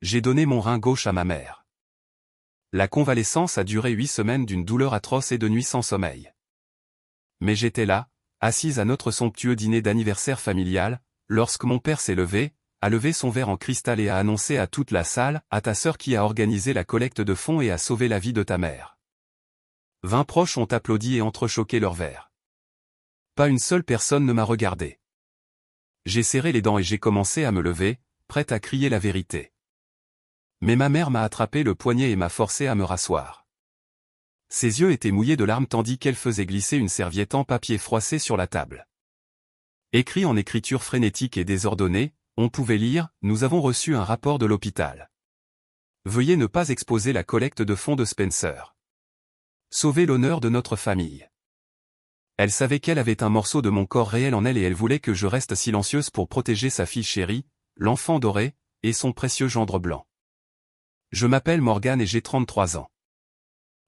j'ai donné mon rein gauche à ma mère. La convalescence a duré 8 semaines d'une douleur atroce et de nuits sans sommeil. Mais j'étais là, assise à notre somptueux dîner d'anniversaire familial, lorsque mon père s'est levé, a levé son verre en cristal et a annoncé à toute la salle, à ta sœur qui a organisé la collecte de fonds et a sauvé la vie de ta mère. 20 proches ont applaudi et entrechoqué leurs verres. Pas une seule personne ne m'a regardé. J'ai serré les dents et j'ai commencé à me lever, prête à crier la vérité. Mais ma mère m'a attrapé le poignet et m'a forcé à me rasseoir. Ses yeux étaient mouillés de larmes tandis qu'elle faisait glisser une serviette en papier froissé sur la table. Écrit en écriture frénétique et désordonnée, on pouvait lire « Nous avons reçu un rapport de l'hôpital. Veuillez ne pas exposer la collecte de fonds de Spencer. Sauvez l'honneur de notre famille. » Elle savait qu'elle avait un morceau de mon corps réel en elle et elle voulait que je reste silencieuse pour protéger sa fille chérie, l'enfant doré, et son précieux gendre blanc. Je m'appelle Morgane et j'ai 33 ans.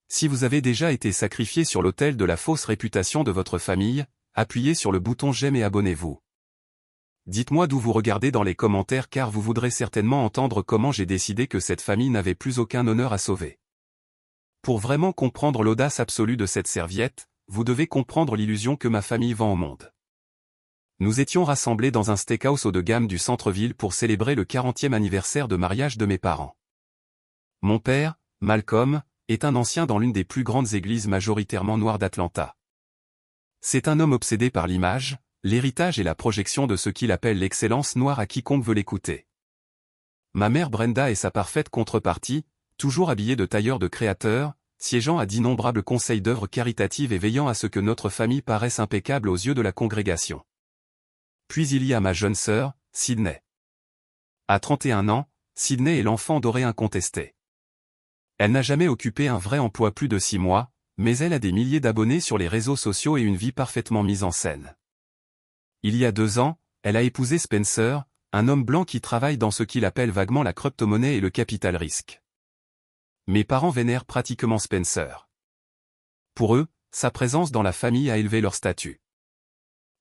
Si vous avez déjà été sacrifié sur l'autel de la fausse réputation de votre famille, appuyez sur le bouton j'aime et abonnez-vous. Dites-moi d'où vous regardez dans les commentaires car vous voudrez certainement entendre comment j'ai décidé que cette famille n'avait plus aucun honneur à sauver. Pour vraiment comprendre l'audace absolue de cette serviette, vous devez comprendre l'illusion que ma famille vend au monde. Nous étions rassemblés dans un steakhouse haut de gamme du centre-ville pour célébrer le 40e anniversaire de mariage de mes parents. Mon père, Malcolm, est un ancien dans l'une des plus grandes églises majoritairement noires d'Atlanta. C'est un homme obsédé par l'image, l'héritage et la projection de ce qu'il appelle l'excellence noire à quiconque veut l'écouter. Ma mère Brenda est sa parfaite contrepartie, toujours habillée de tailleur de créateur, siégeant à d'innombrables conseils d'œuvres caritatives et veillant à ce que notre famille paraisse impeccable aux yeux de la congrégation. Puis il y a ma jeune sœur, Sydney. À 31 ans, Sydney est l'enfant doré incontesté. Elle n'a jamais occupé un vrai emploi plus de 6 mois, mais elle a des milliers d'abonnés sur les réseaux sociaux et une vie parfaitement mise en scène. Il y a 2 ans, elle a épousé Spencer, un homme blanc qui travaille dans ce qu'il appelle vaguement la crypto-monnaie et le capital risque. Mes parents vénèrent pratiquement Spencer. Pour eux, sa présence dans la famille a élevé leur statut.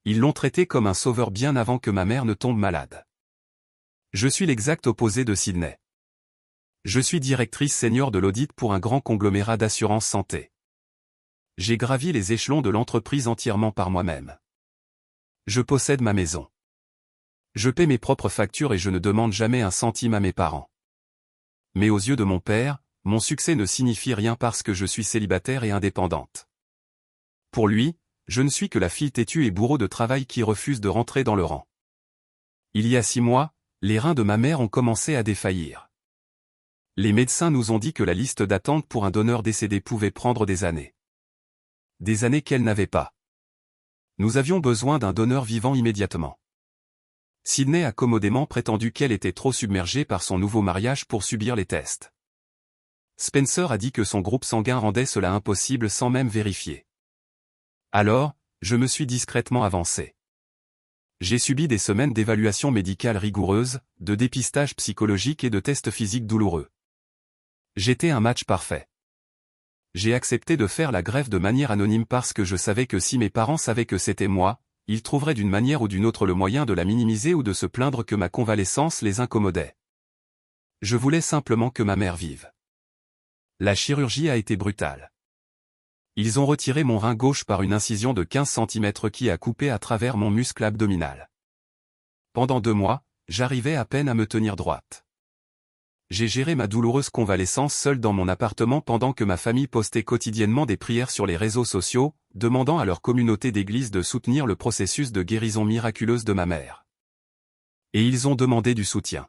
Ils l'ont traité comme un sauveur bien avant que ma mère ne tombe malade. Je suis l'exact opposé de Sydney. Je suis directrice senior de l'audit pour un grand conglomérat d'assurance santé. J'ai gravi les échelons de l'entreprise entièrement par moi-même. Je possède ma maison. Je paie mes propres factures et je ne demande jamais un centime à mes parents. Mais aux yeux de mon père, mon succès ne signifie rien parce que je suis célibataire et indépendante. Pour lui, je ne suis que la fille têtue et bourreau de travail qui refuse de rentrer dans le rang. Il y a 6 mois, les reins de ma mère ont commencé à défaillir. Les médecins nous ont dit que la liste d'attente pour un donneur décédé pouvait prendre des années. Des années qu'elle n'avait pas. Nous avions besoin d'un donneur vivant immédiatement. Sydney a commodément prétendu qu'elle était trop submergée par son nouveau mariage pour subir les tests. Spencer a dit que son groupe sanguin rendait cela impossible sans même vérifier. Alors, je me suis discrètement avancé. J'ai subi des semaines d'évaluation médicale rigoureuse, de dépistage psychologique et de tests physiques douloureux. J'étais un match parfait. J'ai accepté de faire la greffe de manière anonyme parce que je savais que si mes parents savaient que c'était moi, ils trouveraient d'une manière ou d'une autre le moyen de la minimiser ou de se plaindre que ma convalescence les incommodait. Je voulais simplement que ma mère vive. La chirurgie a été brutale. Ils ont retiré mon rein gauche par une incision de 15 cm qui a coupé à travers mon muscle abdominal. Pendant 2 mois, j'arrivais à peine à me tenir droite. J'ai géré ma douloureuse convalescence seule dans mon appartement pendant que ma famille postait quotidiennement des prières sur les réseaux sociaux, demandant à leur communauté d'église de soutenir le processus de guérison miraculeuse de ma mère. Et ils ont demandé du soutien.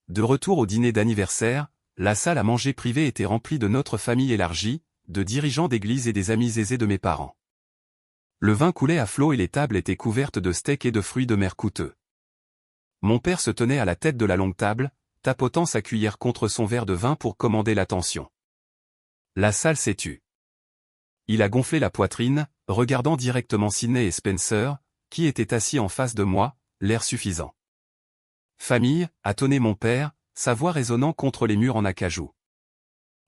De retour au dîner d'anniversaire, la salle à manger privée était remplie de notre famille élargie, de dirigeants d'église et des amis aisés de mes parents. Le vin coulait à flot et les tables étaient couvertes de steaks et de fruits de mer coûteux. Mon père se tenait à la tête de la longue table, tapotant sa cuillère contre son verre de vin pour commander l'attention. La salle s'est tue. Il a gonflé la poitrine, regardant directement Sydney et Spencer, qui étaient assis en face de moi, l'air suffisant. Famille, a tonné mon père, sa voix résonnant contre les murs en acajou.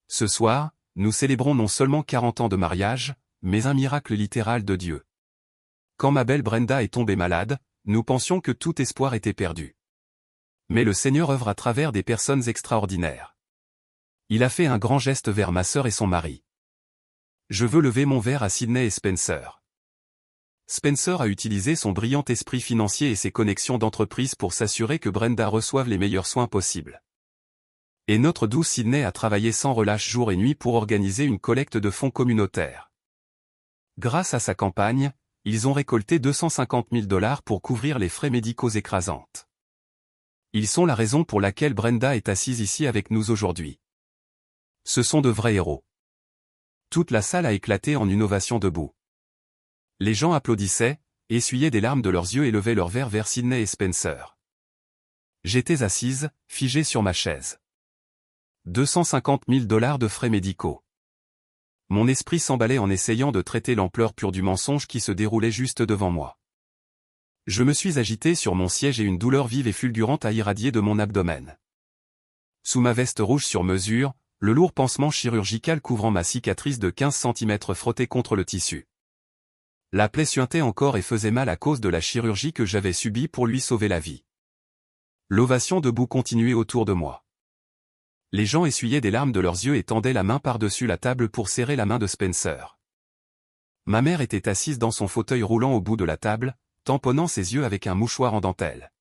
Ce soir, nous célébrons non seulement 40 ans de mariage, mais un miracle littéral de Dieu. Quand ma belle Brenda est tombée malade, nous pensions que tout espoir était perdu. Mais le Seigneur œuvre à travers des personnes extraordinaires. Il a fait un grand geste vers ma sœur et son mari. Je veux lever mon verre à Sydney et Spencer. Spencer a utilisé son brillant esprit financier et ses connexions d'entreprise pour s'assurer que Brenda reçoive les meilleurs soins possibles. Et notre douce Sydney a travaillé sans relâche jour et nuit pour organiser une collecte de fonds communautaires. Grâce à sa campagne, ils ont récolté 250 000 $ pour couvrir les frais médicaux écrasantes. Ils sont la raison pour laquelle Brenda est assise ici avec nous aujourd'hui. Ce sont de vrais héros. Toute la salle a éclaté en une ovation debout. Les gens applaudissaient, essuyaient des larmes de leurs yeux et levaient leurs verres vers Sydney et Spencer. J'étais assise, figée sur ma chaise. 250 000 $ de frais médicaux. Mon esprit s'emballait en essayant de traiter l'ampleur pure du mensonge qui se déroulait juste devant moi. Je me suis agité sur mon siège et une douleur vive et fulgurante a irradié de mon abdomen. Sous ma veste rouge sur mesure, le lourd pansement chirurgical couvrant ma cicatrice de 15 cm frotté contre le tissu. La plaie suintait encore et faisait mal à cause de la chirurgie que j'avais subie pour lui sauver la vie. L'ovation debout continuait autour de moi. Les gens essuyaient des larmes de leurs yeux et tendaient la main par-dessus la table pour serrer la main de Spencer. Ma mère était assise dans son fauteuil roulant au bout de la table, tamponnant ses yeux avec un mouchoir en dentelle.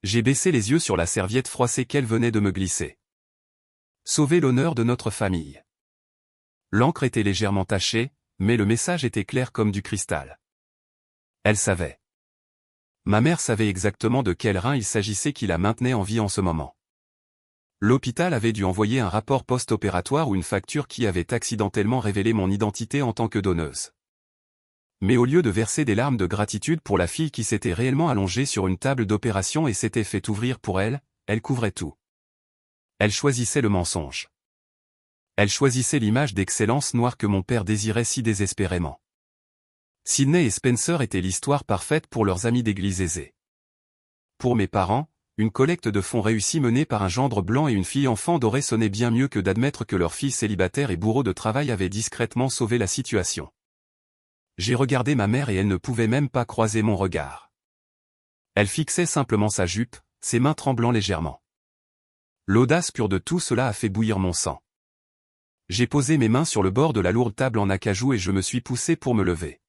J'ai baissé les yeux sur la serviette froissée qu'elle venait de me glisser. Sauver l'honneur de notre famille. L'encre était légèrement tachée, mais le message était clair comme du cristal. Elle savait. Ma mère savait exactement de quel rein il s'agissait qui la maintenait en vie en ce moment. L'hôpital avait dû envoyer un rapport post-opératoire ou une facture qui avait accidentellement révélé mon identité en tant que donneuse. Mais au lieu de verser des larmes de gratitude pour la fille qui s'était réellement allongée sur une table d'opération et s'était fait ouvrir pour elle, elle couvrait tout. Elle choisissait le mensonge. Elle choisissait l'image d'excellence noire que mon père désirait si désespérément. Sydney et Spencer étaient l'histoire parfaite pour leurs amis d'église aisés. Pour mes parents, une collecte de fonds réussie menée par un gendre blanc et une fille enfant dorée sonnait bien mieux que d'admettre que leur fille célibataire et bourreau de travail avait discrètement sauvé la situation. J'ai regardé ma mère et elle ne pouvait même pas croiser mon regard. Elle fixait simplement sa jupe, ses mains tremblant légèrement. L'audace pure de tout cela a fait bouillir mon sang. J'ai posé mes mains sur le bord de la lourde table en acajou et je me suis poussé pour me lever.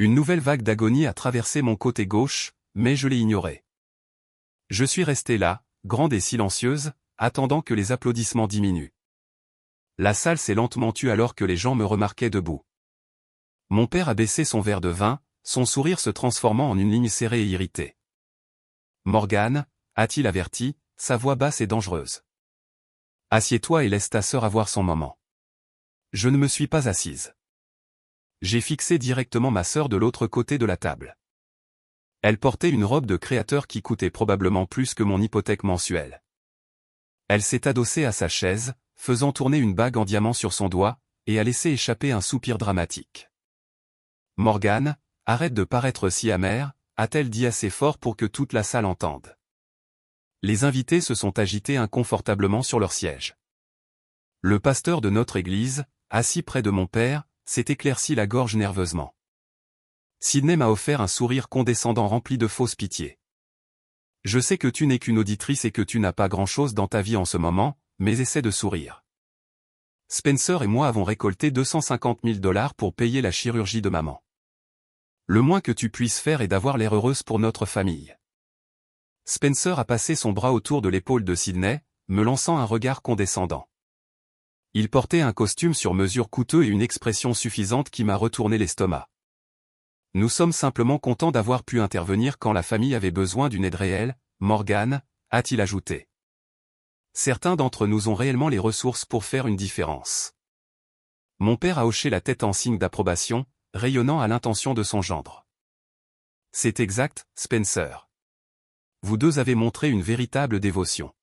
Une nouvelle vague d'agonie a traversé mon côté gauche, mais je l'ai ignorée. Je suis restée là, grande et silencieuse, attendant que les applaudissements diminuent. La salle s'est lentement tue alors que les gens me remarquaient debout. Mon père a baissé son verre de vin, son sourire se transformant en une ligne serrée et irritée. « Morgane » a-t-il averti, sa voix basse et dangereuse. « Assieds-toi et laisse ta sœur avoir son moment. » Je ne me suis pas assise. J'ai fixé directement ma sœur de l'autre côté de la table. Elle portait une robe de créateur qui coûtait probablement plus que mon hypothèque mensuelle. Elle s'est adossée à sa chaise, faisant tourner une bague en diamant sur son doigt, et a laissé échapper un soupir dramatique. « Morgane, arrête de paraître si amère » a-t-elle dit assez fort pour que toute la salle entende. Les invités se sont agités inconfortablement sur leur siège. Le pasteur de notre église, assis près de mon père, s'est éclairci la gorge nerveusement. Sydney m'a offert un sourire condescendant rempli de fausse pitié. « Je sais que tu n'es qu'une auditrice et que tu n'as pas grand-chose dans ta vie en ce moment, mais essaie de sourire. Spencer et moi avons récolté 250 000 $ pour payer la chirurgie de maman. Le moins que tu puisses faire est d'avoir l'air heureuse pour notre famille. » Spencer a passé son bras autour de l'épaule de Sydney, me lançant un regard condescendant. Il portait un costume sur mesure coûteux et une expression suffisante qui m'a retourné l'estomac. « Nous sommes simplement contents d'avoir pu intervenir quand la famille avait besoin d'une aide réelle, Morgane, » a-t-il ajouté. Certains d'entre nous ont réellement les ressources pour faire une différence. Mon père a hoché la tête en signe d'approbation, rayonnant à l'intention de son gendre. C'est exact, Spencer. Vous deux avez montré une véritable dévotion.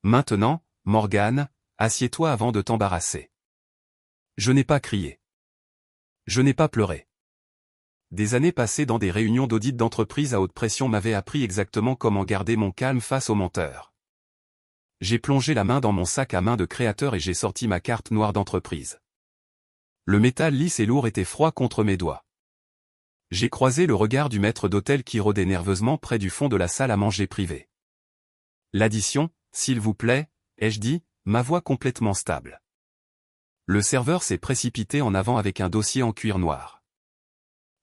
Maintenant, Morgane, assieds-toi avant de t'embarrasser. Je n'ai pas crié. Je n'ai pas pleuré. Des années passées dans des réunions d'audit d'entreprise à haute pression m'avaient appris exactement comment garder mon calme face aux menteurs. J'ai plongé la main dans mon sac à main de créateur et j'ai sorti ma carte noire d'entreprise. Le métal lisse et lourd était froid contre mes doigts. J'ai croisé le regard du maître d'hôtel qui rôdait nerveusement près du fond de la salle à manger privée. L'addition, s'il vous plaît, ai-je dit, ma voix complètement stable. Le serveur s'est précipité en avant avec un dossier en cuir noir.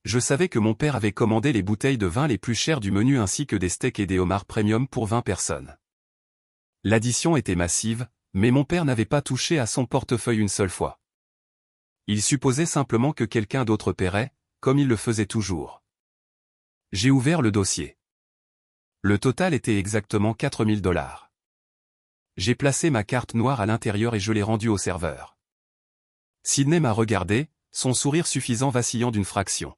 Je savais que mon père avait commandé les bouteilles de vin les plus chères du menu ainsi que des steaks et des homards premium pour 20 personnes. L'addition était massive, mais mon père n'avait pas touché à son portefeuille une seule fois. Il supposait simplement que quelqu'un d'autre paierait, comme il le faisait toujours. J'ai ouvert le dossier. Le total était exactement 4000 $. J'ai placé ma carte noire à l'intérieur et je l'ai rendue au serveur. Sydney m'a regardé, son sourire suffisant vacillant d'une fraction.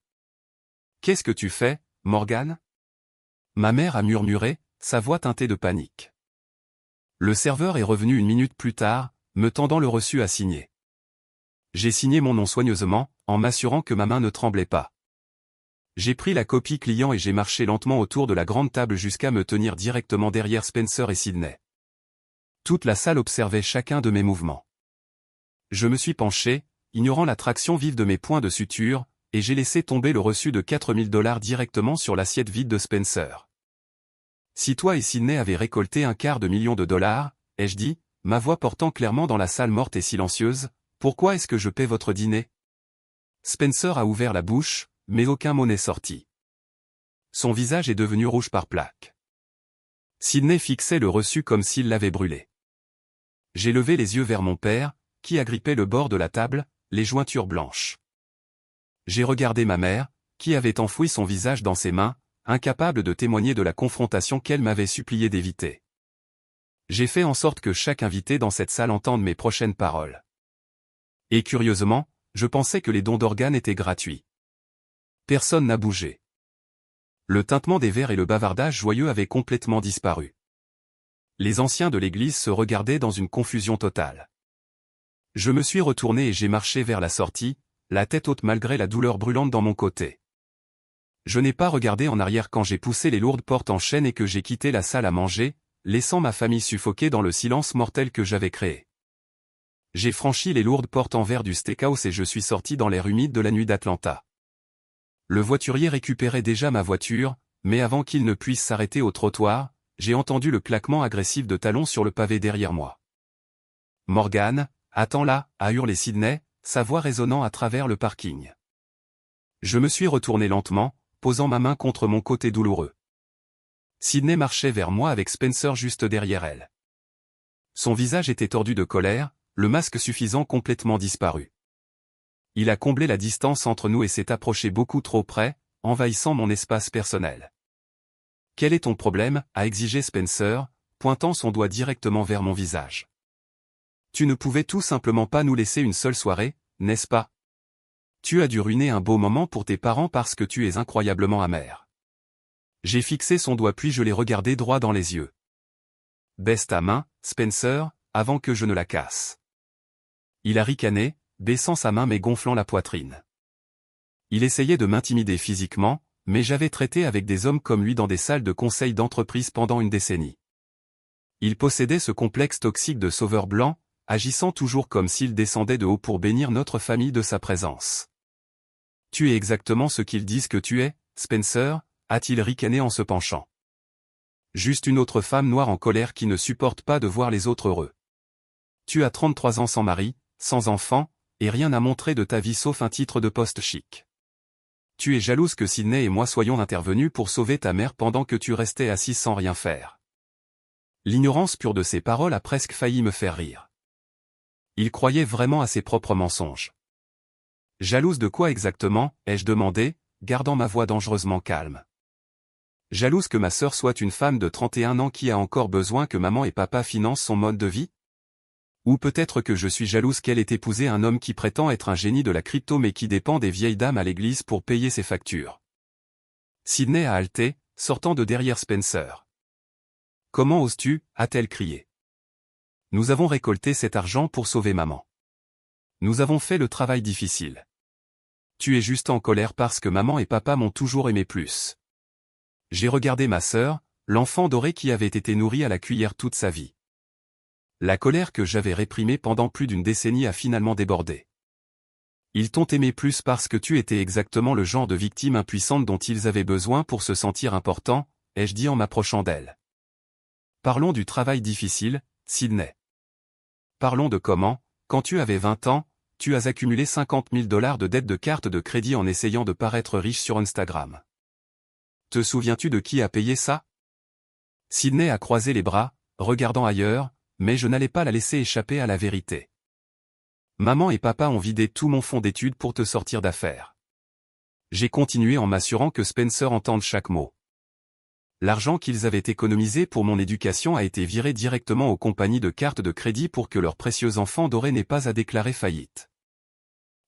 « Qu'est-ce que tu fais, Morgan ?» Ma mère a murmuré, sa voix teintée de panique. Le serveur est revenu une minute plus tard, me tendant le reçu à signer. J'ai signé mon nom soigneusement, en m'assurant que ma main ne tremblait pas. J'ai pris la copie client et j'ai marché lentement autour de la grande table jusqu'à me tenir directement derrière Spencer et Sydney. Toute la salle observait chacun de mes mouvements. Je me suis penché, ignorant la traction vive de mes points de suture, et j'ai laissé tomber le reçu de 4000 $ directement sur l'assiette vide de Spencer. Si toi et Sydney avez récolté $250 000, ai-je dit, ma voix portant clairement dans la salle morte et silencieuse, pourquoi est-ce que je paie votre dîner? Spencer a ouvert la bouche, mais aucun mot n'est sorti. Son visage est devenu rouge par plaques. Sydney fixait le reçu comme s'il l'avait brûlé. J'ai levé les yeux vers mon père, qui agrippait le bord de la table, les jointures blanches. J'ai regardé ma mère, qui avait enfoui son visage dans ses mains, incapable de témoigner de la confrontation qu'elle m'avait supplié d'éviter. J'ai fait en sorte que chaque invité dans cette salle entende mes prochaines paroles. Et curieusement, je pensais que les dons d'organes étaient gratuits. Personne n'a bougé. Le tintement des verres et le bavardage joyeux avaient complètement disparu. Les anciens de l'église se regardaient dans une confusion totale. Je me suis retourné et j'ai marché vers la sortie, la tête haute malgré la douleur brûlante dans mon côté. Je n'ai pas regardé en arrière quand j'ai poussé les lourdes portes en chaîne et que j'ai quitté la salle à manger, laissant ma famille suffoquer dans le silence mortel que j'avais créé. J'ai franchi les lourdes portes en verre du steakhouse et je suis sorti dans l'air humide de la nuit d'Atlanta. Le voiturier récupérait déjà ma voiture, mais avant qu'il ne puisse s'arrêter au trottoir, j'ai entendu le claquement agressif de talons sur le pavé derrière moi. « Morgan, attends là !» a hurlé Sydney, sa voix résonnant à travers le parking. Je me suis retourné lentement, posant ma main contre mon côté douloureux. Sydney marchait vers moi avec Spencer juste derrière elle. Son visage était tordu de colère, le masque suffisant complètement disparu. Il a comblé la distance entre nous et s'est approché beaucoup trop près, envahissant mon espace personnel. « Quel est ton problème ?» a exigé Spencer, pointant son doigt directement vers mon visage. « Tu ne pouvais tout simplement pas nous laisser une seule soirée, n'est-ce pas? Tu as dû ruiner un beau moment pour tes parents parce que tu es incroyablement amer. » J'ai fixé son doigt puis je l'ai regardé droit dans les yeux. « Baisse ta main, Spencer, avant que je ne la casse. » Il a ricané, baissant sa main mais gonflant la poitrine. Il essayait de m'intimider physiquement, mais j'avais traité avec des hommes comme lui dans des salles de conseil d'entreprise pendant une décennie. Il possédait ce complexe toxique de sauveur blanc, agissant toujours comme s'il descendait de haut pour bénir notre famille de sa présence. « Tu es exactement ce qu'ils disent que tu es, Spencer », a-t-il ricané en se penchant. « Juste une autre femme noire en colère qui ne supporte pas de voir les autres heureux. Tu as 33 ans sans mari, sans enfant, et rien à montrer de ta vie sauf un titre de poste chic. Tu es jalouse que Sydney et moi soyons intervenus pour sauver ta mère pendant que tu restais assis sans rien faire. » L'ignorance pure de ses paroles a presque failli me faire rire. Il croyait vraiment à ses propres mensonges. « Jalouse de quoi exactement ?» ai-je demandé, gardant ma voix dangereusement calme. « Jalouse que ma sœur soit une femme de 31 ans qui a encore besoin que maman et papa financent son mode de vie? Ou peut-être que je suis jalouse qu'elle ait épousé un homme qui prétend être un génie de la crypto mais qui dépend des vieilles dames à l'église pour payer ses factures. » Sydney a halté, sortant de derrière Spencer. « Comment oses-tu » a-t-elle crié. « Nous avons récolté cet argent pour sauver maman. Nous avons fait le travail difficile. Tu es juste en colère parce que maman et papa m'ont toujours aimé plus. » J'ai regardé ma sœur, l'enfant doré qui avait été nourri à la cuillère toute sa vie. La colère que j'avais réprimée pendant plus d'une décennie a finalement débordé. Ils t'ont aimé plus parce que tu étais exactement le genre de victime impuissante dont ils avaient besoin pour se sentir importants, ai-je dit en m'approchant d'elle. Parlons du travail difficile, Sydney. Parlons de comment, quand tu avais 20 ans, tu as accumulé 50 000 $ de dettes de carte de crédit en essayant de paraître riche sur Instagram. Te souviens-tu de qui a payé ça? Sydney a croisé les bras, regardant ailleurs, mais je n'allais pas la laisser échapper à la vérité. Maman et papa ont vidé tout mon fonds d'études pour te sortir d'affaires. J'ai continué en m'assurant que Spencer entende chaque mot. L'argent qu'ils avaient économisé pour mon éducation a été viré directement aux compagnies de cartes de crédit pour que leur précieux enfant doré n'ait pas à déclarer faillite.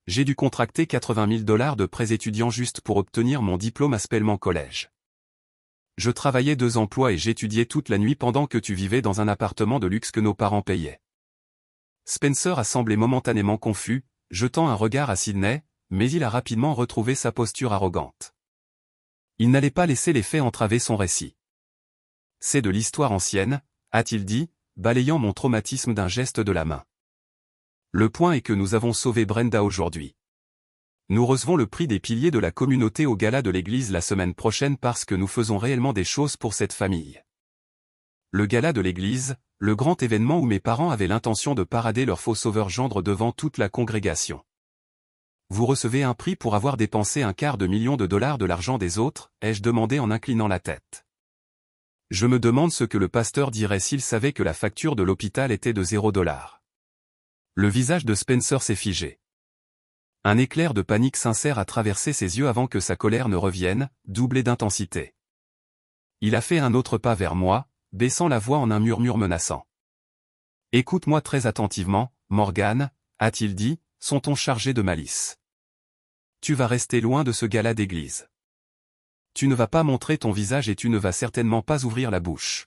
J'ai dû contracter 80 000 $ de prêts étudiants juste pour obtenir mon diplôme à Spelman College. Je travaillais 2 emplois et j'étudiais toute la nuit pendant que tu vivais dans un appartement de luxe que nos parents payaient. Spencer a semblé momentanément confus, jetant un regard à Sydney, mais il a rapidement retrouvé sa posture arrogante. Il n'allait pas laisser les faits entraver son récit. C'est de l'histoire ancienne, a-t-il dit, balayant mon traumatisme d'un geste de la main. Le point est que nous avons sauvé Brenda aujourd'hui. Nous recevons le prix des piliers de la communauté au gala de l'église la semaine prochaine parce que nous faisons réellement des choses pour cette famille. Le gala de l'église, le grand événement où mes parents avaient l'intention de parader leur faux sauveur gendre devant toute la congrégation. Vous recevez un prix pour avoir dépensé $250 000 de l'argent des autres, ai-je demandé en inclinant la tête. Je me demande ce que le pasteur dirait s'il savait que la facture de l'hôpital était de $0. Le visage de Spencer s'est figé. Un éclair de panique sincère a traversé ses yeux avant que sa colère ne revienne, doublée d'intensité. Il a fait un autre pas vers moi, baissant la voix en un murmure menaçant. « Écoute-moi très attentivement, Morgan, a-t-il dit, son ton chargé de malice. Tu vas rester loin de ce gala d'église. Tu ne vas pas montrer ton visage et tu ne vas certainement pas ouvrir la bouche.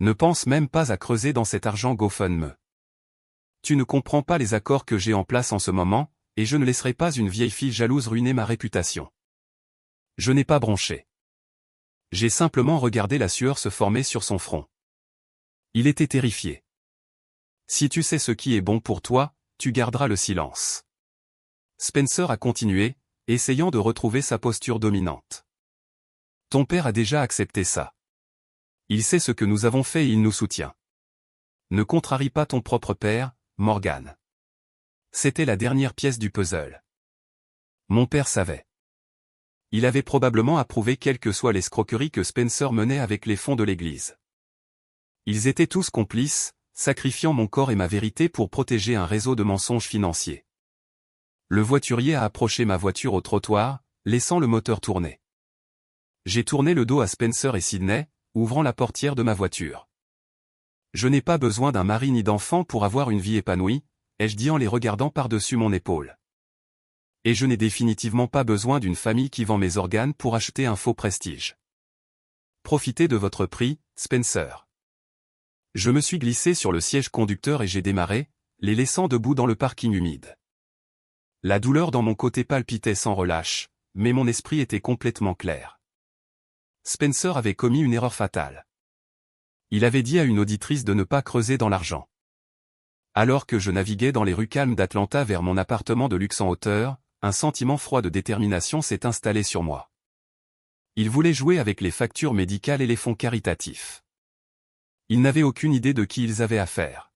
Ne pense même pas à creuser dans cet argent GoFundMe. Tu ne comprends pas les accords que j'ai en place en ce moment, et je ne laisserai pas une vieille fille jalouse ruiner ma réputation. Je n'ai pas bronché. J'ai simplement regardé la sueur se former sur son front. Il était terrifié. Si tu sais ce qui est bon pour toi, tu garderas le silence. Spencer a continué, essayant de retrouver sa posture dominante. Ton père a déjà accepté ça. Il sait ce que nous avons fait et il nous soutient. Ne contrarie pas ton propre père, Morgan. C'était la dernière pièce du puzzle. Mon père savait. Il avait probablement approuvé quelles que soient les escroqueries que Spencer menait avec les fonds de l'église. Ils étaient tous complices, sacrifiant mon corps et ma vérité pour protéger un réseau de mensonges financiers. Le voiturier a approché ma voiture au trottoir, laissant le moteur tourner. J'ai tourné le dos à Spencer et Sydney, ouvrant la portière de ma voiture. Je n'ai pas besoin d'un mari ni d'enfant pour avoir une vie épanouie, ai-je dit en les regardant par-dessus mon épaule. Et je n'ai définitivement pas besoin d'une famille qui vend mes organes pour acheter un faux prestige. Profitez de votre prix, Spencer. Je me suis glissé sur le siège conducteur et j'ai démarré, les laissant debout dans le parking humide. La douleur dans mon côté palpitait sans relâche, mais mon esprit était complètement clair. Spencer avait commis une erreur fatale. Il avait dit à une auditrice de ne pas creuser dans l'argent. Alors que je naviguais dans les rues calmes d'Atlanta vers mon appartement de luxe en hauteur, un sentiment froid de détermination s'est installé sur moi. Il voulait jouer avec les factures médicales et les fonds caritatifs. Ils n'avaient aucune idée de qui ils avaient affaire.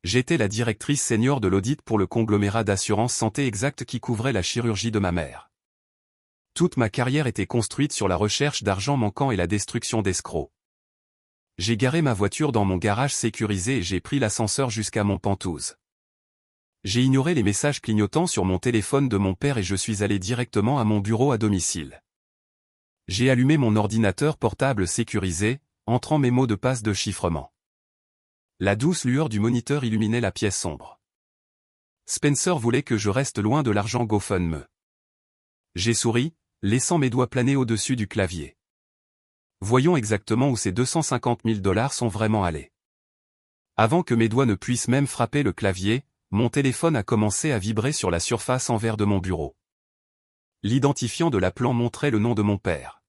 J'étais la directrice senior de l'audit pour le conglomérat d'assurance santé exact qui couvrait la chirurgie de ma mère. Toute ma carrière était construite sur la recherche d'argent manquant et la destruction d'escrocs. J'ai garé ma voiture dans mon garage sécurisé et j'ai pris l'ascenseur jusqu'à mon Penthouse. J'ai ignoré les messages clignotants sur mon téléphone de mon père et je suis allé directement à mon bureau à domicile. J'ai allumé mon ordinateur portable sécurisé, entrant mes mots de passe de chiffrement. La douce lueur du moniteur illuminait la pièce sombre. Spencer voulait que je reste loin de l'argent GoFundMe. J'ai souri, laissant mes doigts planer au-dessus du clavier. Voyons exactement où ces 250 000 $ sont vraiment allés. Avant que mes doigts ne puissent même frapper le clavier, mon téléphone a commencé à vibrer sur la surface en verre de mon bureau. L'identifiant de l'appelant montrait le nom de mon père.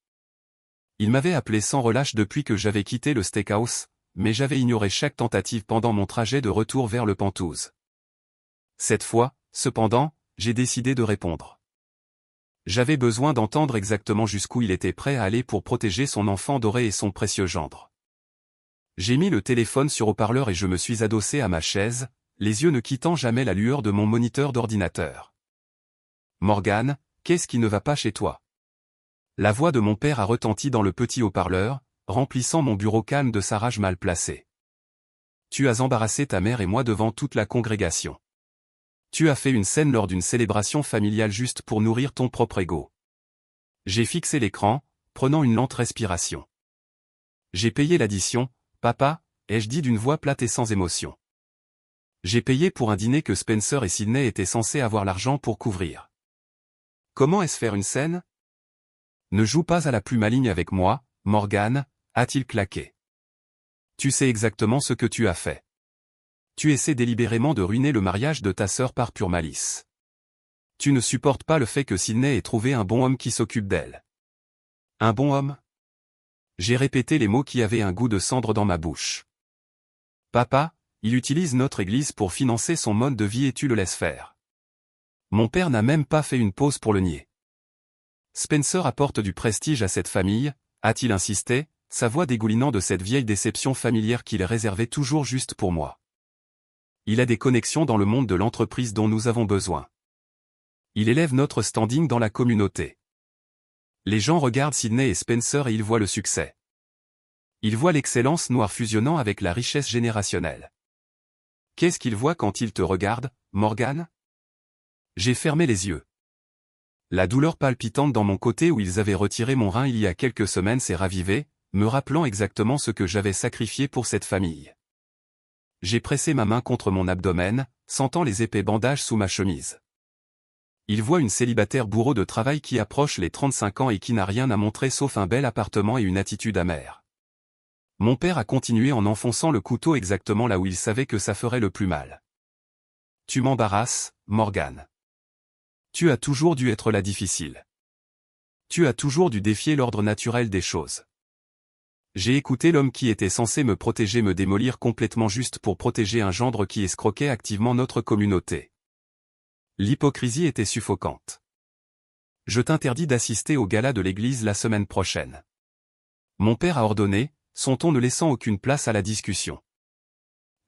Il m'avait appelé sans relâche depuis que j'avais quitté le steakhouse, mais j'avais ignoré chaque tentative pendant mon trajet de retour vers le Penthouse. Cette fois, cependant, j'ai décidé de répondre. J'avais besoin d'entendre exactement jusqu'où il était prêt à aller pour protéger son enfant doré et son précieux gendre. J'ai mis le téléphone sur haut-parleur et je me suis adossé à ma chaise, les yeux ne quittant jamais la lueur de mon moniteur d'ordinateur. Morgane, qu'est-ce qui ne va pas chez toi? La voix de mon père a retenti dans le petit haut-parleur, remplissant mon bureau calme de sa rage mal placée. Tu as embarrassé ta mère et moi devant toute la congrégation. Tu as fait une scène lors d'une célébration familiale juste pour nourrir ton propre ego. J'ai fixé l'écran, prenant une lente respiration. J'ai payé l'addition, papa, ai-je dit d'une voix plate et sans émotion. J'ai payé pour un dîner que Spencer et Sydney étaient censés avoir l'argent pour couvrir. Comment est-ce faire une scène? Ne joue pas à la plus maligne avec moi, Morgane, a-t-il claqué. Tu sais exactement ce que tu as fait. Tu essaies délibérément de ruiner le mariage de ta sœur par pure malice. Tu ne supportes pas le fait que Sydney ait trouvé un bon homme qui s'occupe d'elle. Un bon homme? J'ai répété les mots qui avaient un goût de cendre dans ma bouche. Papa, il utilise notre église pour financer son mode de vie et tu le laisses faire. Mon père n'a même pas fait une pause pour le nier. Spencer apporte du prestige à cette famille, a-t-il insisté, sa voix dégoulinant de cette vieille déception familière qu'il réservait toujours juste pour moi. Il a des connexions dans le monde de l'entreprise dont nous avons besoin. Il élève notre standing dans la communauté. Les gens regardent Sydney et Spencer et ils voient le succès. Ils voient l'excellence noire fusionnant avec la richesse générationnelle. Qu'est-ce qu'ils voient quand ils te regardent, Morgane? J'ai fermé les yeux. La douleur palpitante dans mon côté où ils avaient retiré mon rein il y a quelques semaines s'est ravivée, me rappelant exactement ce que j'avais sacrifié pour cette famille. J'ai pressé ma main contre mon abdomen, sentant les épais bandages sous ma chemise. Il voit une célibataire bourreau de travail qui approche les 35 ans et qui n'a rien à montrer sauf un bel appartement et une attitude amère. Mon père a continué en enfonçant le couteau exactement là où il savait que ça ferait le plus mal. Tu m'embarrasses, Morgane. Tu as toujours dû être la difficile. Tu as toujours dû défier l'ordre naturel des choses. J'ai écouté l'homme qui était censé me protéger me démolir complètement juste pour protéger un gendre qui escroquait activement notre communauté. L'hypocrisie était suffocante. Je t'interdis d'assister au gala de l'église la semaine prochaine. Mon père a ordonné, son ton ne laissant aucune place à la discussion.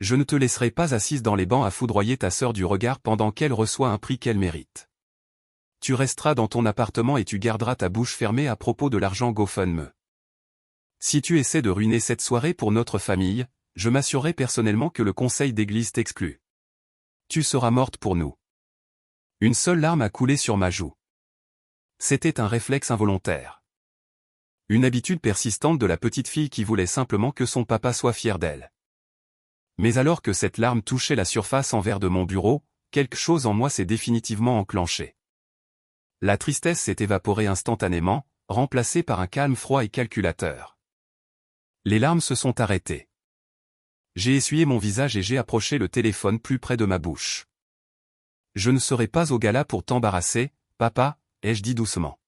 Je ne te laisserai pas assise dans les bancs à foudroyer ta sœur du regard pendant qu'elle reçoit un prix qu'elle mérite. Tu resteras dans ton appartement et tu garderas ta bouche fermée à propos de l'argent GoFundMe. Si tu essaies de ruiner cette soirée pour notre famille, je m'assurerai personnellement que le conseil d'église t'exclut. Tu seras morte pour nous. Une seule larme a coulé sur ma joue. C'était un réflexe involontaire. Une habitude persistante de la petite fille qui voulait simplement que son papa soit fier d'elle. Mais alors que cette larme touchait la surface en verre de mon bureau, quelque chose en moi s'est définitivement enclenché. La tristesse s'est évaporée instantanément, remplacée par un calme froid et calculateur. Les larmes se sont arrêtées. J'ai essuyé mon visage et j'ai approché le téléphone plus près de ma bouche. Je ne serai pas au gala pour t'embarrasser, papa, ai-je dit doucement.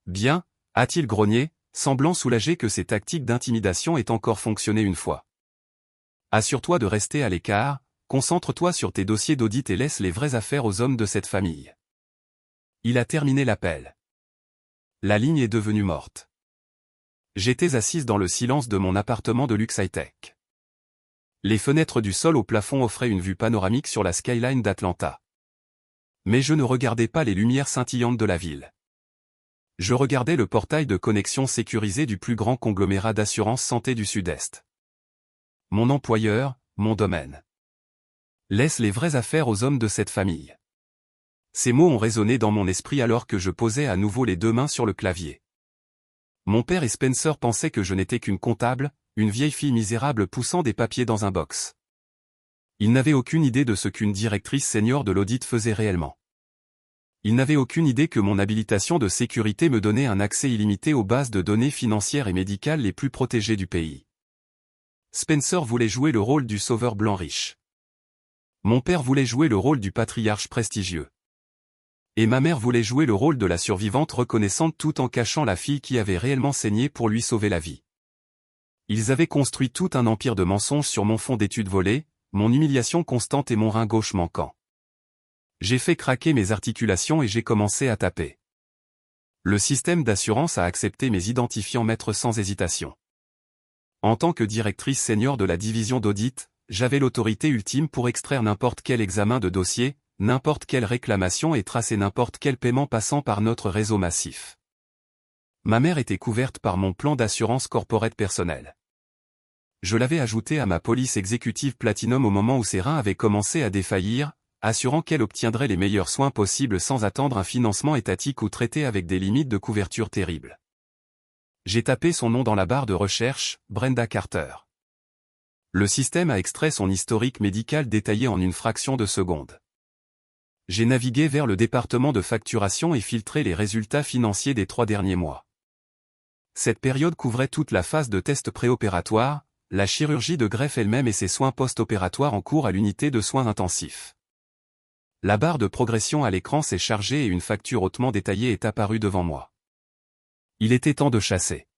Bien, a-t-il grogné, semblant soulagé que ses tactiques d'intimidation aient encore fonctionné une fois. Assure-toi de rester à l'écart, concentre-toi sur tes dossiers d'audit et laisse les vraies affaires aux hommes de cette famille. Il a terminé l'appel. La ligne est devenue morte. J'étais assise dans le silence de mon appartement de luxe high-tech. Les fenêtres du sol au plafond offraient une vue panoramique sur la skyline d'Atlanta. Mais je ne regardais pas les lumières scintillantes de la ville. Je regardais le portail de connexion sécurisé du plus grand conglomérat d'assurance santé du Sud-Est. Mon employeur, mon domaine. Laisse les vraies affaires aux hommes de cette famille. Ces mots ont résonné dans mon esprit alors que je posais à nouveau les deux mains sur le clavier. Mon père et Spencer pensaient que je n'étais qu'une comptable, une vieille fille misérable poussant des papiers dans un box. Ils n'avaient aucune idée de ce qu'une directrice senior de l'audit faisait réellement. Ils n'avaient aucune idée que mon habilitation de sécurité me donnait un accès illimité aux bases de données financières et médicales les plus protégées du pays. Spencer voulait jouer le rôle du sauveur blanc riche. Mon père voulait jouer le rôle du patriarche prestigieux. Et ma mère voulait jouer le rôle de la survivante reconnaissante tout en cachant la fille qui avait réellement saigné pour lui sauver la vie. Ils avaient construit tout un empire de mensonges sur mon fond d'études volées, mon humiliation constante et mon rein gauche manquant. J'ai fait craquer mes articulations et j'ai commencé à taper. Le système d'assurance a accepté mes identifiants maîtres sans hésitation. En tant que directrice senior de la division d'audit, j'avais l'autorité ultime pour extraire n'importe quel examen de dossier, n'importe quelle réclamation et tracer n'importe quel paiement passant par notre réseau massif. Ma mère était couverte par mon plan d'assurance corporate personnel. Je l'avais ajouté à ma police exécutive Platinum au moment où ses reins avaient commencé à défaillir, assurant qu'elle obtiendrait les meilleurs soins possibles sans attendre un financement étatique ou traité avec des limites de couverture terribles. J'ai tapé son nom dans la barre de recherche, Brenda Carter. Le système a extrait son historique médical détaillé en une fraction de seconde. J'ai navigué vers le département de facturation et filtré les résultats financiers des 3 derniers mois. Cette période couvrait toute la phase de test préopératoire, la chirurgie de greffe elle-même et ses soins post-opératoires en cours à l'unité de soins intensifs. La barre de progression à l'écran s'est chargée et une facture hautement détaillée est apparue devant moi. Il était temps de chasser.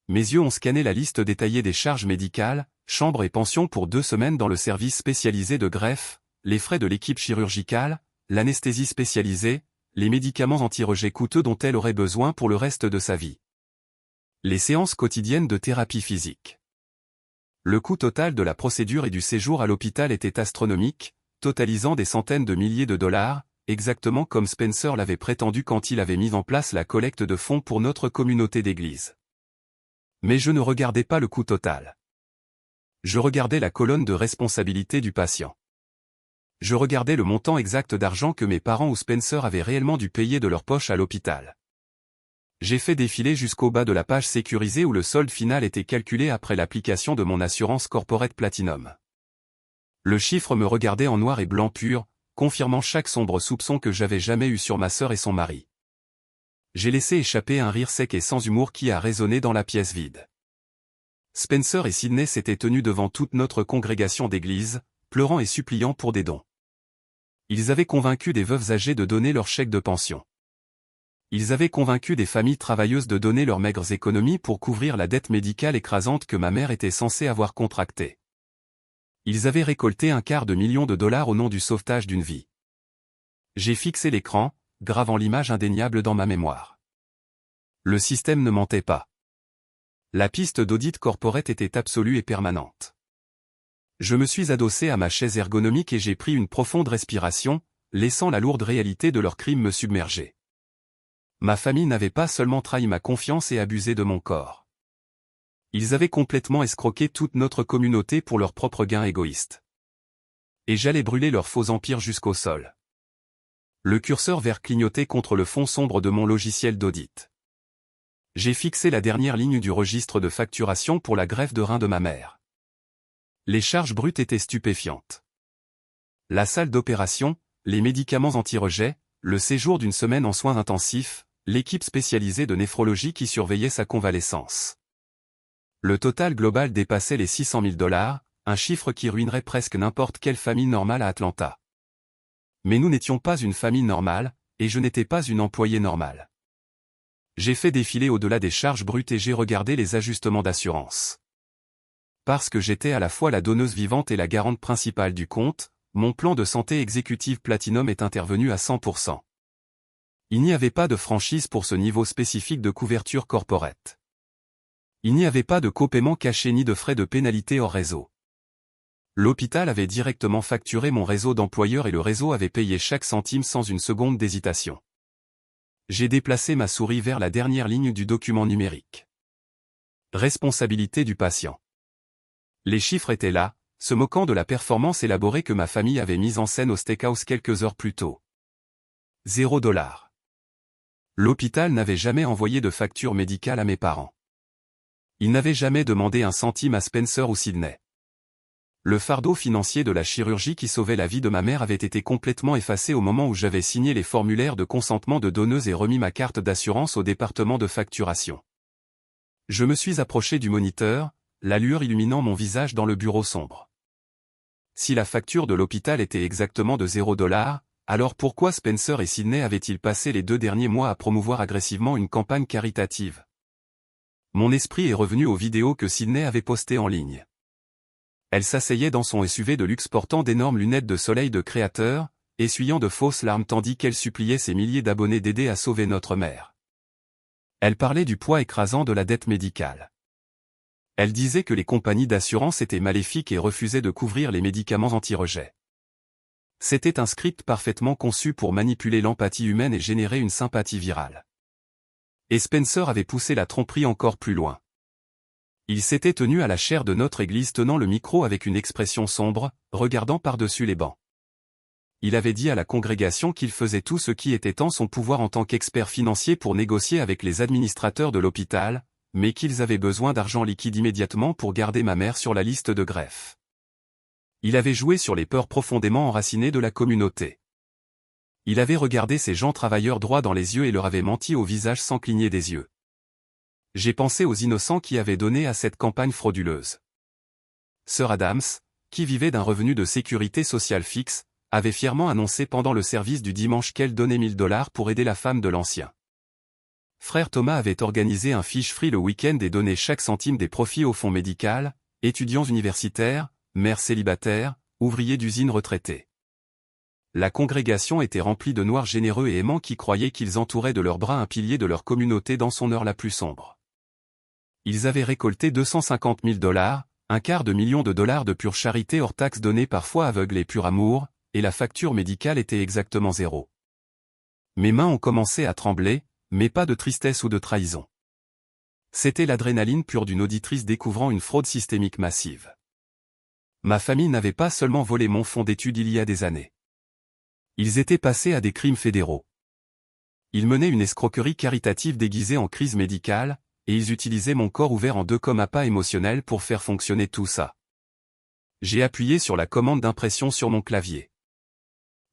Mes yeux ont scanné la liste détaillée des charges médicales, chambre et pension pour 2 semaines dans le service spécialisé de greffe, les frais de l'équipe chirurgicale, l'anesthésie spécialisée, les médicaments anti-rejet coûteux dont elle aurait besoin pour le reste de sa vie. Les séances quotidiennes de thérapie physique. Le coût total de la procédure et du séjour à l'hôpital était astronomique, totalisant des centaines de milliers de dollars, exactement comme Spencer l'avait prétendu quand il avait mis en place la collecte de fonds pour notre communauté d'église. Mais je ne regardais pas le coût total. Je regardais la colonne de responsabilité du patient. Je regardais le montant exact d'argent que mes parents ou Spencer avaient réellement dû payer de leur poche à l'hôpital. J'ai fait défiler jusqu'au bas de la page sécurisée où le solde final était calculé après l'application de mon assurance corporate Platinum. Le chiffre me regardait en noir et blanc pur, confirmant chaque sombre soupçon que j'avais jamais eu sur ma sœur et son mari. J'ai laissé échapper un rire sec et sans humour qui a résonné dans la pièce vide. Spencer et Sydney s'étaient tenus devant toute notre congrégation d'église, pleurant et suppliant pour des dons. Ils avaient convaincu des veuves âgées de donner leur chèque de pension. Ils avaient convaincu des familles travailleuses de donner leurs maigres économies pour couvrir la dette médicale écrasante que ma mère était censée avoir contractée. Ils avaient récolté $250 000 au nom du sauvetage d'une vie. J'ai fixé l'écran, gravant l'image indéniable dans ma mémoire. Le système ne mentait pas. La piste d'audit corporate était absolue et permanente. Je me suis adossé à ma chaise ergonomique et j'ai pris une profonde respiration, laissant la lourde réalité de leurs crimes me submerger. Ma famille n'avait pas seulement trahi ma confiance et abusé de mon corps. Ils avaient complètement escroqué toute notre communauté pour leurs propres gains égoïstes. Et j'allais brûler leur faux empire jusqu'au sol. Le curseur vert clignotait contre le fond sombre de mon logiciel d'audit. J'ai fixé la dernière ligne du registre de facturation pour la greffe de rein de ma mère. Les charges brutes étaient stupéfiantes. La salle d'opération, les médicaments anti-rejet, le séjour d'une semaine en soins intensifs, l'équipe spécialisée de néphrologie qui surveillait sa convalescence. Le total global dépassait les $600 000, un chiffre qui ruinerait presque n'importe quelle famille normale à Atlanta. Mais nous n'étions pas une famille normale, et je n'étais pas une employée normale. J'ai fait défiler au-delà des charges brutes et j'ai regardé les ajustements d'assurance. Parce que j'étais à la fois la donneuse vivante et la garante principale du compte, mon plan de santé exécutive Platinum est intervenu à 100%. Il n'y avait pas de franchise pour ce niveau spécifique de couverture corporate. Il n'y avait pas de copaiement caché ni de frais de pénalité hors réseau. L'hôpital avait directement facturé mon réseau d'employeurs et le réseau avait payé chaque centime sans une seconde d'hésitation. J'ai déplacé ma souris vers la dernière ligne du document numérique. Responsabilité du patient. Les chiffres étaient là, se moquant de la performance élaborée que ma famille avait mise en scène au steakhouse quelques heures plus tôt. $0. L'hôpital n'avait jamais envoyé de facture médicale à mes parents. Il n'avait jamais demandé un centime à Spencer ou Sydney. Le fardeau financier de la chirurgie qui sauvait la vie de ma mère avait été complètement effacé au moment où j'avais signé les formulaires de consentement de donneuse et remis ma carte d'assurance au département de facturation. Je me suis approché du moniteur, la lueur illuminant mon visage dans le bureau sombre. Si la facture de l'hôpital était exactement de $0, alors pourquoi Spencer et Sydney avaient-ils passé les 2 derniers mois à promouvoir agressivement une campagne caritative? Mon esprit est revenu aux vidéos que Sydney avait postées en ligne. Elle s'asseyait dans son SUV de luxe portant d'énormes lunettes de soleil de créateur, essuyant de fausses larmes tandis qu'elle suppliait ses milliers d'abonnés d'aider à sauver notre mère. Elle parlait du poids écrasant de la dette médicale. Elle disait que les compagnies d'assurance étaient maléfiques et refusaient de couvrir les médicaments anti-rejet. C'était un script parfaitement conçu pour manipuler l'empathie humaine et générer une sympathie virale. Et Spencer avait poussé la tromperie encore plus loin. Il s'était tenu à la chaire de notre église tenant le micro avec une expression sombre, regardant par-dessus les bancs. Il avait dit à la congrégation qu'il faisait tout ce qui était en son pouvoir en tant qu'expert financier pour négocier avec les administrateurs de l'hôpital, mais qu'ils avaient besoin d'argent liquide immédiatement pour garder ma mère sur la liste de greffe. Il avait joué sur les peurs profondément enracinées de la communauté. Il avait regardé ces gens travailleurs droit dans les yeux et leur avait menti au visage sans cligner des yeux. J'ai pensé aux innocents qui avaient donné à cette campagne frauduleuse. Sir Adams, qui vivait d'un revenu de sécurité sociale fixe, avait fièrement annoncé pendant le service du dimanche qu'elle donnait $1000 pour aider la femme de l'ancien. Frère Thomas avait organisé un fiche free le week-end et donné chaque centime des profits au fonds médical, étudiants universitaires, mères célibataires, ouvriers d'usines retraités. La congrégation était remplie de noirs généreux et aimants qui croyaient qu'ils entouraient de leurs bras un pilier de leur communauté dans son heure la plus sombre. Ils avaient récolté $250 000, $250 000 de pure charité hors taxes données parfois aveugles et pur amour, et la facture médicale était exactement 0. Mes mains ont commencé à trembler, mais pas de tristesse ou de trahison. C'était l'adrénaline pure d'une auditrice découvrant une fraude systémique massive. Ma famille n'avait pas seulement volé mon fonds d'études il y a des années. Ils étaient passés à des crimes fédéraux. Ils menaient une escroquerie caritative déguisée en crise médicale, et ils utilisaient mon corps ouvert en deux comme appât émotionnel pour faire fonctionner tout ça. J'ai appuyé sur la commande d'impression sur mon clavier.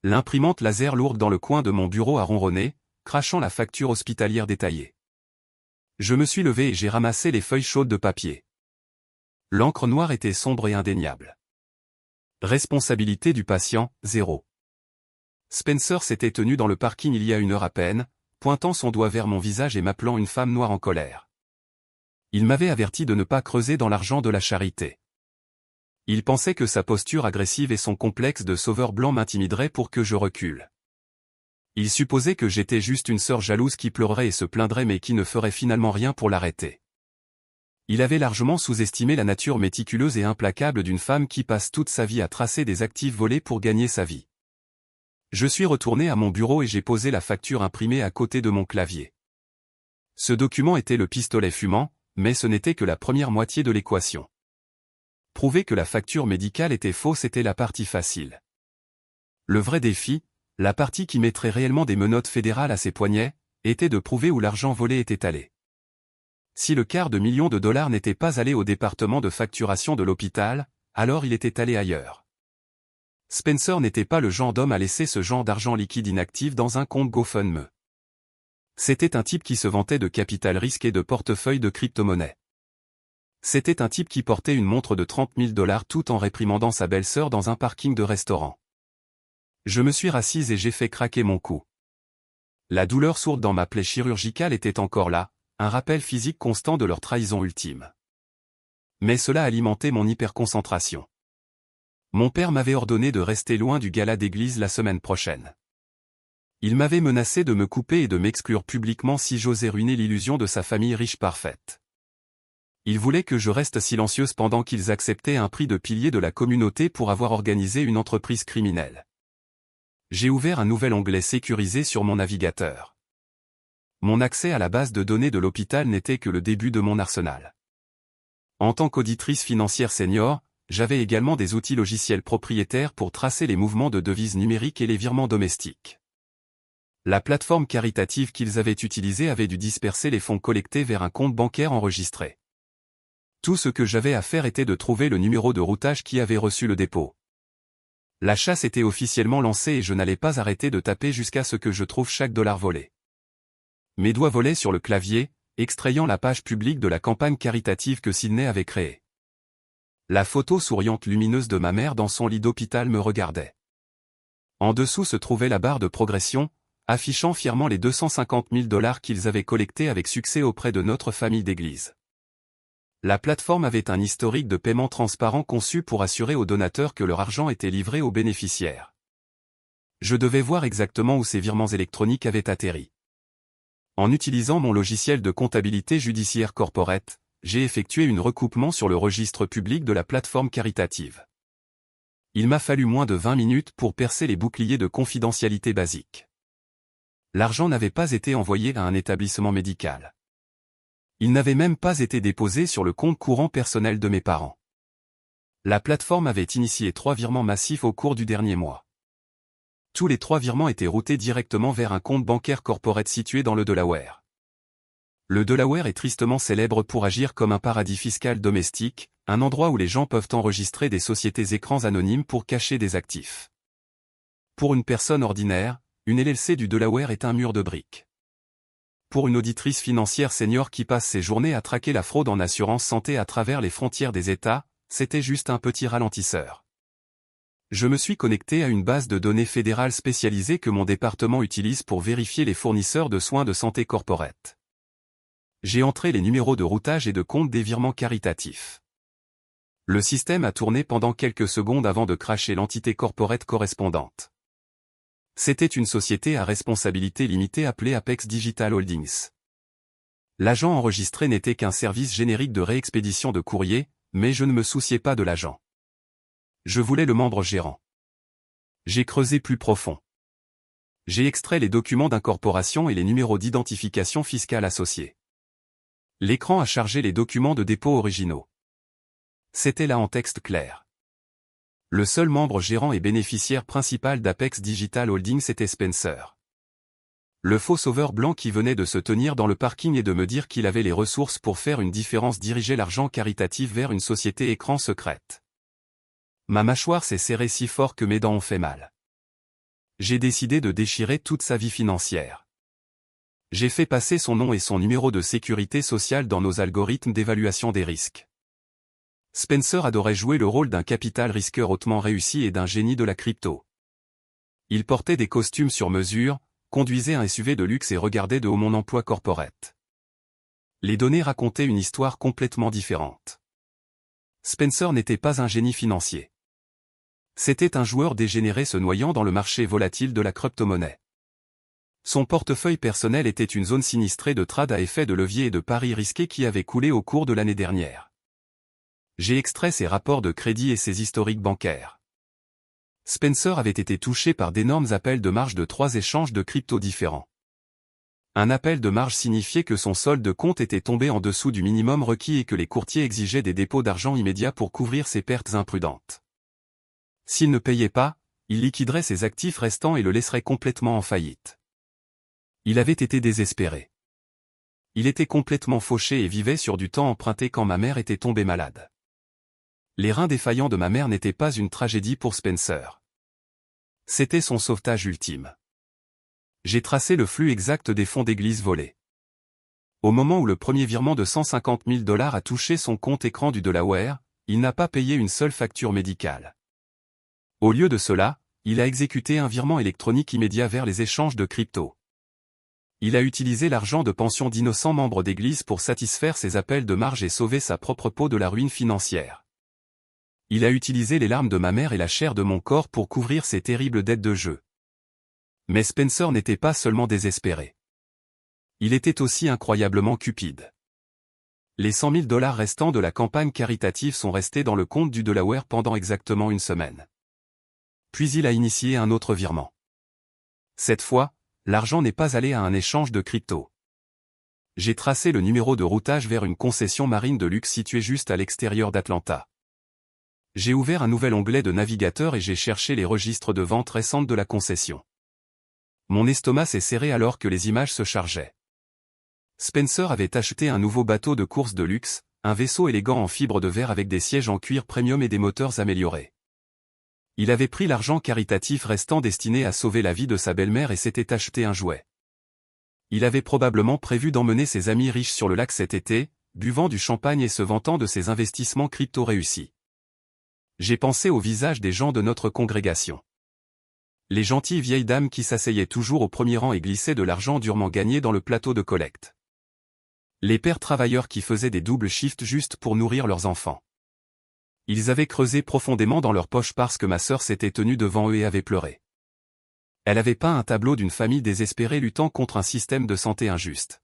L'imprimante laser lourde dans le coin de mon bureau a ronronné, crachant la facture hospitalière détaillée. Je me suis levé et j'ai ramassé les feuilles chaudes de papier. L'encre noire était sombre et indéniable. Responsabilité du patient, 0. Spencer s'était tenu dans le parking il y a une heure à peine, pointant son doigt vers mon visage et m'appelant une femme noire en colère. Il m'avait averti de ne pas creuser dans l'argent de la charité. Il pensait que sa posture agressive et son complexe de sauveur blanc m'intimideraient pour que je recule. Il supposait que j'étais juste une sœur jalouse qui pleurerait et se plaindrait mais qui ne ferait finalement rien pour l'arrêter. Il avait largement sous-estimé la nature méticuleuse et implacable d'une femme qui passe toute sa vie à tracer des actifs volés pour gagner sa vie. Je suis retourné à mon bureau et j'ai posé la facture imprimée à côté de mon clavier. Ce document était le pistolet fumant, mais ce n'était que la première moitié de l'équation. Prouver que la facture médicale était fausse était la partie facile. Le vrai défi, la partie qui mettrait réellement des menottes fédérales à ses poignets, était de prouver où l'argent volé était allé. Si le $250 000 n'était pas allé au département de facturation de l'hôpital, alors il était allé ailleurs. Spencer n'était pas le genre d'homme à laisser ce genre d'argent liquide inactif dans un compte GoFundMe. C'était un type qui se vantait de capital risque et de portefeuille de crypto-monnaie. C'était un type qui portait une montre de $30 000 tout en réprimandant sa belle-sœur dans un parking de restaurant. Je me suis rassise et j'ai fait craquer mon cou. La douleur sourde dans ma plaie chirurgicale était encore là, un rappel physique constant de leur trahison ultime. Mais cela alimentait mon hyperconcentration. Mon père m'avait ordonné de rester loin du gala d'église la semaine prochaine. Il m'avait menacé de me couper et de m'exclure publiquement si j'osais ruiner l'illusion de sa famille riche parfaite. Il voulait que je reste silencieuse pendant qu'ils acceptaient un prix de pilier de la communauté pour avoir organisé une entreprise criminelle. J'ai ouvert un nouvel onglet sécurisé sur mon navigateur. Mon accès à la base de données de l'hôpital n'était que le début de mon arsenal. En tant qu'auditrice financière senior, j'avais également des outils logiciels propriétaires pour tracer les mouvements de devises numériques et les virements domestiques. La plateforme caritative qu'ils avaient utilisée avait dû disperser les fonds collectés vers un compte bancaire enregistré. Tout ce que j'avais à faire était de trouver le numéro de routage qui avait reçu le dépôt. La chasse était officiellement lancée et je n'allais pas arrêter de taper jusqu'à ce que je trouve chaque dollar volé. Mes doigts volaient sur le clavier, extrayant la page publique de la campagne caritative que Sydney avait créée. La photo souriante lumineuse de ma mère dans son lit d'hôpital me regardait. En dessous se trouvait la barre de progression, affichant fièrement les $250 000 qu'ils avaient collectés avec succès auprès de notre famille d'église. La plateforme avait un historique de paiement transparent conçu pour assurer aux donateurs que leur argent était livré aux bénéficiaires. Je devais voir exactement où ces virements électroniques avaient atterri. En utilisant mon logiciel de comptabilité judiciaire corporate, j'ai effectué une recoupement sur le registre public de la plateforme caritative. Il m'a fallu moins de 20 minutes pour percer les boucliers de confidentialité basiques. L'argent n'avait pas été envoyé à un établissement médical. Il n'avait même pas été déposé sur le compte courant personnel de mes parents. La plateforme avait initié 3 virements massifs au cours du dernier mois. Tous les 3 virements étaient routés directement vers un compte bancaire corporate situé dans le Delaware. Le Delaware est tristement célèbre pour agir comme un paradis fiscal domestique, un endroit où les gens peuvent enregistrer des sociétés écrans anonymes pour cacher des actifs. Pour une personne ordinaire, une LLC du Delaware est un mur de briques. Pour une auditrice financière senior qui passe ses journées à traquer la fraude en assurance santé à travers les frontières des États, c'était juste un petit ralentisseur. Je me suis connecté à une base de données fédérale spécialisée que mon département utilise pour vérifier les fournisseurs de soins de santé corporate. J'ai entré les numéros de routage et de compte des virements caritatifs. Le système a tourné pendant quelques secondes avant de crasher l'entité corporate correspondante. C'était une société à responsabilité limitée appelée Apex Digital Holdings. L'agent enregistré n'était qu'un service générique de réexpédition de courrier, mais je ne me souciais pas de l'agent. Je voulais le membre gérant. J'ai creusé plus profond. J'ai extrait les documents d'incorporation et les numéros d'identification fiscale associés. L'écran a chargé les documents de dépôt originaux. C'était là en texte clair. Le seul membre gérant et bénéficiaire principal d'Apex Digital Holdings était Spencer. Le faux sauveur blanc qui venait de se tenir dans le parking et de me dire qu'il avait les ressources pour faire une différence dirigeait l'argent caritatif vers une société écran secrète. Ma mâchoire s'est serrée si fort que mes dents ont fait mal. J'ai décidé de déchirer toute sa vie financière. J'ai fait passer son nom et son numéro de sécurité sociale dans nos algorithmes d'évaluation des risques. Spencer adorait jouer le rôle d'un capital risqueur hautement réussi et d'un génie de la crypto. Il portait des costumes sur mesure, conduisait un SUV de luxe et regardait de haut mon emploi corporate. Les données racontaient une histoire complètement différente. Spencer n'était pas un génie financier. C'était un joueur dégénéré se noyant dans le marché volatile de la crypto-monnaie. Son portefeuille personnel était une zone sinistrée de trades à effet de levier et de paris risqués qui avait coulé au cours de l'année dernière. J'ai extrait ses rapports de crédit et ses historiques bancaires. Spencer avait été touché par d'énormes appels de marge de 3 échanges de crypto différents. Un appel de marge signifiait que son solde de compte était tombé en dessous du minimum requis et que les courtiers exigeaient des dépôts d'argent immédiats pour couvrir ses pertes imprudentes. S'il ne payait pas, il liquiderait ses actifs restants et le laisserait complètement en faillite. Il avait été désespéré. Il était complètement fauché et vivait sur du temps emprunté quand ma mère était tombée malade. Les reins défaillants de ma mère n'étaient pas une tragédie pour Spencer. C'était son sauvetage ultime. J'ai tracé le flux exact des fonds d'église volés. Au moment où le premier virement de 150 000 $ a touché son compte écran du Delaware, il n'a pas payé une seule facture médicale. Au lieu de cela, il a exécuté un virement électronique immédiat vers les échanges de crypto. Il a utilisé l'argent de pension d'innocents membres d'église pour satisfaire ses appels de marge et sauver sa propre peau de la ruine financière. Il a utilisé les larmes de ma mère et la chair de mon corps pour couvrir ses terribles dettes de jeu. Mais Spencer n'était pas seulement désespéré. Il était aussi incroyablement cupide. Les 100 000 $ restants de la campagne caritative sont restés dans le compte du Delaware pendant exactement une semaine. Puis il a initié un autre virement. Cette fois, l'argent n'est pas allé à un échange de crypto. J'ai tracé le numéro de routage vers une concession marine de luxe située juste à l'extérieur d'Atlanta. J'ai ouvert un nouvel onglet de navigateur et j'ai cherché les registres de vente récentes de la concession. Mon estomac s'est serré alors que les images se chargeaient. Spencer avait acheté un nouveau bateau de course de luxe, un vaisseau élégant en fibre de verre avec des sièges en cuir premium et des moteurs améliorés. Il avait pris l'argent caritatif restant destiné à sauver la vie de sa belle-mère et s'était acheté un jouet. Il avait probablement prévu d'emmener ses amis riches sur le lac cet été, buvant du champagne et se vantant de ses investissements crypto réussis. J'ai pensé au visage des gens de notre congrégation. Les gentilles vieilles dames qui s'asseyaient toujours au premier rang et glissaient de l'argent durement gagné dans le plateau de collecte. Les pères travailleurs qui faisaient des doubles shifts juste pour nourrir leurs enfants. Ils avaient creusé profondément dans leurs poches parce que ma sœur s'était tenue devant eux et avait pleuré. Elle avait peint un tableau d'une famille désespérée luttant contre un système de santé injuste.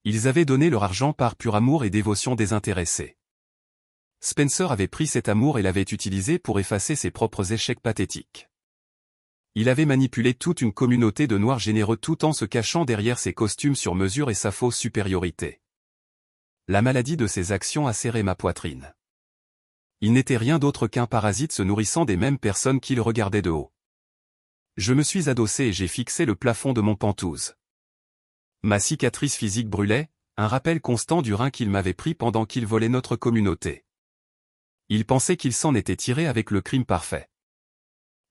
Ils avaient donné leur argent par pur amour et dévotion désintéressée. Spencer avait pris cet amour et l'avait utilisé pour effacer ses propres échecs pathétiques. Il avait manipulé toute une communauté de noirs généreux tout en se cachant derrière ses costumes sur mesure et sa fausse supériorité. La maladie de ses actions a serré ma poitrine. Il n'était rien d'autre qu'un parasite se nourrissant des mêmes personnes qu'il regardait de haut. Je me suis adossé et j'ai fixé le plafond de mon pentouse. Ma cicatrice physique brûlait, un rappel constant du rein qu'il m'avait pris pendant qu'il volait notre communauté. Il pensait qu'il s'en était tiré avec le crime parfait.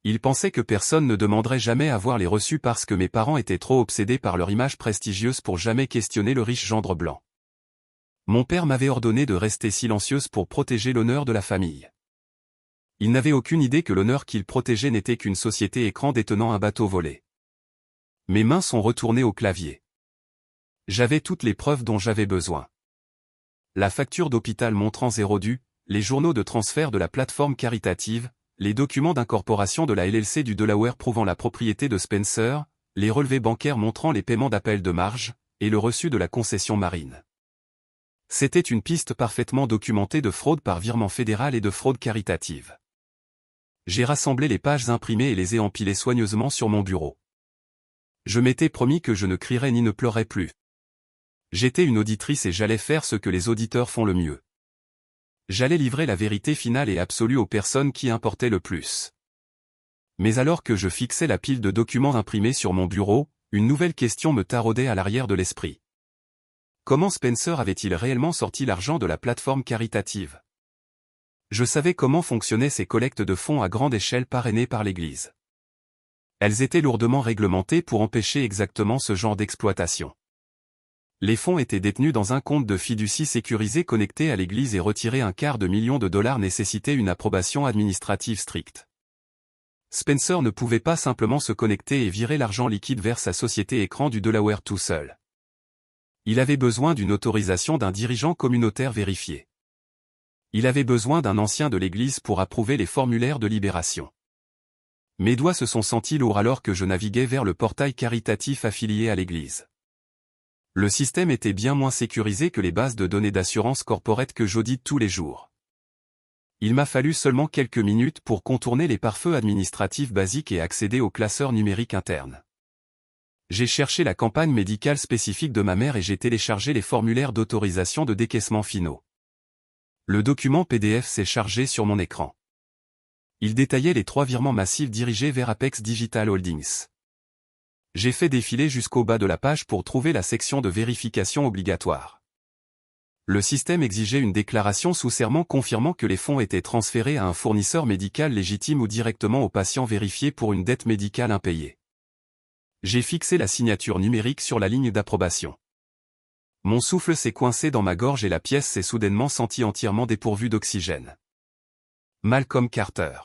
Il pensait que personne ne demanderait jamais à voir les reçus parce que mes parents étaient trop obsédés par leur image prestigieuse pour jamais questionner le riche gendre blanc. Mon père m'avait ordonné de rester silencieuse pour protéger l'honneur de la famille. Il n'avait aucune idée que l'honneur qu'il protégeait n'était qu'une société écran détenant un bateau volé. Mes mains sont retournées au clavier. J'avais toutes les preuves dont j'avais besoin. La facture d'hôpital montrant 0 dû, les journaux de transfert de la plateforme caritative, les documents d'incorporation de la LLC du Delaware prouvant la propriété de Spencer, les relevés bancaires montrant les paiements d'appel de marge, et le reçu de la concession marine. C'était une piste parfaitement documentée de fraude par virement fédéral et de fraude caritative. J'ai rassemblé les pages imprimées et les ai empilées soigneusement sur mon bureau. Je m'étais promis que je ne crierais ni ne pleurerais plus. J'étais une auditrice et j'allais faire ce que les auditeurs font le mieux. J'allais livrer la vérité finale et absolue aux personnes qui importaient le plus. Mais alors que je fixais la pile de documents imprimés sur mon bureau, une nouvelle question me taraudait à l'arrière de l'esprit. Comment Spencer avait-il réellement sorti l'argent de la plateforme caritative? Je savais comment fonctionnaient ces collectes de fonds à grande échelle parrainées par l'Église. Elles étaient lourdement réglementées pour empêcher exactement ce genre d'exploitation. Les fonds étaient détenus dans un compte de fiducie sécurisé connecté à l'Église et retirer $250 000 nécessitait une approbation administrative stricte. Spencer ne pouvait pas simplement se connecter et virer l'argent liquide vers sa société écran du Delaware tout seul. Il avait besoin d'une autorisation d'un dirigeant communautaire vérifié. Il avait besoin d'un ancien de l'Église pour approuver les formulaires de libération. Mes doigts se sont sentis lourds alors que je naviguais vers le portail caritatif affilié à l'Église. Le système était bien moins sécurisé que les bases de données d'assurance corporate que j'audite tous les jours. Il m'a fallu seulement quelques minutes pour contourner les pare-feux administratifs basiques et accéder au classeur numérique interne. J'ai cherché la campagne médicale spécifique de ma mère et j'ai téléchargé les formulaires d'autorisation de décaissement finaux. Le document PDF s'est chargé sur mon écran. Il détaillait les 3 virements massifs dirigés vers Apex Digital Holdings. J'ai fait défiler jusqu'au bas de la page pour trouver la section de vérification obligatoire. Le système exigeait une déclaration sous serment confirmant que les fonds étaient transférés à un fournisseur médical légitime ou directement au patient vérifié pour une dette médicale impayée. J'ai fixé la signature numérique sur la ligne d'approbation. Mon souffle s'est coincé dans ma gorge et la pièce s'est soudainement sentie entièrement dépourvue d'oxygène. Malcolm Carter.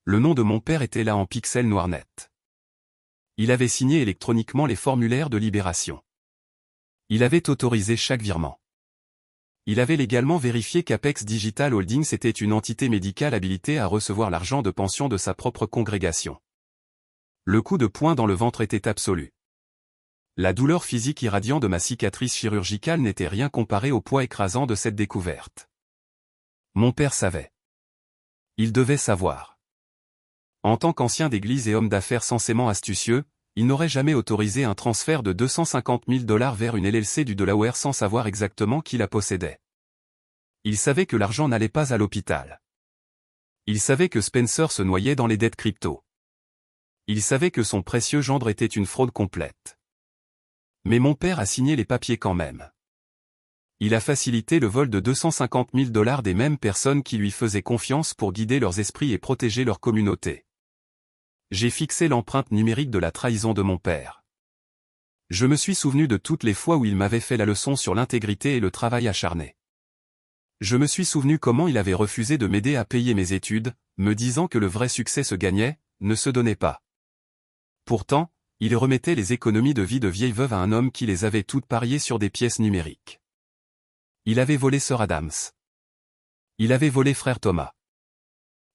Le nom de mon père était là en pixels noirs nets. Il avait signé électroniquement les formulaires de libération. Il avait autorisé chaque virement. Il avait légalement vérifié qu'Apex Digital Holdings était une entité médicale habilitée à recevoir l'argent de pension de sa propre congrégation. Le coup de poing dans le ventre était absolu. La douleur physique irradiante de ma cicatrice chirurgicale n'était rien comparé au poids écrasant de cette découverte. Mon père savait. Il devait savoir. En tant qu'ancien d'église et homme d'affaires censément astucieux, il n'aurait jamais autorisé un transfert de $250 000 vers une LLC du Delaware sans savoir exactement qui la possédait. Il savait que l'argent n'allait pas à l'hôpital. Il savait que Spencer se noyait dans les dettes crypto. Il savait que son précieux gendre était une fraude complète. Mais mon père a signé les papiers quand même. Il a facilité le vol de $250 000 des mêmes personnes qui lui faisaient confiance pour guider leurs esprits et protéger leur communauté. J'ai fixé l'empreinte numérique de la trahison de mon père. Je me suis souvenu de toutes les fois où il m'avait fait la leçon sur l'intégrité et le travail acharné. Je me suis souvenu comment il avait refusé de m'aider à payer mes études, me disant que le vrai succès se gagnait, ne se donnait pas. Pourtant, il remettait les économies de vie de vieille veuve à un homme qui les avait toutes pariées sur des pièces numériques. Il avait volé Sœur Adams. Il avait volé Frère Thomas.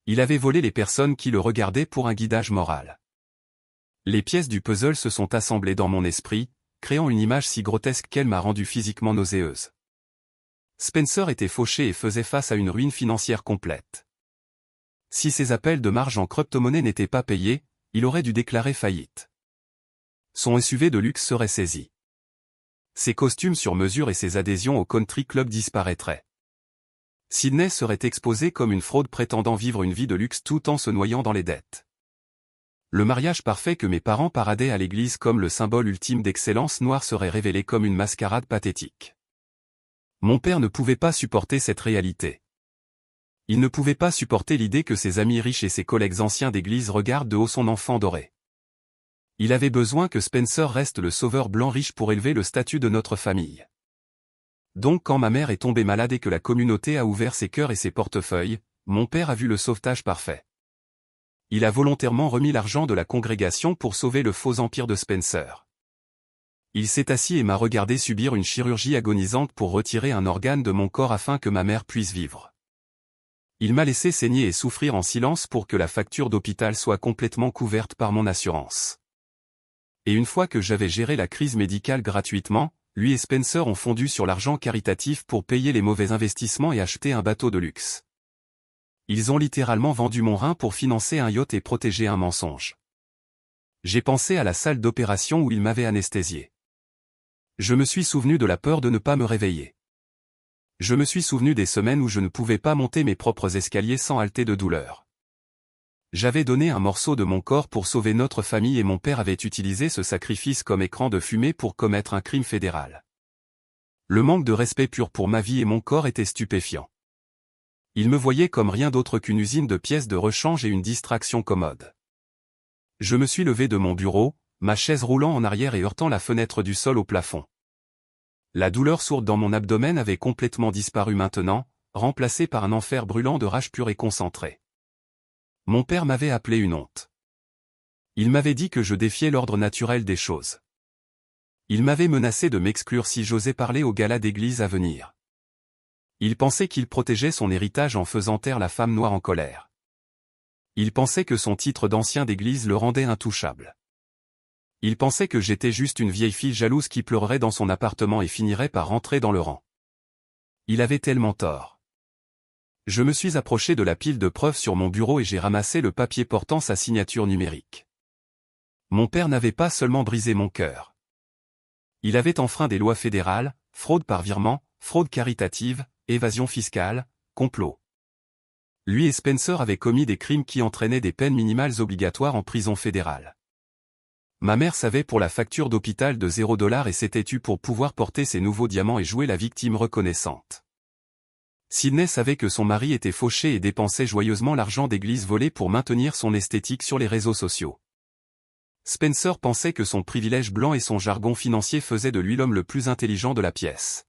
Il avait volé les personnes qui le regardaient pour un guidage moral. Les pièces du puzzle se sont assemblées dans mon esprit, créant une image si grotesque qu'elle m'a rendue physiquement nauséeuse. Spencer était fauché et faisait face à une ruine financière complète. Si ses appels de marge en crypto-monnaie n'étaient pas payés, il aurait dû déclarer faillite. Son SUV de luxe serait saisi. Ses costumes sur mesure et ses adhésions au country club disparaîtraient. Sydney serait exposé comme une fraude prétendant vivre une vie de luxe tout en se noyant dans les dettes. Le mariage parfait que mes parents paradaient à l'église comme le symbole ultime d'excellence noire serait révélé comme une mascarade pathétique. Mon père ne pouvait pas supporter cette réalité. Il ne pouvait pas supporter l'idée que ses amis riches et ses collègues anciens d'église regardent de haut son enfant doré. Il avait besoin que Spencer reste le sauveur blanc riche pour élever le statut de notre famille. Donc quand ma mère est tombée malade et que la communauté a ouvert ses cœurs et ses portefeuilles, mon père a vu le sauvetage parfait. Il a volontairement remis l'argent de la congrégation pour sauver le faux empire de Spencer. Il s'est assis et m'a regardé subir une chirurgie agonisante pour retirer un organe de mon corps afin que ma mère puisse vivre. Il m'a laissé saigner et souffrir en silence pour que la facture d'hôpital soit complètement couverte par mon assurance. Et une fois que j'avais géré la crise médicale gratuitement, lui et Spencer ont fondu sur l'argent caritatif pour payer les mauvais investissements et acheter un bateau de luxe. Ils ont littéralement vendu mon rein pour financer un yacht et protéger un mensonge. J'ai pensé à la salle d'opération où ils m'avaient anesthésié. Je me suis souvenu de la peur de ne pas me réveiller. Je me suis souvenu des semaines où je ne pouvais pas monter mes propres escaliers sans halter de douleur. J'avais donné un morceau de mon corps pour sauver notre famille et mon père avait utilisé ce sacrifice comme écran de fumée pour commettre un crime fédéral. Le manque de respect pur pour ma vie et mon corps était stupéfiant. Il me voyait comme rien d'autre qu'une usine de pièces de rechange et une distraction commode. Je me suis levé de mon bureau, ma chaise roulant en arrière et heurtant la fenêtre du sol au plafond. La douleur sourde dans mon abdomen avait complètement disparu maintenant, remplacée par un enfer brûlant de rage pure et concentrée. Mon père m'avait appelé une honte. Il m'avait dit que je défiais l'ordre naturel des choses. Il m'avait menacé de m'exclure si j'osais parler au gala d'église à venir. Il pensait qu'il protégeait son héritage en faisant taire la femme noire en colère. Il pensait que son titre d'ancien d'église le rendait intouchable. Il pensait que j'étais juste une vieille fille jalouse qui pleurerait dans son appartement et finirait par rentrer dans le rang. Il avait tellement tort. Je me suis approché de la pile de preuves sur mon bureau et j'ai ramassé le papier portant sa signature numérique. Mon père n'avait pas seulement brisé mon cœur. Il avait enfreint des lois fédérales, fraude par virement, fraude caritative, évasion fiscale, complot. Lui et Spencer avaient commis des crimes qui entraînaient des peines minimales obligatoires en prison fédérale. Ma mère savait pour la facture d'hôpital de $0 et s'était tue pour pouvoir porter ses nouveaux diamants et jouer la victime reconnaissante. Sydney savait que son mari était fauché et dépensait joyeusement l'argent d'église volé pour maintenir son esthétique sur les réseaux sociaux. Spencer pensait que son privilège blanc et son jargon financier faisaient de lui l'homme le plus intelligent de la pièce.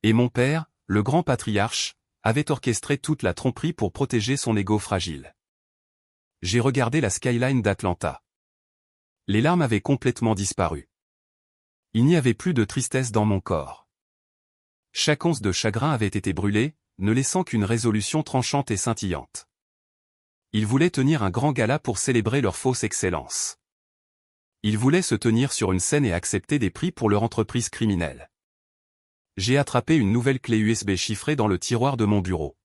Et mon père, le grand patriarche, avait orchestré toute la tromperie pour protéger son ego fragile. J'ai regardé la skyline d'Atlanta. Les larmes avaient complètement disparu. Il n'y avait plus de tristesse dans mon corps. Chaque once de chagrin avait été brûlée, ne laissant qu'une résolution tranchante et scintillante. Ils voulaient tenir un grand gala pour célébrer leur fausse excellence. Ils voulaient se tenir sur une scène et accepter des prix pour leur entreprise criminelle. J'ai attrapé une nouvelle clé USB chiffrée dans le tiroir de mon bureau.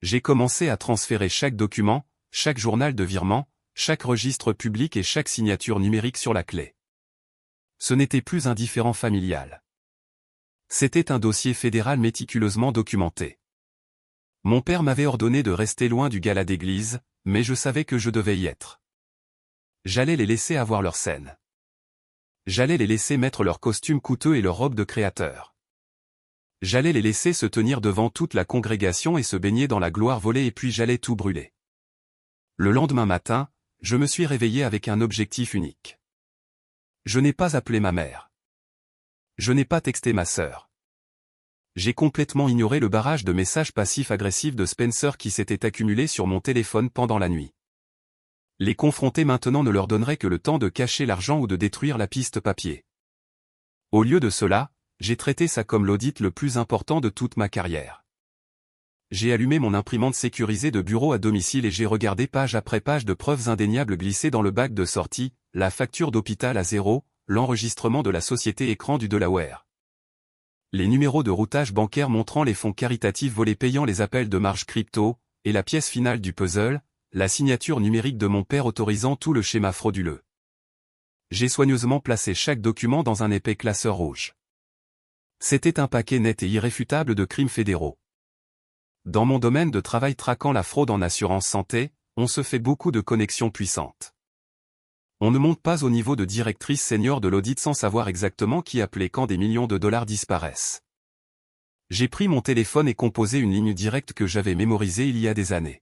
J'ai commencé à transférer chaque document, chaque journal de virement, chaque registre public et chaque signature numérique sur la clé. Ce n'était plus un différend familial. C'était un dossier fédéral méticuleusement documenté. Mon père m'avait ordonné de rester loin du gala d'église, mais je savais que je devais y être. J'allais les laisser avoir leur scène. J'allais les laisser mettre leurs costumes coûteux et leurs robes de créateurs. J'allais les laisser se tenir devant toute la congrégation et se baigner dans la gloire volée et puis j'allais tout brûler. Le lendemain matin, je me suis réveillé avec un objectif unique. Je n'ai pas appelé ma mère. Je n'ai pas texté ma sœur. J'ai complètement ignoré le barrage de messages passifs-agressifs de Spencer qui s'était accumulé sur mon téléphone pendant la nuit. Les confronter maintenant ne leur donnerait que le temps de cacher l'argent ou de détruire la piste papier. Au lieu de cela, j'ai traité ça comme l'audit le plus important de toute ma carrière. J'ai allumé mon imprimante sécurisée de bureau à domicile et j'ai regardé page après page de preuves indéniables glissées dans le bac de sortie, la facture d'hôpital à 0, l'enregistrement de la société écran du Delaware. Les numéros de routage bancaire montrant les fonds caritatifs volés payant les appels de marge crypto, et la pièce finale du puzzle, la signature numérique de mon père autorisant tout le schéma frauduleux. J'ai soigneusement placé chaque document dans un épais classeur rouge. C'était un paquet net et irréfutable de crimes fédéraux. Dans mon domaine de travail traquant la fraude en assurance santé, on se fait beaucoup de connexions puissantes. On ne monte pas au niveau de directrice senior de l'audit sans savoir exactement qui appeler quand des millions de dollars disparaissent. J'ai pris mon téléphone et composé une ligne directe que j'avais mémorisée il y a des années.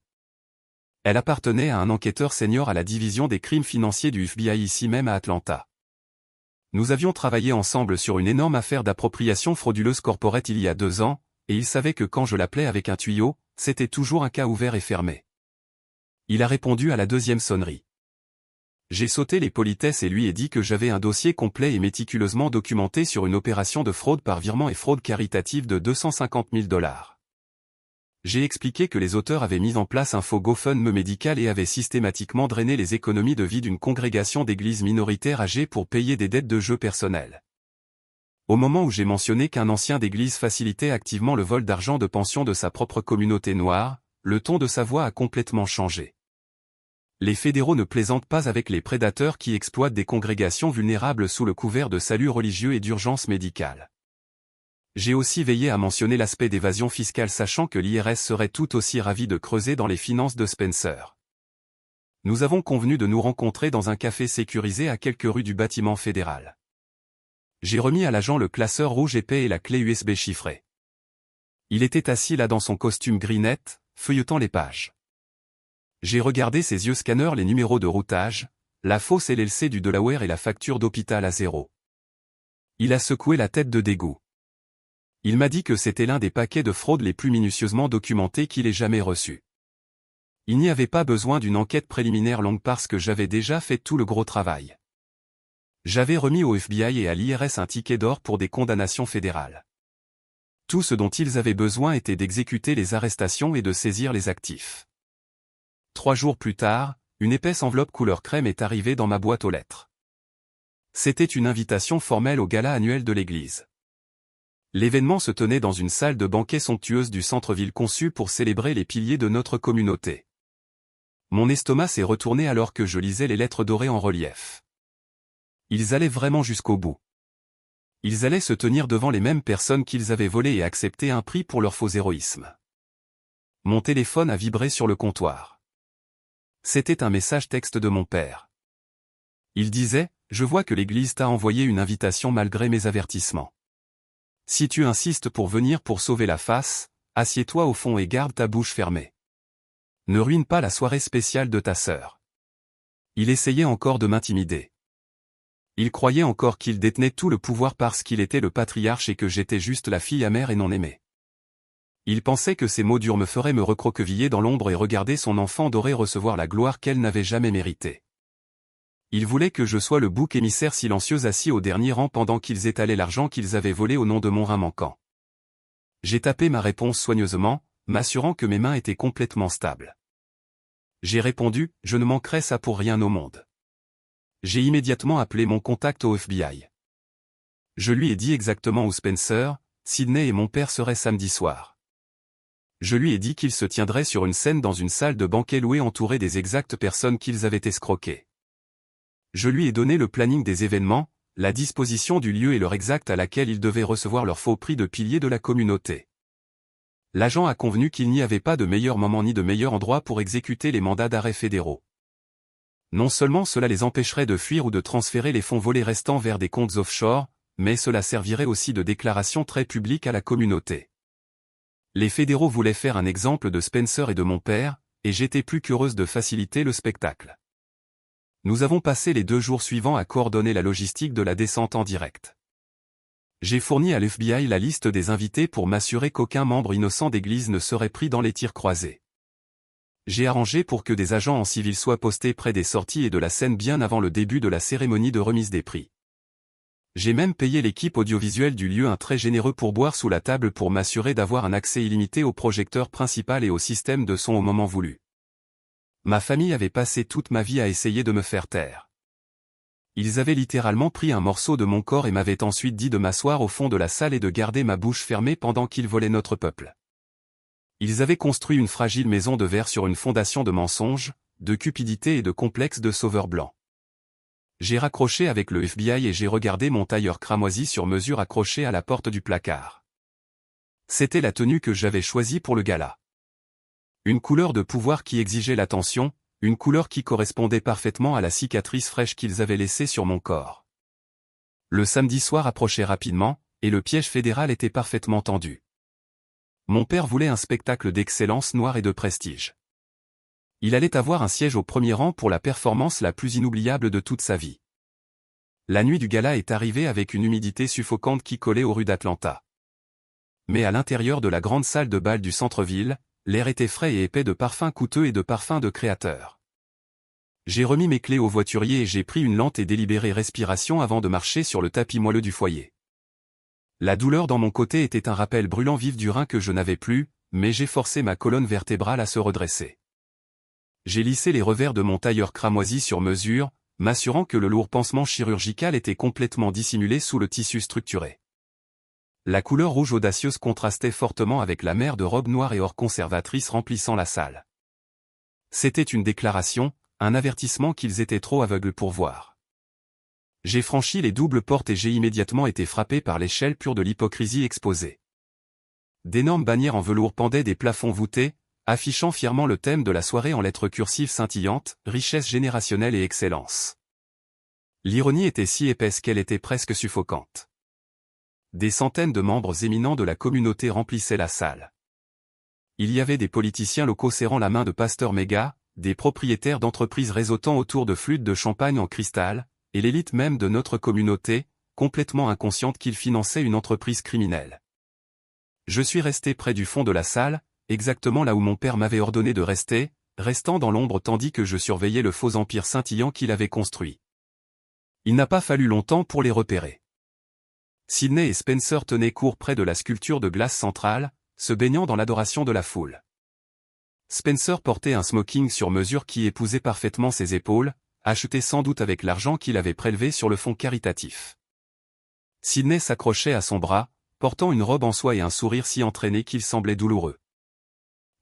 Elle appartenait à un enquêteur senior à la division des crimes financiers du FBI ici même à Atlanta. Nous avions travaillé ensemble sur une énorme affaire d'appropriation frauduleuse corporate il y a 2 ans, et il savait que quand je l'appelais avec un tuyau, c'était toujours un cas ouvert et fermé. Il a répondu à la 2e sonnerie. J'ai sauté les politesses et lui ai dit que j'avais un dossier complet et méticuleusement documenté sur une opération de fraude par virement et fraude caritative de 250 000 $. J'ai expliqué que les auteurs avaient mis en place un faux GoFundMe médical et avaient systématiquement drainé les économies de vie d'une congrégation d'églises minoritaires âgées pour payer des dettes de jeu personnelles. Au moment où j'ai mentionné qu'un ancien d'église facilitait activement le vol d'argent de pension de sa propre communauté noire, le ton de sa voix a complètement changé. Les fédéraux ne plaisantent pas avec les prédateurs qui exploitent des congrégations vulnérables sous le couvert de salut religieux et d'urgence médicale. J'ai aussi veillé à mentionner l'aspect d'évasion fiscale sachant que l'IRS serait tout aussi ravi de creuser dans les finances de Spencer. Nous avons convenu de nous rencontrer dans un café sécurisé à quelques rues du bâtiment fédéral. J'ai remis à l'agent le classeur rouge épais et la clé USB chiffrée. Il était assis là dans son costume gris net, feuilletant les pages. J'ai regardé ses yeux scanneurs les numéros de routage, la fausse LLC du Delaware et la facture d'hôpital à 0. Il a secoué la tête de dégoût. Il m'a dit que c'était l'un des paquets de fraude les plus minutieusement documentés qu'il ait jamais reçus. Il n'y avait pas besoin d'une enquête préliminaire longue parce que j'avais déjà fait tout le gros travail. J'avais remis au FBI et à l'IRS un ticket d'or pour des condamnations fédérales. Tout ce dont ils avaient besoin était d'exécuter les arrestations et de saisir les actifs. 3 jours plus tard, une épaisse enveloppe couleur crème est arrivée dans ma boîte aux lettres. C'était une invitation formelle au gala annuel de l'église. L'événement se tenait dans une salle de banquet somptueuse du centre-ville conçue pour célébrer les piliers de notre communauté. Mon estomac s'est retourné alors que je lisais les lettres dorées en relief. Ils allaient vraiment jusqu'au bout. Ils allaient se tenir devant les mêmes personnes qu'ils avaient volées et accepter un prix pour leur faux héroïsme. Mon téléphone a vibré sur le comptoir. C'était un message texte de mon père. Il disait « Je vois que l'église t'a envoyé une invitation malgré mes avertissements. Si tu insistes pour venir pour sauver la face, assieds-toi au fond et garde ta bouche fermée. Ne ruine pas la soirée spéciale de ta sœur. » Il essayait encore de m'intimider. Il croyait encore qu'il détenait tout le pouvoir parce qu'il était le patriarche et que j'étais juste la fille amère et non aimée. Il pensait que ces mots durs me feraient me recroqueviller dans l'ombre et regarder son enfant doré recevoir la gloire qu'elle n'avait jamais méritée. Il voulait que je sois le bouc émissaire silencieux assis au dernier rang pendant qu'ils étalaient l'argent qu'ils avaient volé au nom de mon rein manquant. J'ai tapé ma réponse soigneusement, m'assurant que mes mains étaient complètement stables. J'ai répondu, je ne manquerai ça pour rien au monde. J'ai immédiatement appelé mon contact au FBI. Je lui ai dit exactement où Spencer, Sydney et mon père seraient samedi soir. Je lui ai dit qu'ils se tiendraient sur une scène dans une salle de banquet louée entourée des exactes personnes qu'ils avaient escroquées. Je lui ai donné le planning des événements, la disposition du lieu et l'heure exacte à laquelle ils devaient recevoir leur faux prix de pilier de la communauté. L'agent a convenu qu'il n'y avait pas de meilleur moment ni de meilleur endroit pour exécuter les mandats d'arrêt fédéraux. Non seulement cela les empêcherait de fuir ou de transférer les fonds volés restants vers des comptes offshore, mais cela servirait aussi de déclaration très publique à la communauté. Les fédéraux voulaient faire un exemple de Spencer et de mon père, et j'étais plus qu'heureuse de faciliter le spectacle. Nous avons passé les 2 jours suivants à coordonner la logistique de la descente en direct. J'ai fourni à l'FBI la liste des invités pour m'assurer qu'aucun membre innocent d'église ne serait pris dans les tirs croisés. J'ai arrangé pour que des agents en civil soient postés près des sorties et de la scène bien avant le début de la cérémonie de remise des prix. J'ai même payé l'équipe audiovisuelle du lieu un très généreux pourboire sous la table pour m'assurer d'avoir un accès illimité au projecteur principal et au système de son au moment voulu. Ma famille avait passé toute ma vie à essayer de me faire taire. Ils avaient littéralement pris un morceau de mon corps et m'avaient ensuite dit de m'asseoir au fond de la salle et de garder ma bouche fermée pendant qu'ils volaient notre peuple. Ils avaient construit une fragile maison de verre sur une fondation de mensonges, de cupidité et de complexes de sauveur blanc. J'ai raccroché avec le FBI et j'ai regardé mon tailleur cramoisi sur mesure accroché à la porte du placard. C'était la tenue que j'avais choisie pour le gala. Une couleur de pouvoir qui exigeait l'attention, une couleur qui correspondait parfaitement à la cicatrice fraîche qu'ils avaient laissée sur mon corps. Le samedi soir approchait rapidement, et le piège fédéral était parfaitement tendu. Mon père voulait un spectacle d'excellence noire et de prestige. Il allait avoir un siège au premier rang pour la performance la plus inoubliable de toute sa vie. La nuit du gala est arrivée avec une humidité suffocante qui collait aux rues d'Atlanta. Mais à l'intérieur de la grande salle de bal du centre-ville, l'air était frais et épais de parfums coûteux et de parfums de créateurs. J'ai remis mes clés au voiturier et j'ai pris une lente et délibérée respiration avant de marcher sur le tapis moelleux du foyer. La douleur dans mon côté était un rappel brûlant vif du rein que je n'avais plus, mais j'ai forcé ma colonne vertébrale à se redresser. J'ai lissé les revers de mon tailleur cramoisi sur mesure, m'assurant que le lourd pansement chirurgical était complètement dissimulé sous le tissu structuré. La couleur rouge audacieuse contrastait fortement avec la mer de robe noire et or conservatrice remplissant la salle. C'était une déclaration, un avertissement qu'ils étaient trop aveugles pour voir. J'ai franchi les doubles portes et j'ai immédiatement été frappé par l'échelle pure de l'hypocrisie exposée. D'énormes bannières en velours pendaient des plafonds voûtés, affichant fièrement le thème de la soirée en lettres cursives scintillantes, richesse générationnelle et excellence. L'ironie était si épaisse qu'elle était presque suffocante. Des centaines de membres éminents de la communauté remplissaient la salle. Il y avait des politiciens locaux serrant la main de pasteurs méga, des propriétaires d'entreprises réseautant autour de flûtes de champagne en cristal, et l'élite même de notre communauté, complètement inconsciente qu'ils finançaient une entreprise criminelle. Je suis resté près du fond de la salle, exactement là où mon père m'avait ordonné de rester, restant dans l'ombre tandis que je surveillais le faux empire scintillant qu'il avait construit. Il n'a pas fallu longtemps pour les repérer. Sidney et Spencer tenaient court près de la sculpture de glace centrale, se baignant dans l'adoration de la foule. Spencer portait un smoking sur mesure qui épousait parfaitement ses épaules, acheté sans doute avec l'argent qu'il avait prélevé sur le fonds caritatif. Sidney s'accrochait à son bras, portant une robe en soie et un sourire si entraîné qu'il semblait douloureux.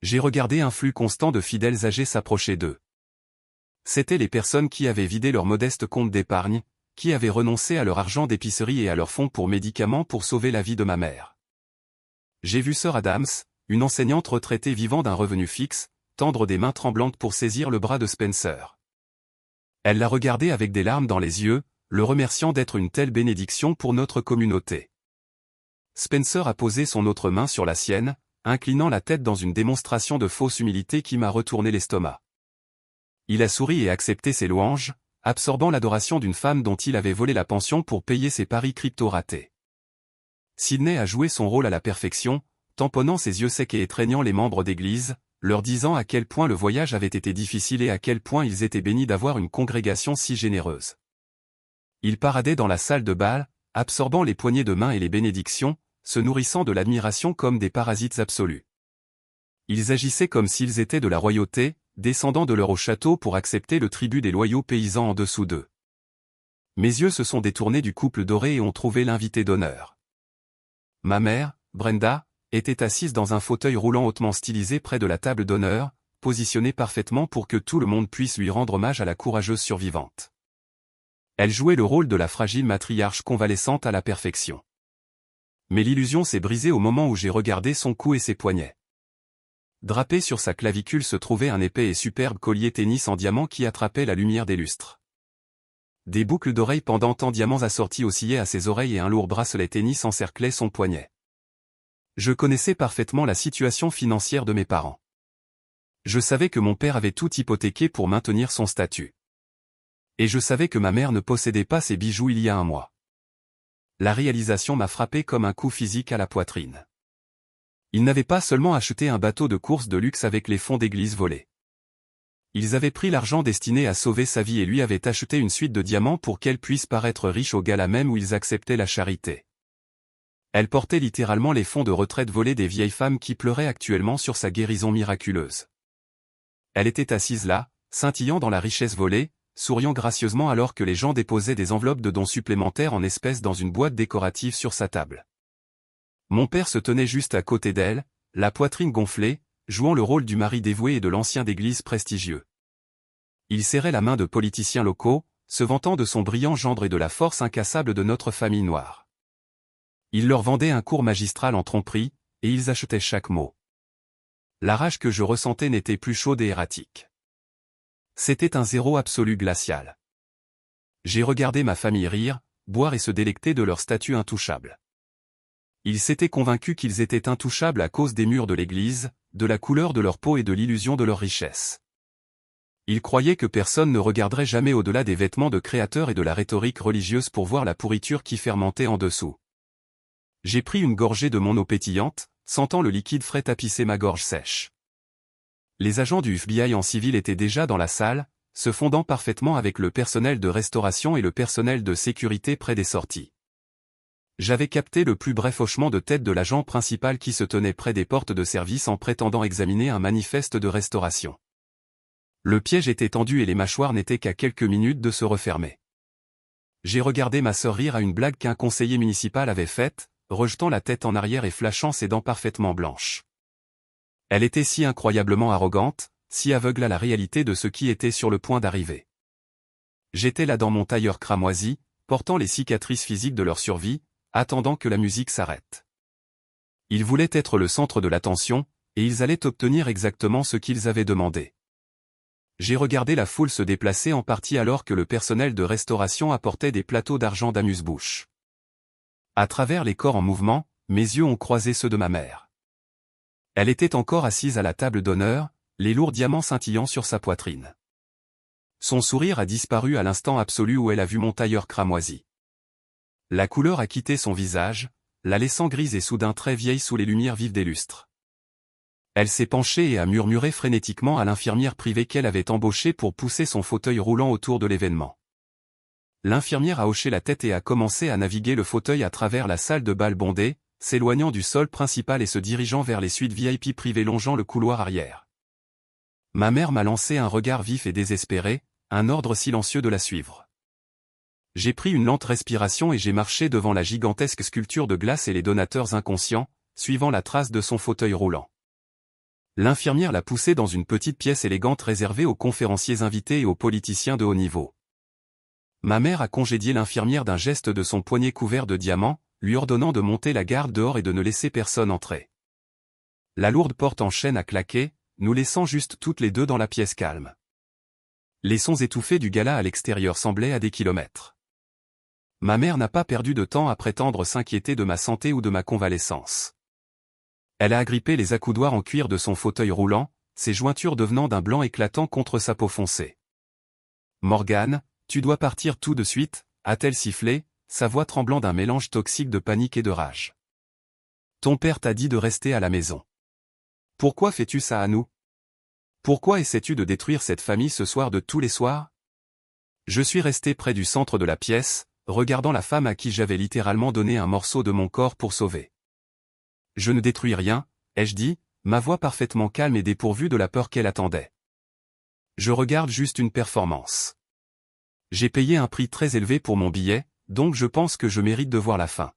J'ai regardé un flux constant de fidèles âgés s'approcher d'eux. C'étaient les personnes qui avaient vidé leur modeste compte d'épargne, qui avaient renoncé à leur argent d'épicerie et à leur fonds pour médicaments pour sauver la vie de ma mère. J'ai vu Sœur Adams, une enseignante retraitée vivant d'un revenu fixe, tendre des mains tremblantes pour saisir le bras de Spencer. Elle l'a regardé avec des larmes dans les yeux, le remerciant d'être une telle bénédiction pour notre communauté. Spencer a posé son autre main sur la sienne, inclinant la tête dans une démonstration de fausse humilité qui m'a retourné l'estomac. Il a souri et accepté ses louanges, absorbant l'adoration d'une femme dont il avait volé la pension pour payer ses paris crypto ratés. Sidney a joué son rôle à la perfection, tamponnant ses yeux secs et étreignant les membres d'église, leur disant à quel point le voyage avait été difficile et à quel point ils étaient bénis d'avoir une congrégation si généreuse. Il paradait dans la salle de bal, absorbant les poignées de main et les bénédictions, se nourrissant de l'admiration comme des parasites absolus. Ils agissaient comme s'ils étaient de la royauté, descendant de leur au château pour accepter le tribut des loyaux paysans en dessous d'eux. Mes yeux se sont détournés du couple doré et ont trouvé l'invité d'honneur. Ma mère, Brenda, était assise dans un fauteuil roulant hautement stylisé près de la table d'honneur, positionnée parfaitement pour que tout le monde puisse lui rendre hommage à la courageuse survivante. Elle jouait le rôle de la fragile matriarche convalescente à la perfection. Mais l'illusion s'est brisée au moment où j'ai regardé son cou et ses poignets. Drapé sur sa clavicule se trouvait un épais et superbe collier tennis en diamant qui attrapait la lumière des lustres. Des boucles d'oreilles pendantes en diamants assortis oscillaient à ses oreilles et un lourd bracelet tennis encerclait son poignet. Je connaissais parfaitement la situation financière de mes parents. Je savais que mon père avait tout hypothéqué pour maintenir son statut. Et je savais que ma mère ne possédait pas ses bijoux il y a un mois. La réalisation m'a frappé comme un coup physique à la poitrine. Ils n'avaient pas seulement acheté un bateau de course de luxe avec les fonds d'église volés. Ils avaient pris l'argent destiné à sauver sa vie et lui avaient acheté une suite de diamants pour qu'elle puisse paraître riche au gala même où ils acceptaient la charité. Elle portait littéralement les fonds de retraite volés des vieilles femmes qui pleuraient actuellement sur sa guérison miraculeuse. Elle était assise là, scintillant dans la richesse volée, souriant gracieusement alors que les gens déposaient des enveloppes de dons supplémentaires en espèces dans une boîte décorative sur sa table. Mon père se tenait juste à côté d'elle, la poitrine gonflée, jouant le rôle du mari dévoué et de l'ancien d'église prestigieux. Il serrait la main de politiciens locaux, se vantant de son brillant gendre et de la force incassable de notre famille noire. Il leur vendait un cours magistral en tromperie, et ils achetaient chaque mot. La rage que je ressentais n'était plus chaude et erratique. C'était un zéro absolu glacial. J'ai regardé ma famille rire, boire et se délecter de leur statut intouchable. Ils s'étaient convaincus qu'ils étaient intouchables à cause des murs de l'église, de la couleur de leur peau et de l'illusion de leur richesse. Ils croyaient que personne ne regarderait jamais au-delà des vêtements de créateurs et de la rhétorique religieuse pour voir la pourriture qui fermentait en dessous. J'ai pris une gorgée de mon eau pétillante, sentant le liquide frais tapisser ma gorge sèche. Les agents du FBI en civil étaient déjà dans la salle, se fondant parfaitement avec le personnel de restauration et le personnel de sécurité près des sorties. J'avais capté le plus bref hochement de tête de l'agent principal qui se tenait près des portes de service en prétendant examiner un manifeste de restauration. Le piège était tendu et les mâchoires n'étaient qu'à quelques minutes de se refermer. J'ai regardé ma sœur rire à une blague qu'un conseiller municipal avait faite, rejetant la tête en arrière et flashant ses dents parfaitement blanches. Elle était si incroyablement arrogante, si aveugle à la réalité de ce qui était sur le point d'arriver. J'étais là dans mon tailleur cramoisi, portant les cicatrices physiques de leur survie, attendant que la musique s'arrête. Ils voulaient être le centre de l'attention, et ils allaient obtenir exactement ce qu'ils avaient demandé. J'ai regardé la foule se déplacer en partie alors que le personnel de restauration apportait des plateaux d'argent d'amuse-bouche. À travers les corps en mouvement, mes yeux ont croisé ceux de ma mère. Elle était encore assise à la table d'honneur, les lourds diamants scintillant sur sa poitrine. Son sourire a disparu à l'instant absolu où elle a vu mon tailleur cramoisi. La couleur a quitté son visage, la laissant grise et soudain très vieille sous les lumières vives des lustres. Elle s'est penchée et a murmuré frénétiquement à l'infirmière privée qu'elle avait embauchée pour pousser son fauteuil roulant autour de l'événement. L'infirmière a hoché la tête et a commencé à naviguer le fauteuil à travers la salle de bal bondée, s'éloignant du sol principal et se dirigeant vers les suites VIP privées longeant le couloir arrière. Ma mère m'a lancé un regard vif et désespéré, un ordre silencieux de la suivre. J'ai pris une lente respiration et j'ai marché devant la gigantesque sculpture de glace et les donateurs inconscients, suivant la trace de son fauteuil roulant. L'infirmière l'a poussé dans une petite pièce élégante réservée aux conférenciers invités et aux politiciens de haut niveau. Ma mère a congédié l'infirmière d'un geste de son poignet couvert de diamants, lui ordonnant de monter la garde dehors et de ne laisser personne entrer. La lourde porte en chêne a claqué, nous laissant juste toutes les deux dans la pièce calme. Les sons étouffés du gala à l'extérieur semblaient à des kilomètres. Ma mère n'a pas perdu de temps à prétendre s'inquiéter de ma santé ou de ma convalescence. Elle a agrippé les accoudoirs en cuir de son fauteuil roulant, ses jointures devenant d'un blanc éclatant contre sa peau foncée. « Morgane, tu dois partir tout de suite », a-t-elle sifflé, sa voix tremblant d'un mélange toxique de panique et de rage. « Ton père t'a dit de rester à la maison. Pourquoi fais-tu ça à nous? Pourquoi essaies-tu de détruire cette famille ce soir de tous les soirs ?» Je suis resté près du centre de la pièce, regardant la femme à qui j'avais littéralement donné un morceau de mon corps pour sauver. « Je ne détruis rien, ai-je dit, ma voix parfaitement calme et dépourvue de la peur qu'elle attendait. Je regarde juste une performance. J'ai payé un prix très élevé pour mon billet, donc je pense que je mérite de voir la fin. »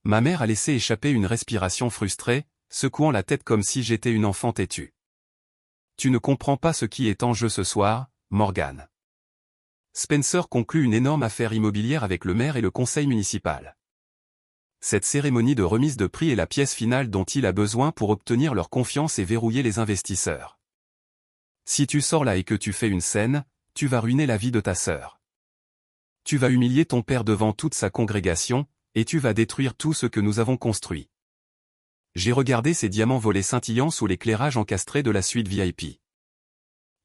Ma mère a laissé échapper une respiration frustrée, secouant la tête comme si j'étais une enfant têtue. « Tu ne comprends pas ce qui est en jeu ce soir, Morgane. » Spencer conclut une énorme affaire immobilière avec le maire et le conseil municipal. Cette cérémonie de remise de prix est la pièce finale dont il a besoin pour obtenir leur confiance et verrouiller les investisseurs. Si tu sors là et que tu fais une scène, tu vas ruiner la vie de ta sœur. Tu vas humilier ton père devant toute sa congrégation, et tu vas détruire tout ce que nous avons construit. J'ai regardé ces diamants volés scintillant sous l'éclairage encastré de la suite VIP.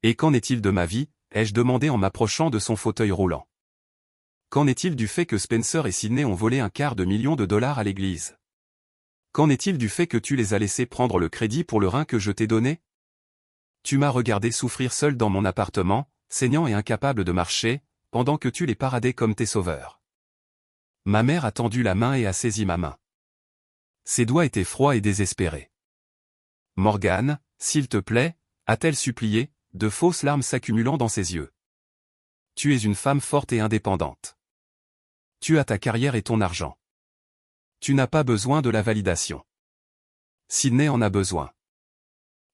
Et qu'en est-il de ma vie, ai-je demandé en m'approchant de son fauteuil roulant. Qu'en est-il du fait que Spencer et Sydney ont volé $250 000 à l'église? Qu'en est-il du fait que tu les as laissés prendre le crédit pour le rein que je t'ai donné? Tu m'as regardé souffrir seul dans mon appartement, saignant et incapable de marcher, pendant que tu les paradais comme tes sauveurs. Ma mère a tendu la main et a saisi ma main. Ses doigts étaient froids et désespérés. « Morgane, s'il te plaît », a-t-elle supplié, de fausses larmes s'accumulant dans ses yeux. Tu es une femme forte et indépendante. Tu as ta carrière et ton argent. Tu n'as pas besoin de la validation. Sydney en a besoin.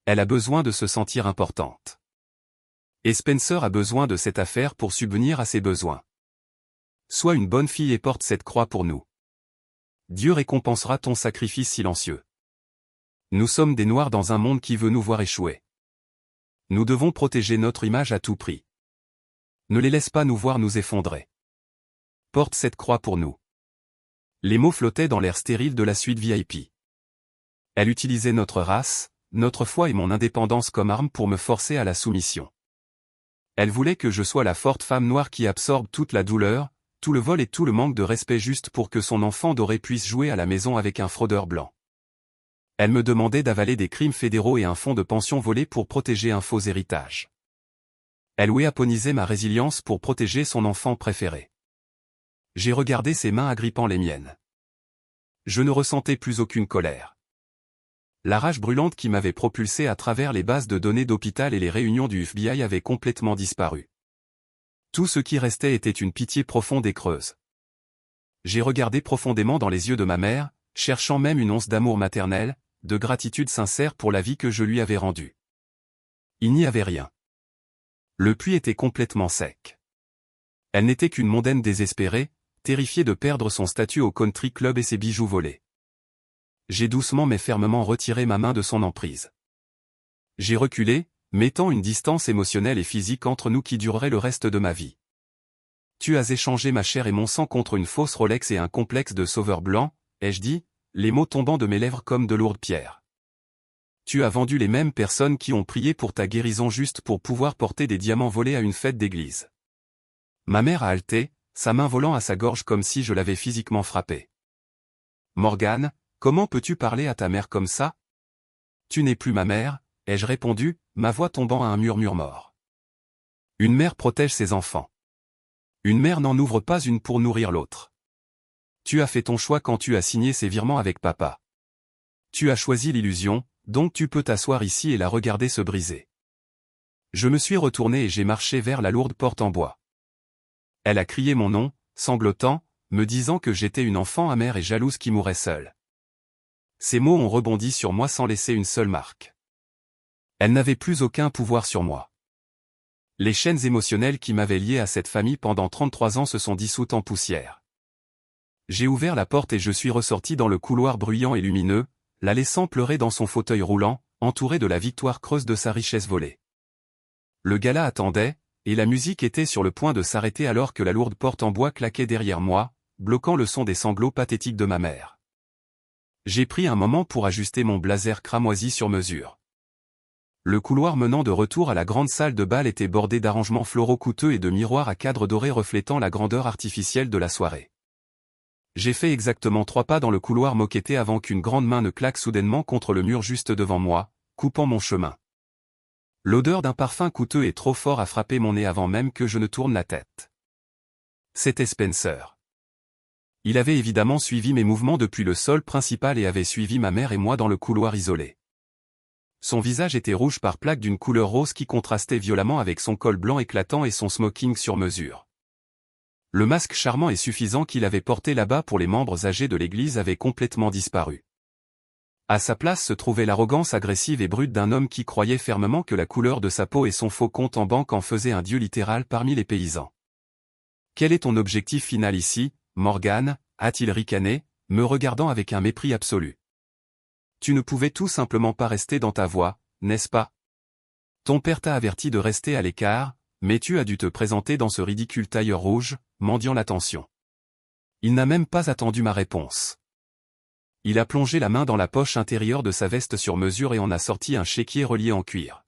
Elle a besoin de se sentir importante. Et Spencer a besoin de cette affaire pour subvenir à ses besoins. Sois une bonne fille et porte cette croix pour nous. Dieu récompensera ton sacrifice silencieux. Nous sommes des Noirs dans un monde qui veut nous voir échouer. Nous devons protéger notre image à tout prix. Ne les laisse pas nous voir nous effondrer. Porte cette croix pour nous. Les mots flottaient dans l'air stérile de la suite VIP. Elle utilisait notre race, notre foi et mon indépendance comme arme pour me forcer à la soumission. Elle voulait que je sois la forte femme noire qui absorbe toute la douleur, tout le vol et tout le manque de respect juste pour que son enfant doré puisse jouer à la maison avec un fraudeur blanc. Elle me demandait d'avaler des crimes fédéraux et un fonds de pension volé pour protéger un faux héritage. Elle ouéaponisait ma résilience pour protéger son enfant préféré. J'ai regardé ses mains agrippant les miennes. Je ne ressentais plus aucune colère. La rage brûlante qui m'avait propulsé à travers les bases de données d'hôpital et les réunions du FBI avait complètement disparu. Tout ce qui restait était une pitié profonde et creuse. J'ai regardé profondément dans les yeux de ma mère, cherchant même une once d'amour maternel, de gratitude sincère pour la vie que je lui avais rendue. Il n'y avait rien. Le puits était complètement sec. Elle n'était qu'une mondaine désespérée, terrifiée de perdre son statut au country club et ses bijoux volés. J'ai doucement mais fermement retiré ma main de son emprise. J'ai reculé, mettant une distance émotionnelle et physique entre nous qui durerait le reste de ma vie. Tu as échangé ma chair et mon sang contre une fausse Rolex et un complexe de sauveur blanc, ai-je dit, les mots tombant de mes lèvres comme de lourdes pierres. Tu as vendu les mêmes personnes qui ont prié pour ta guérison juste pour pouvoir porter des diamants volés à une fête d'église. Ma mère a haleté, sa main volant à sa gorge comme si je l'avais physiquement frappée. Morgane, comment peux-tu parler à ta mère comme ça? Tu n'es plus ma mère, ai-je répondu, ma voix tombant à un murmure mort. Une mère protège ses enfants. Une mère n'en ouvre pas une pour nourrir l'autre. Tu as fait ton choix quand tu as signé ces virements avec papa. Tu as choisi l'illusion, donc tu peux t'asseoir ici et la regarder se briser. Je me suis retourné et j'ai marché vers la lourde porte en bois. Elle a crié mon nom, sanglotant, me disant que j'étais une enfant amère et jalouse qui mourait seule. Ces mots ont rebondi sur moi sans laisser une seule marque. Elle n'avait plus aucun pouvoir sur moi. Les chaînes émotionnelles qui m'avaient lié à cette famille pendant 33 ans se sont dissoutes en poussière. J'ai ouvert la porte et je suis ressorti dans le couloir bruyant et lumineux, la laissant pleurer dans son fauteuil roulant, entourée de la victoire creuse de sa richesse volée. Le gala attendait, et la musique était sur le point de s'arrêter alors que la lourde porte en bois claquait derrière moi, bloquant le son des sanglots pathétiques de ma mère. J'ai pris un moment pour ajuster mon blazer cramoisi sur mesure. Le couloir menant de retour à la grande salle de bal était bordé d'arrangements floraux coûteux et de miroirs à cadres dorés reflétant la grandeur artificielle de la soirée. J'ai fait exactement 3 pas dans le couloir moquetté avant qu'une grande main ne claque soudainement contre le mur juste devant moi, coupant mon chemin. L'odeur d'un parfum coûteux et trop fort a frappé mon nez avant même que je ne tourne la tête. C'était Spencer. Il avait évidemment suivi mes mouvements depuis le sol principal et avait suivi ma mère et moi dans le couloir isolé. Son visage était rouge par plaques d'une couleur rose qui contrastait violemment avec son col blanc éclatant et son smoking sur mesure. Le masque charmant et suffisant qu'il avait porté là-bas pour les membres âgés de l'église avait complètement disparu. À sa place se trouvait l'arrogance agressive et brute d'un homme qui croyait fermement que la couleur de sa peau et son faux compte en banque en faisaient un dieu littéral parmi les paysans. Quel est ton objectif final ici, Morgane, a-t-il ricané, me regardant avec un mépris absolu. Tu ne pouvais tout simplement pas rester dans ta voie, n'est-ce pas? Ton père t'a averti de rester à l'écart, mais tu as dû te présenter dans ce ridicule tailleur rouge, mendiant l'attention. Il n'a même pas attendu ma réponse. Il a plongé la main dans la poche intérieure de sa veste sur mesure et en a sorti un chéquier relié en cuir.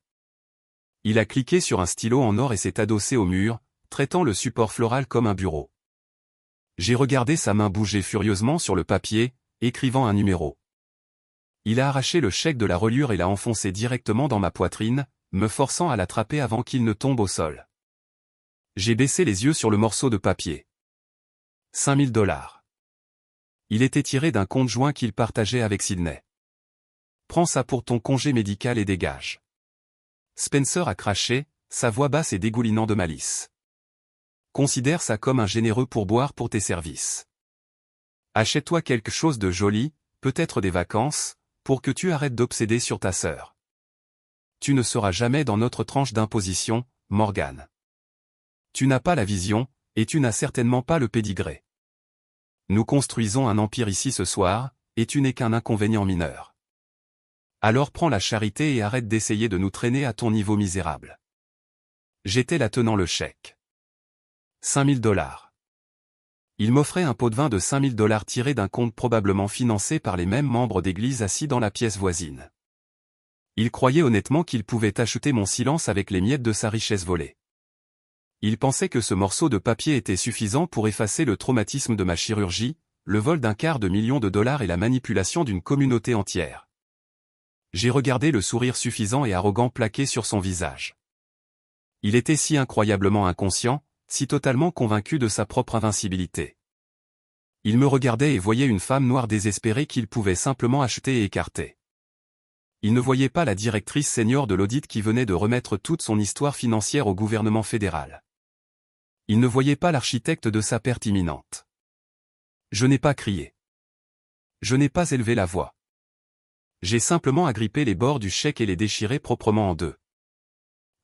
Il a cliqué sur un stylo en or et s'est adossé au mur, traitant le support floral comme un bureau. J'ai regardé sa main bouger furieusement sur le papier, écrivant un numéro. Il a arraché le chèque de la reliure et l'a enfoncé directement dans ma poitrine, me forçant à l'attraper avant qu'il ne tombe au sol. J'ai baissé les yeux sur le morceau de papier. 5 000 $. Il était tiré d'un compte joint qu'il partageait avec Sydney. Prends ça pour ton congé médical et dégage. Spencer a craché, sa voix basse et dégoulinant de malice. considère ça comme un généreux pourboire pour tes services. Achète-toi quelque chose de joli, peut-être des vacances, pour que tu arrêtes d'obséder sur ta sœur. Tu ne seras jamais dans notre tranche d'imposition, Morgan. Tu n'as pas la vision, et tu n'as certainement pas le pédigré. Nous construisons un empire ici ce soir, et tu n'es qu'un inconvénient mineur. Alors prends la charité et arrête d'essayer de nous traîner à ton niveau misérable. J'étais là tenant le chèque. 5000 $. Il m'offrait un pot de vin de 5000 $ tiré d'un compte probablement financé par les mêmes membres d'église assis dans la pièce voisine. Il croyait honnêtement qu'il pouvait acheter mon silence avec les miettes de sa richesse volée. Il pensait que ce morceau de papier était suffisant pour effacer le traumatisme de ma chirurgie, le vol d'250 000 $ et la manipulation d'une communauté entière. J'ai regardé le sourire suffisant et arrogant plaqué sur son visage. Il était si incroyablement inconscient, si totalement convaincu de sa propre invincibilité. Il me regardait et voyait une femme noire désespérée qu'il pouvait simplement acheter et écarter. Il ne voyait pas la directrice senior de l'audit qui venait de remettre toute son histoire financière au gouvernement fédéral. Il ne voyait pas l'architecte de sa perte imminente. Je n'ai pas crié. Je n'ai pas élevé la voix. J'ai simplement agrippé les bords du chèque et les déchiré proprement en deux.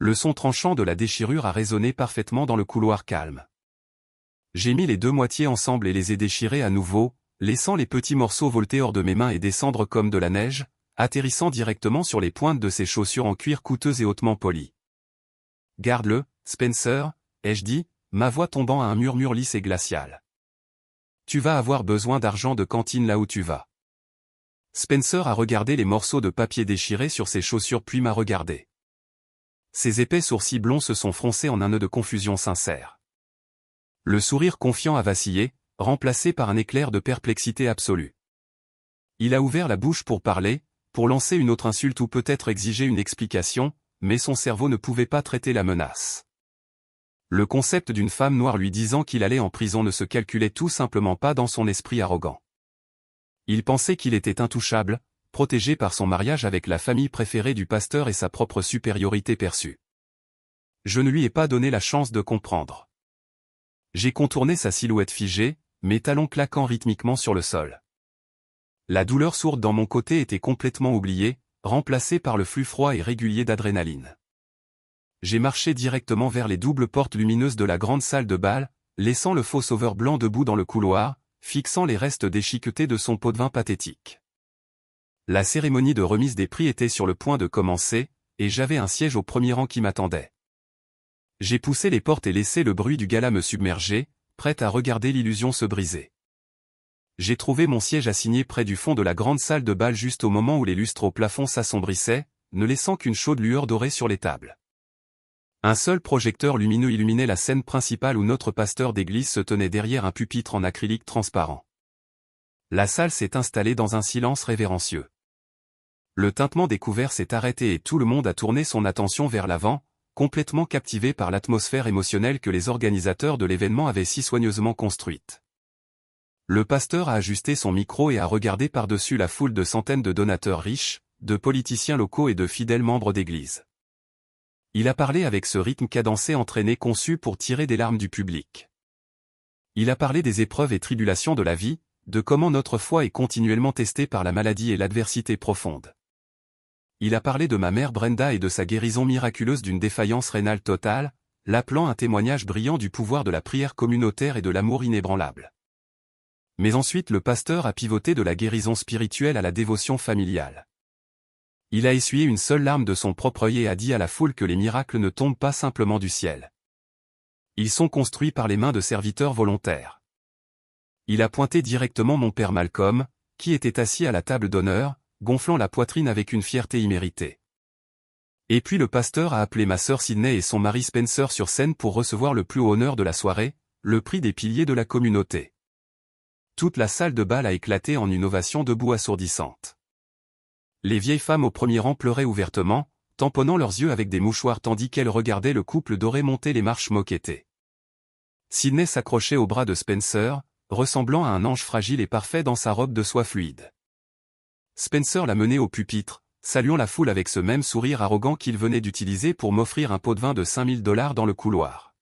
Le son tranchant de la déchirure a résonné parfaitement dans le couloir calme. J'ai mis les deux moitiés ensemble et les ai déchirées à nouveau, laissant les petits morceaux volter hors de mes mains et descendre comme de la neige, atterrissant directement sur les pointes de ses chaussures en cuir coûteuses et hautement polies. « Garde-le, Spencer », ai-je dit, ma voix tombant à un murmure lisse et glacial. « Tu vas avoir besoin d'argent de cantine là où tu vas. » Spencer a regardé les morceaux de papier déchirés sur ses chaussures puis m'a regardé. Ses épais sourcils blonds se sont froncés en un nœud de confusion sincère. Le sourire confiant a vacillé, remplacé par un éclair de perplexité absolue. Il a ouvert la bouche pour parler, pour lancer une autre insulte ou peut-être exiger une explication, mais son cerveau ne pouvait pas traiter la menace. Le concept d'une femme noire lui disant qu'il allait en prison ne se calculait tout simplement pas dans son esprit arrogant. Il pensait qu'il était intouchable, protégé par son mariage avec la famille préférée du pasteur et sa propre supériorité perçue. Je ne lui ai pas donné la chance de comprendre. J'ai contourné sa silhouette figée, mes talons claquant rythmiquement sur le sol. La douleur sourde dans mon côté était complètement oubliée, remplacée par le flux froid et régulier d'adrénaline. J'ai marché directement vers les doubles portes lumineuses de la grande salle de bal, laissant le faux sauveur blanc debout dans le couloir, fixant les restes déchiquetés de son pot de vin pathétique. La cérémonie de remise des prix était sur le point de commencer, et j'avais un siège au premier rang qui m'attendait. J'ai poussé les portes et laissé le bruit du gala me submerger, prêt à regarder l'illusion se briser. J'ai trouvé mon siège assigné près du fond de la grande salle de bal juste au moment où les lustres au plafond s'assombrissaient, ne laissant qu'une chaude lueur dorée sur les tables. Un seul projecteur lumineux illuminait la scène principale où notre pasteur d'église se tenait derrière un pupitre en acrylique transparent. La salle s'est installée dans un silence révérencieux. Le tintement des couverts s'est arrêté et tout le monde a tourné son attention vers l'avant, complètement captivé par l'atmosphère émotionnelle que les organisateurs de l'événement avaient si soigneusement construite. Le pasteur a ajusté son micro et a regardé par-dessus la foule de centaines de donateurs riches, de politiciens locaux et de fidèles membres d'église. Il a parlé avec ce rythme cadencé entraîné conçu pour tirer des larmes du public. Il a parlé des épreuves et tribulations de la vie, de comment notre foi est continuellement testée par la maladie et l'adversité profonde. Il a parlé de ma mère Brenda et de sa guérison miraculeuse d'une défaillance rénale totale, l'appelant un témoignage brillant du pouvoir de la prière communautaire et de l'amour inébranlable. Mais ensuite le pasteur a pivoté de la guérison spirituelle à la dévotion familiale. Il a essuyé une seule larme de son propre œil et a dit à la foule que les miracles ne tombent pas simplement du ciel. Ils sont construits par les mains de serviteurs volontaires. Il a pointé directement mon père Malcolm, qui était assis à la table d'honneur, gonflant la poitrine avec une fierté imméritée. Et puis le pasteur a appelé ma sœur Sydney et son mari Spencer sur scène pour recevoir le plus haut honneur de la soirée, le prix des piliers de la communauté. Toute la salle de bal a éclaté en une ovation debout assourdissante. Les vieilles femmes au premier rang pleuraient ouvertement, tamponnant leurs yeux avec des mouchoirs tandis qu'elles regardaient le couple doré monter les marches moquettées. Sydney s'accrochait au bras de Spencer, ressemblant à un ange fragile et parfait dans sa robe de soie fluide. Spencer l'a mené au pupitre, saluant la foule avec ce même sourire arrogant qu'il venait d'utiliser pour m'offrir un pot de vin de 5000 $ dans le couloir.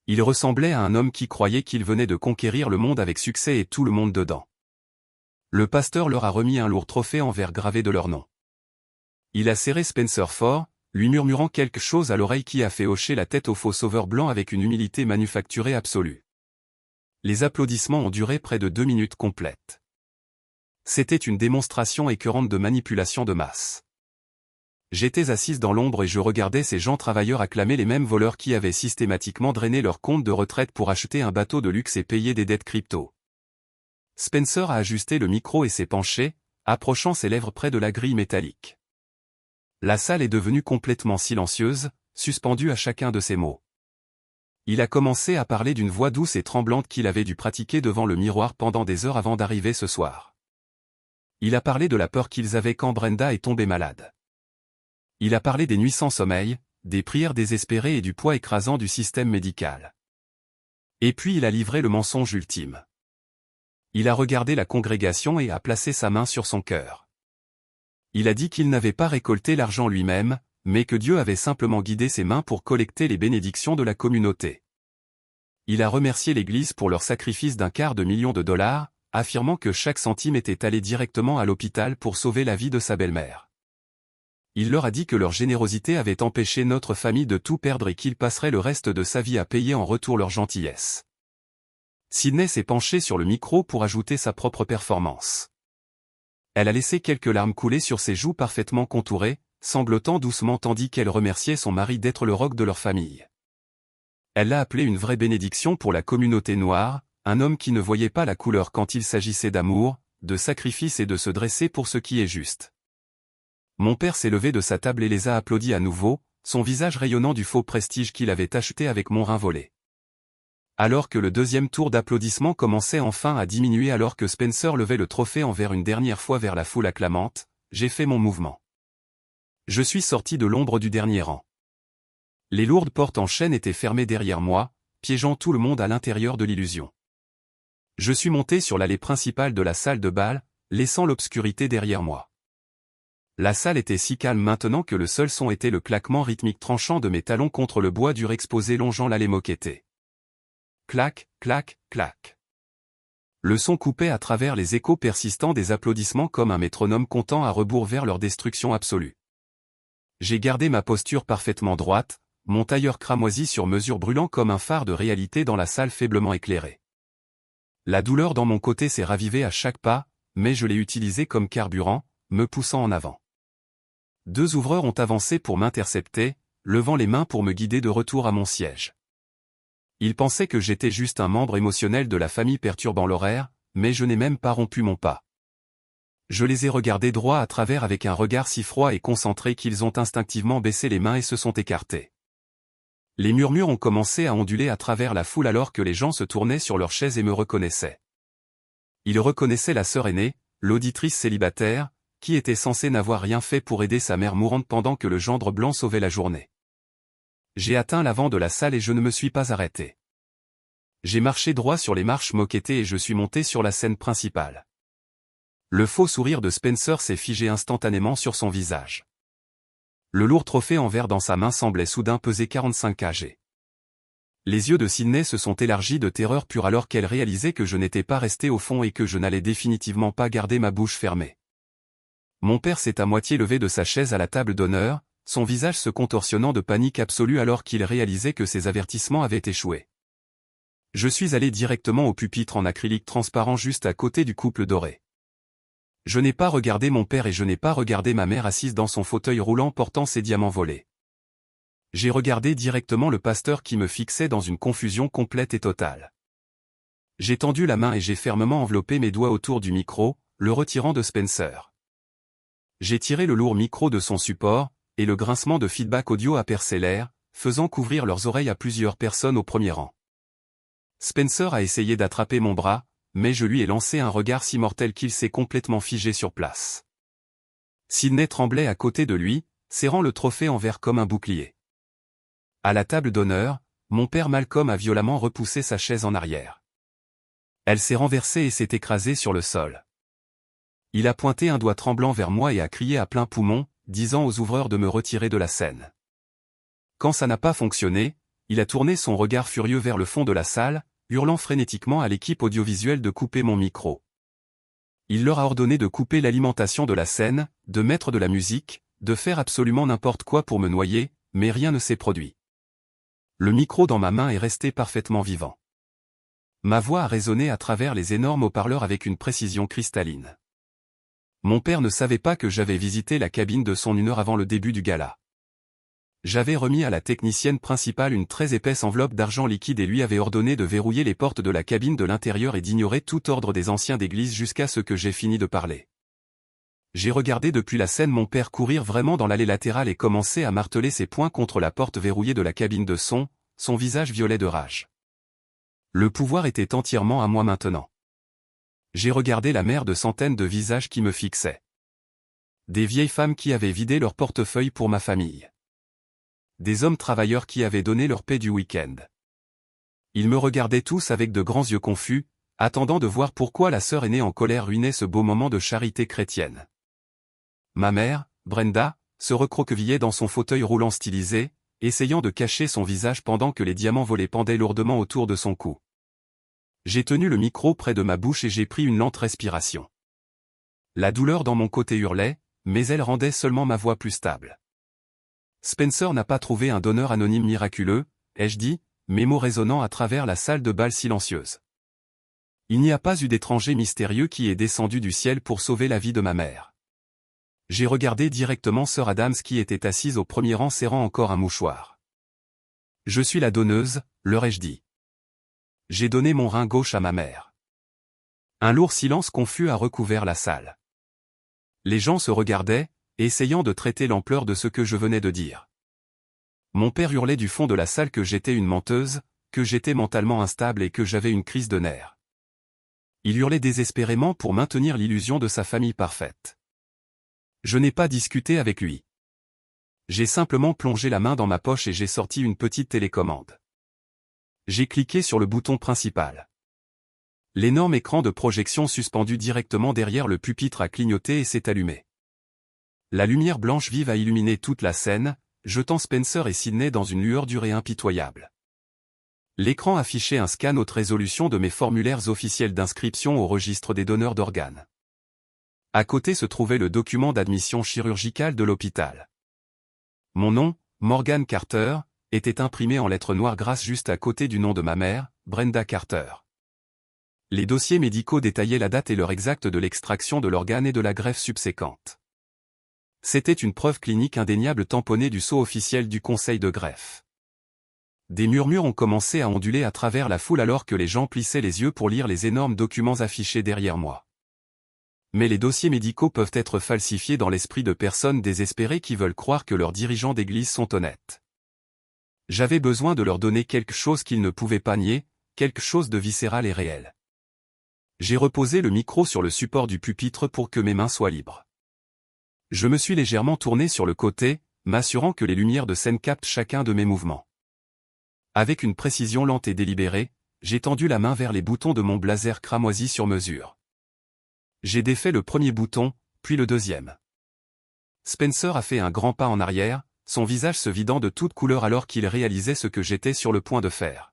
Il ressemblait à un homme qui croyait qu'il venait de conquérir le monde avec succès et tout le monde dedans. Le pasteur leur a remis un lourd trophée en verre gravé de leur nom. Il a serré Spencer fort, lui murmurant quelque chose à l'oreille qui a fait hocher la tête au faux sauveur blanc avec une humilité manufacturée absolue. Les applaudissements ont duré près de 2 minutes complètes. C'était une démonstration écœurante de manipulation de masse. J'étais assise dans l'ombre et je regardais ces gens travailleurs acclamer les mêmes voleurs qui avaient systématiquement drainé leur compte de retraite pour acheter un bateau de luxe et payer des dettes crypto. Spencer a ajusté le micro et s'est penché, approchant ses lèvres près de la grille métallique. La salle est devenue complètement silencieuse, suspendue à chacun de ses mots. Il a commencé à parler d'une voix douce et tremblante qu'il avait dû pratiquer devant le miroir pendant des heures avant d'arriver ce soir. Il a parlé de la peur qu'ils avaient quand Brenda est tombée malade. Il a parlé des nuits sans sommeil, des prières désespérées et du poids écrasant du système médical. Et puis il a livré le mensonge ultime. Il a regardé la congrégation et a placé sa main sur son cœur. Il a dit qu'il n'avait pas récolté l'argent lui-même, mais que Dieu avait simplement guidé ses mains pour collecter les bénédictions de la communauté. Il a remercié l'Église pour leur sacrifice d'250 000 $, affirmant que chaque centime était allé directement à l'hôpital pour sauver la vie de sa belle-mère. Il leur a dit que leur générosité avait empêché notre famille de tout perdre et qu'il passerait le reste de sa vie à payer en retour leur gentillesse. Sydney s'est penchée sur le micro pour ajouter sa propre performance. Elle a laissé quelques larmes couler sur ses joues parfaitement contourées, sanglotant doucement tandis qu'elle remerciait son mari d'être le roc de leur famille. Elle l'a appelé une vraie bénédiction pour la communauté noire, un homme qui ne voyait pas la couleur quand il s'agissait d'amour, de sacrifice et de se dresser pour ce qui est juste. Mon père s'est levé de sa table et les a applaudis à nouveau, son visage rayonnant du faux prestige qu'il avait acheté avec mon rein volé. Alors que le deuxième tour d'applaudissements commençait enfin à diminuer alors que Spencer levait le trophée envers une dernière fois vers la foule acclamante, j'ai fait mon mouvement. Je suis sorti de l'ombre du dernier rang. Les lourdes portes en chêne étaient fermées derrière moi, piégeant tout le monde à l'intérieur de l'illusion. Je suis monté sur l'allée principale de la salle de bal, laissant l'obscurité derrière moi. La salle était si calme maintenant que le seul son était le claquement rythmique tranchant de mes talons contre le bois dur exposé longeant l'allée moquettée. Clac, clac, clac. Le son coupait à travers les échos persistants des applaudissements comme un métronome comptant à rebours vers leur destruction absolue. J'ai gardé ma posture parfaitement droite, mon tailleur cramoisi sur mesure brûlant comme un phare de réalité dans la salle faiblement éclairée. La douleur dans mon côté s'est ravivée à chaque pas, mais je l'ai utilisée comme carburant, me poussant en avant. 2 ouvreurs ont avancé pour m'intercepter, levant les mains pour me guider de retour à mon siège. Ils pensaient que j'étais juste un membre émotionnel de la famille perturbant l'horaire, mais je n'ai même pas rompu mon pas. Je les ai regardés droit à travers avec un regard si froid et concentré qu'ils ont instinctivement baissé les mains et se sont écartés. Les murmures ont commencé à onduler à travers la foule alors que les gens se tournaient sur leurs chaises et me reconnaissaient. Ils reconnaissaient la sœur aînée, l'auditrice célibataire, qui était censée n'avoir rien fait pour aider sa mère mourante pendant que le gendre blanc sauvait la journée. J'ai atteint l'avant de la salle et je ne me suis pas arrêté. J'ai marché droit sur les marches moquettées et je suis monté sur la scène principale. Le faux sourire de Spencer s'est figé instantanément sur son visage. Le lourd trophée en verre dans sa main semblait soudain peser 45 kg. Les yeux de Sydney se sont élargis de terreur pure alors qu'elle réalisait que je n'étais pas resté au fond et que je n'allais définitivement pas garder ma bouche fermée. Mon père s'est à moitié levé de sa chaise à la table d'honneur, son visage se contorsionnant de panique absolue alors qu'il réalisait que ses avertissements avaient échoué. Je suis allé directement au pupitre en acrylique transparent juste à côté du couple doré. Je n'ai pas regardé mon père et je n'ai pas regardé ma mère assise dans son fauteuil roulant portant ses diamants volés. J'ai regardé directement le pasteur qui me fixait dans une confusion complète et totale. J'ai tendu la main et j'ai fermement enveloppé mes doigts autour du micro, le retirant de Spencer. J'ai tiré le lourd micro de son support, et le grincement de feedback audio a percé l'air, faisant couvrir leurs oreilles à plusieurs personnes au premier rang. Spencer a essayé d'attraper mon bras, mais je lui ai lancé un regard si mortel qu'il s'est complètement figé sur place. Sydney tremblait à côté de lui, serrant le trophée en verre comme un bouclier. À la table d'honneur, mon père Malcolm a violemment repoussé sa chaise en arrière. Elle s'est renversée et s'est écrasée sur le sol. Il a pointé un doigt tremblant vers moi et a crié à plein poumon, disant aux ouvreurs de me retirer de la scène. Quand ça n'a pas fonctionné, il a tourné son regard furieux vers le fond de la salle, hurlant frénétiquement à l'équipe audiovisuelle de couper mon micro. Il leur a ordonné de couper l'alimentation de la scène, de mettre de la musique, de faire absolument n'importe quoi pour me noyer, mais rien ne s'est produit. Le micro dans ma main est resté parfaitement vivant. Ma voix a résonné à travers les énormes haut-parleurs avec une précision cristalline. Mon père ne savait pas que j'avais visité la cabine de son 1 heure avant le début du gala. J'avais remis à la technicienne principale une très épaisse enveloppe d'argent liquide et lui avait ordonné de verrouiller les portes de la cabine de l'intérieur et d'ignorer tout ordre des anciens d'église jusqu'à ce que j'ai fini de parler. J'ai regardé depuis la scène mon père courir vraiment dans l'allée latérale et commencer à marteler ses poings contre la porte verrouillée de la cabine de son visage violet de rage. Le pouvoir était entièrement à moi maintenant. J'ai regardé la mer de centaines de visages qui me fixaient. Des vieilles femmes qui avaient vidé leur portefeuille pour ma famille. Des hommes travailleurs qui avaient donné leur paie du week-end. Ils me regardaient tous avec de grands yeux confus, attendant de voir pourquoi la sœur aînée en colère ruinait ce beau moment de charité chrétienne. Ma mère, Brenda, se recroquevillait dans son fauteuil roulant stylisé, essayant de cacher son visage pendant que les diamants volés pendaient lourdement autour de son cou. J'ai tenu le micro près de ma bouche et j'ai pris une lente respiration. La douleur dans mon côté hurlait, mais elle rendait seulement ma voix plus stable. Spencer n'a pas trouvé un donneur anonyme miraculeux, ai-je dit, mes mots résonnant à travers la salle de bal silencieuse. Il n'y a pas eu d'étranger mystérieux qui est descendu du ciel pour sauver la vie de ma mère. J'ai regardé directement sœur Adams qui était assise au premier rang serrant encore un mouchoir. Je suis la donneuse, leur ai-je dit. J'ai donné mon rein gauche à ma mère. Un lourd silence confus a recouvert la salle. Les gens se regardaient, essayant de traiter l'ampleur de ce que je venais de dire. Mon père hurlait du fond de la salle que j'étais une menteuse, que j'étais mentalement instable et que j'avais une crise de nerfs. Il hurlait désespérément pour maintenir l'illusion de sa famille parfaite. Je n'ai pas discuté avec lui. J'ai simplement plongé la main dans ma poche et j'ai sorti une petite télécommande. J'ai cliqué sur le bouton principal. L'énorme écran de projection suspendu directement derrière le pupitre a clignoté et s'est allumé. La lumière blanche vive a illuminé toute la scène, jetant Spencer et Sydney dans une lueur dure et impitoyable. L'écran affichait un scan haute résolution de mes formulaires officiels d'inscription au registre des donneurs d'organes. À côté se trouvait le document d'admission chirurgicale de l'hôpital. Mon nom, Morgan Carter, était imprimé en lettres noires grasses juste à côté du nom de ma mère, Brenda Carter. Les dossiers médicaux détaillaient la date et l'heure exacte de l'extraction de l'organe et de la greffe subséquente. C'était une preuve clinique indéniable tamponnée du sceau officiel du conseil de greffe. Des murmures ont commencé à onduler à travers la foule alors que les gens plissaient les yeux pour lire les énormes documents affichés derrière moi. Mais les dossiers médicaux peuvent être falsifiés dans l'esprit de personnes désespérées qui veulent croire que leurs dirigeants d'église sont honnêtes. J'avais besoin de leur donner quelque chose qu'ils ne pouvaient pas nier, quelque chose de viscéral et réel. J'ai reposé le micro sur le support du pupitre pour que mes mains soient libres. Je me suis légèrement tourné sur le côté, m'assurant que les lumières de scène captent chacun de mes mouvements. Avec une précision lente et délibérée, j'ai tendu la main vers les boutons de mon blazer cramoisi sur mesure. J'ai défait le premier bouton, puis le deuxième. Spencer a fait un grand pas en arrière, son visage se vidant de toute couleur alors qu'il réalisait ce que j'étais sur le point de faire.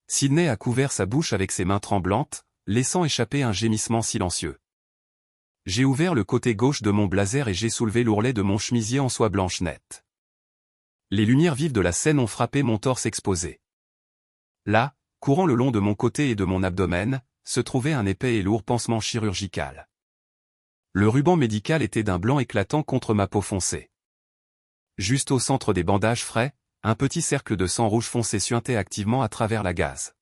Sydney a couvert sa bouche avec ses mains tremblantes, laissant échapper un gémissement silencieux. J'ai ouvert le côté gauche de mon blazer et j'ai soulevé l'ourlet de mon chemisier en soie blanche nette. Les lumières vives de la scène ont frappé mon torse exposé. Là, courant le long de mon côté et de mon abdomen, se trouvait un épais et lourd pansement chirurgical. Le ruban médical était d'un blanc éclatant contre ma peau foncée. Juste au centre des bandages frais, un petit cercle de sang rouge foncé suintait activement à travers la gaze.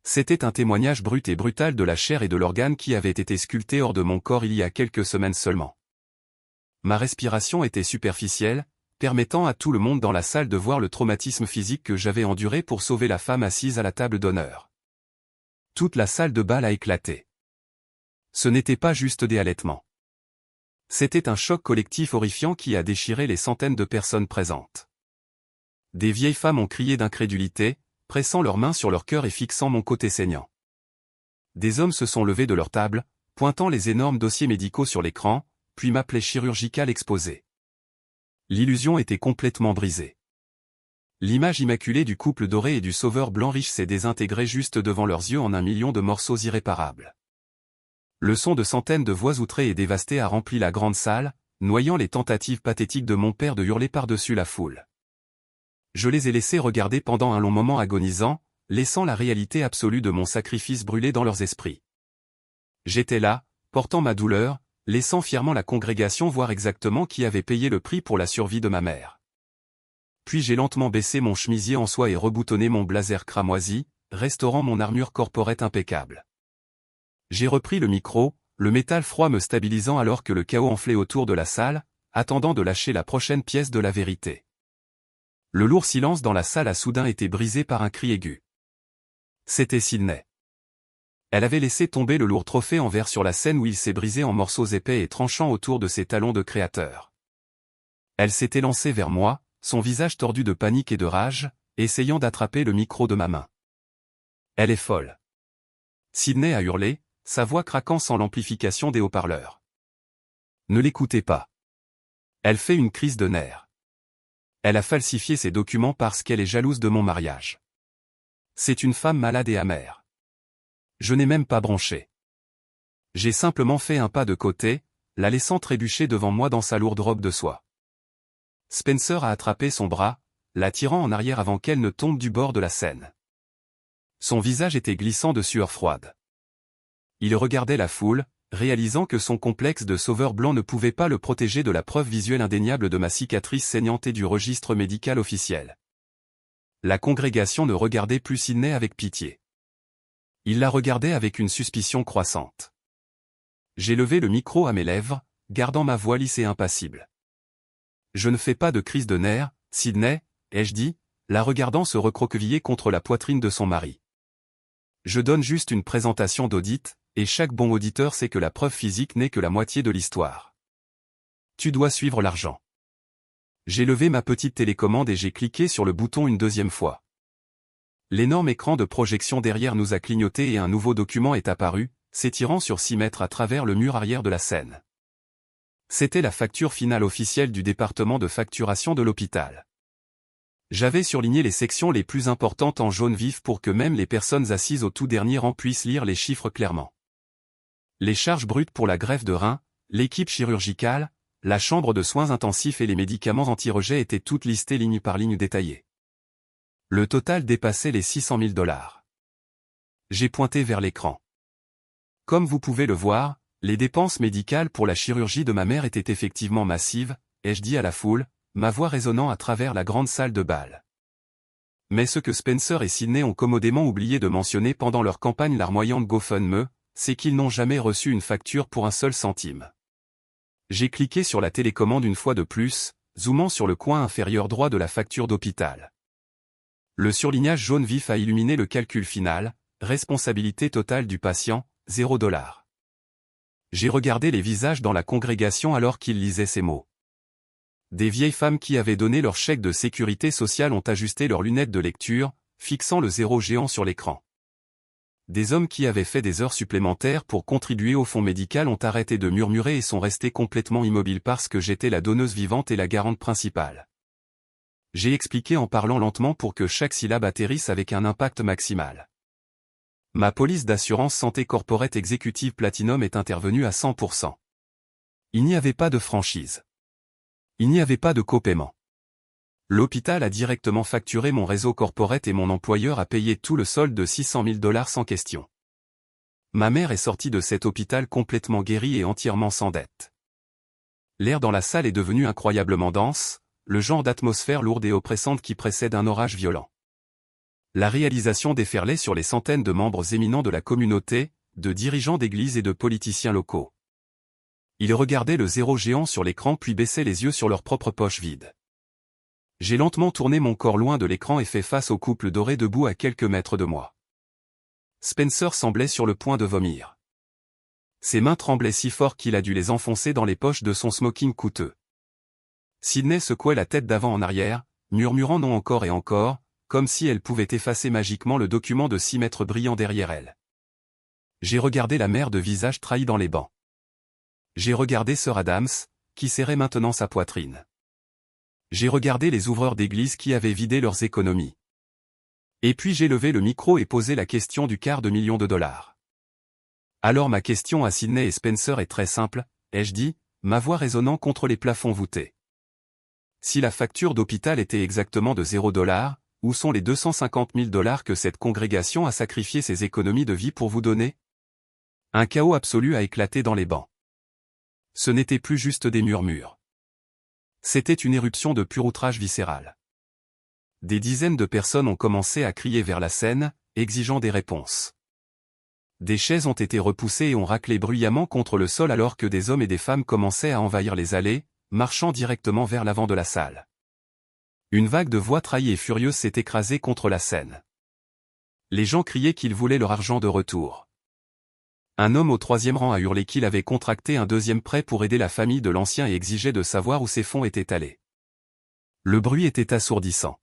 C'était un témoignage brut et brutal de la chair et de l'organe qui avait été sculpté hors de mon corps il y a quelques semaines seulement. Ma respiration était superficielle, permettant à tout le monde dans la salle de voir le traumatisme physique que j'avais enduré pour sauver la femme assise à la table d'honneur. Toute la salle de bal a éclaté. Ce n'était pas juste des halètements. C'était un choc collectif horrifiant qui a déchiré les centaines de personnes présentes. Des vieilles femmes ont crié d'incrédulité, pressant leurs mains sur leur cœur et fixant mon côté saignant. Des hommes se sont levés de leur table, pointant les énormes dossiers médicaux sur l'écran, puis ma plaie chirurgicale exposée. L'illusion était complètement brisée. L'image immaculée du couple doré et du sauveur blanc riche s'est désintégrée juste devant leurs yeux en un million de morceaux irréparables. Le son de centaines de voix outrées et dévastées a rempli la grande salle, noyant les tentatives pathétiques de mon père de hurler par-dessus la foule. Je les ai laissés regarder pendant un long moment agonisant, laissant la réalité absolue de mon sacrifice brûler dans leurs esprits. J'étais là, portant ma douleur, laissant fièrement la congrégation voir exactement qui avait payé le prix pour la survie de ma mère. Puis j'ai lentement baissé mon chemisier en soie et reboutonné mon blazer cramoisi, restaurant mon armure corporate impeccable. J'ai repris le micro, le métal froid me stabilisant alors que le chaos enflait autour de la salle, attendant de lâcher la prochaine pièce de la vérité. Le lourd silence dans la salle a soudain été brisé par un cri aigu. C'était Sydney. Elle avait laissé tomber le lourd trophée en verre sur la scène où il s'est brisé en morceaux épais et tranchants autour de ses talons de créateur. Elle s'est élancée vers moi, son visage tordu de panique et de rage, essayant d'attraper le micro de ma main. Elle est folle. Sydney a hurlé, sa voix craquant sans l'amplification des haut-parleurs. Ne l'écoutez pas. Elle fait une crise de nerfs. Elle a falsifié ses documents parce qu'elle est jalouse de mon mariage. C'est une femme malade et amère. Je n'ai même pas bronché. J'ai simplement fait un pas de côté, la laissant trébucher devant moi dans sa lourde robe de soie. Spencer a attrapé son bras, la tirant en arrière avant qu'elle ne tombe du bord de la scène. Son visage était glissant de sueur froide. Il regardait la foule, réalisant que son complexe de sauveur blanc ne pouvait pas le protéger de la preuve visuelle indéniable de ma cicatrice saignante et du registre médical officiel. La congrégation ne regardait plus Sydney avec pitié. Il la regardait avec une suspicion croissante. J'ai levé le micro à mes lèvres, gardant ma voix lisse et impassible. Je ne fais pas de crise de nerfs, Sydney, ai-je dit, la regardant se recroqueviller contre la poitrine de son mari. Je donne juste une présentation d'audit, et chaque bon auditeur sait que la preuve physique n'est que la moitié de l'histoire. Tu dois suivre l'argent. J'ai levé ma petite télécommande et j'ai cliqué sur le bouton une deuxième fois. L'énorme écran de projection derrière nous a clignoté et un nouveau document est apparu, s'étirant sur 6 mètres à travers le mur arrière de la scène. C'était la facture finale officielle du département de facturation de l'hôpital. J'avais surligné les sections les plus importantes en jaune vif pour que même les personnes assises au tout dernier rang puissent lire les chiffres clairement. Les charges brutes pour la greffe de rein, l'équipe chirurgicale, la chambre de soins intensifs et les médicaments anti-rejet étaient toutes listées ligne par ligne détaillées. Le total dépassait les 600 000 $. J'ai pointé vers l'écran. Comme vous pouvez le voir, les dépenses médicales pour la chirurgie de ma mère étaient effectivement massives, ai-je dit à la foule, ma voix résonnant à travers la grande salle de bal. Mais ce que Spencer et Sydney ont commodément oublié de mentionner pendant leur campagne larmoyante GoFundMe, c'est qu'ils n'ont jamais reçu une facture pour un seul centime. J'ai cliqué sur la télécommande une fois de plus, zoomant sur le coin inférieur droit de la facture d'hôpital. Le surlignage jaune vif a illuminé le calcul final, responsabilité totale du patient, 0 $. J'ai regardé les visages dans la congrégation alors qu'ils lisaient ces mots. Des vieilles femmes qui avaient donné leur chèque de sécurité sociale ont ajusté leurs lunettes de lecture, fixant le 0 géant sur l'écran. Des hommes qui avaient fait des heures supplémentaires pour contribuer au fonds médical ont arrêté de murmurer et sont restés complètement immobiles parce que j'étais la donneuse vivante et la garante principale. J'ai expliqué en parlant lentement pour que chaque syllabe atterrisse avec un impact maximal. Ma police d'assurance santé corporate exécutive Platinum est intervenue à 100%. Il n'y avait pas de franchise. Il n'y avait pas de copaiement. L'hôpital a directement facturé mon réseau corporate et mon employeur a payé tout le solde de 600 000 $ sans question. Ma mère est sortie de cet hôpital complètement guérie et entièrement sans dette. L'air dans la salle est devenu incroyablement dense, le genre d'atmosphère lourde et oppressante qui précède un orage violent. La réalisation déferlait sur les centaines de membres éminents de la communauté, de dirigeants d'églises et de politiciens locaux. Ils regardaient le 0 géant sur l'écran puis baissaient les yeux sur leurs propres poches vides. J'ai lentement tourné mon corps loin de l'écran et fait face au couple doré debout à quelques mètres de moi. Spencer semblait sur le point de vomir. Ses mains tremblaient si fort qu'il a dû les enfoncer dans les poches de son smoking coûteux. Sydney secouait la tête d'avant en arrière, murmurant non encore et encore, comme si elle pouvait effacer magiquement le document de 6 mètres brillant derrière elle. J'ai regardé la mère de visage trahi dans les bancs. J'ai regardé Sir Adams, qui serrait maintenant sa poitrine. J'ai regardé les ouvreurs d'église qui avaient vidé leurs économies. Et puis j'ai levé le micro et posé la question du $250 000. Alors ma question à Sydney et Spencer est très simple, ai-je dit, ma voix résonnant contre les plafonds voûtés. Si la facture d'hôpital était exactement de $0, où sont les $250 000 que cette congrégation a sacrifié ses économies de vie pour vous donner? Un chaos absolu a éclaté dans les bancs. Ce n'était plus juste des murmures. C'était une éruption de pur outrage viscéral. Des dizaines de personnes ont commencé à crier vers la scène, exigeant des réponses. Des chaises ont été repoussées et ont raclé bruyamment contre le sol alors que des hommes et des femmes commençaient à envahir les allées, marchant directement vers l'avant de la salle. Une vague de voix trahies et furieuses s'est écrasée contre la scène. Les gens criaient qu'ils voulaient leur argent de retour. Un homme au 3e rang a hurlé qu'il avait contracté un 2e prêt pour aider la famille de l'ancien et exigeait de savoir où ces fonds étaient allés. Le bruit était assourdissant.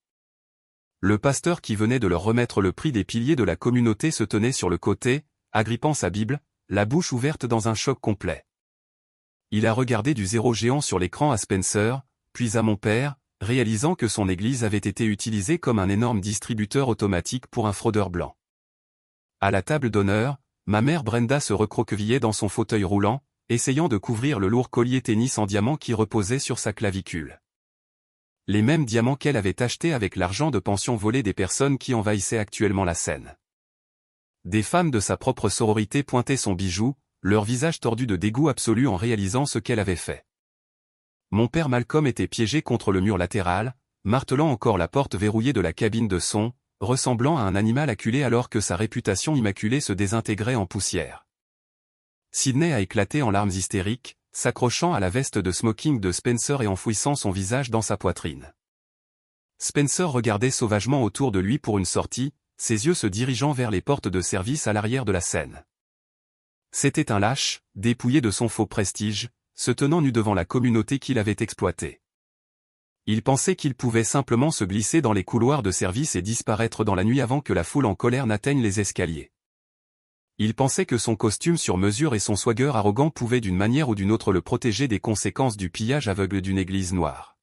Le pasteur qui venait de leur remettre le prix des piliers de la communauté se tenait sur le côté, agrippant sa Bible, la bouche ouverte dans un choc complet. Il a regardé du 0 géant sur l'écran à Spencer, puis à mon père, réalisant que son église avait été utilisée comme un énorme distributeur automatique pour un fraudeur blanc. À la table d'honneur, ma mère Brenda se recroquevillait dans son fauteuil roulant, essayant de couvrir le lourd collier tennis en diamant qui reposait sur sa clavicule. Les mêmes diamants qu'elle avait achetés avec l'argent de pension volé des personnes qui envahissaient actuellement la scène. Des femmes de sa propre sororité pointaient son bijou, leur visage tordu de dégoût absolu en réalisant ce qu'elle avait fait. Mon père Malcolm était piégé contre le mur latéral, martelant encore la porte verrouillée de la cabine de son, ressemblant à un animal acculé alors que sa réputation immaculée se désintégrait en poussière. Sydney a éclaté en larmes hystériques, s'accrochant à la veste de smoking de Spencer et enfouissant son visage dans sa poitrine. Spencer regardait sauvagement autour de lui pour une sortie, ses yeux se dirigeant vers les portes de service à l'arrière de la scène. C'était un lâche, dépouillé de son faux prestige, se tenant nu devant la communauté qu'il avait exploitée. Il pensait qu'il pouvait simplement se glisser dans les couloirs de service et disparaître dans la nuit avant que la foule en colère n'atteigne les escaliers. Il pensait que son costume sur mesure et son swagger arrogant pouvaient d'une manière ou d'une autre le protéger des conséquences du pillage aveugle d'une église noire.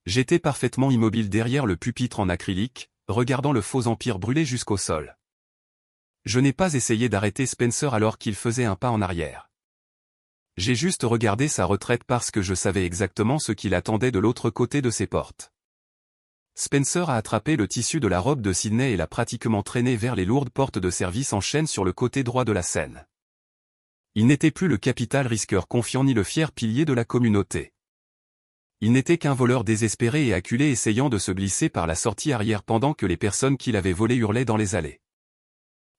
J'étais parfaitement immobile derrière le pupitre en acrylique, regardant le faux empire brûler jusqu'au sol. Je n'ai pas essayé d'arrêter Spencer alors qu'il faisait un pas en arrière. J'ai juste regardé sa retraite parce que je savais exactement ce qu'il attendait de l'autre côté de ces portes. Spencer a attrapé le tissu de la robe de Sydney et l'a pratiquement traîné vers les lourdes portes de service en chaîne sur le côté droit de la scène. Il n'était plus le capital risqueur confiant ni le fier pilier de la communauté. Il n'était qu'un voleur désespéré et acculé essayant de se glisser par la sortie arrière pendant que les personnes qu'il avait volées hurlaient dans les allées.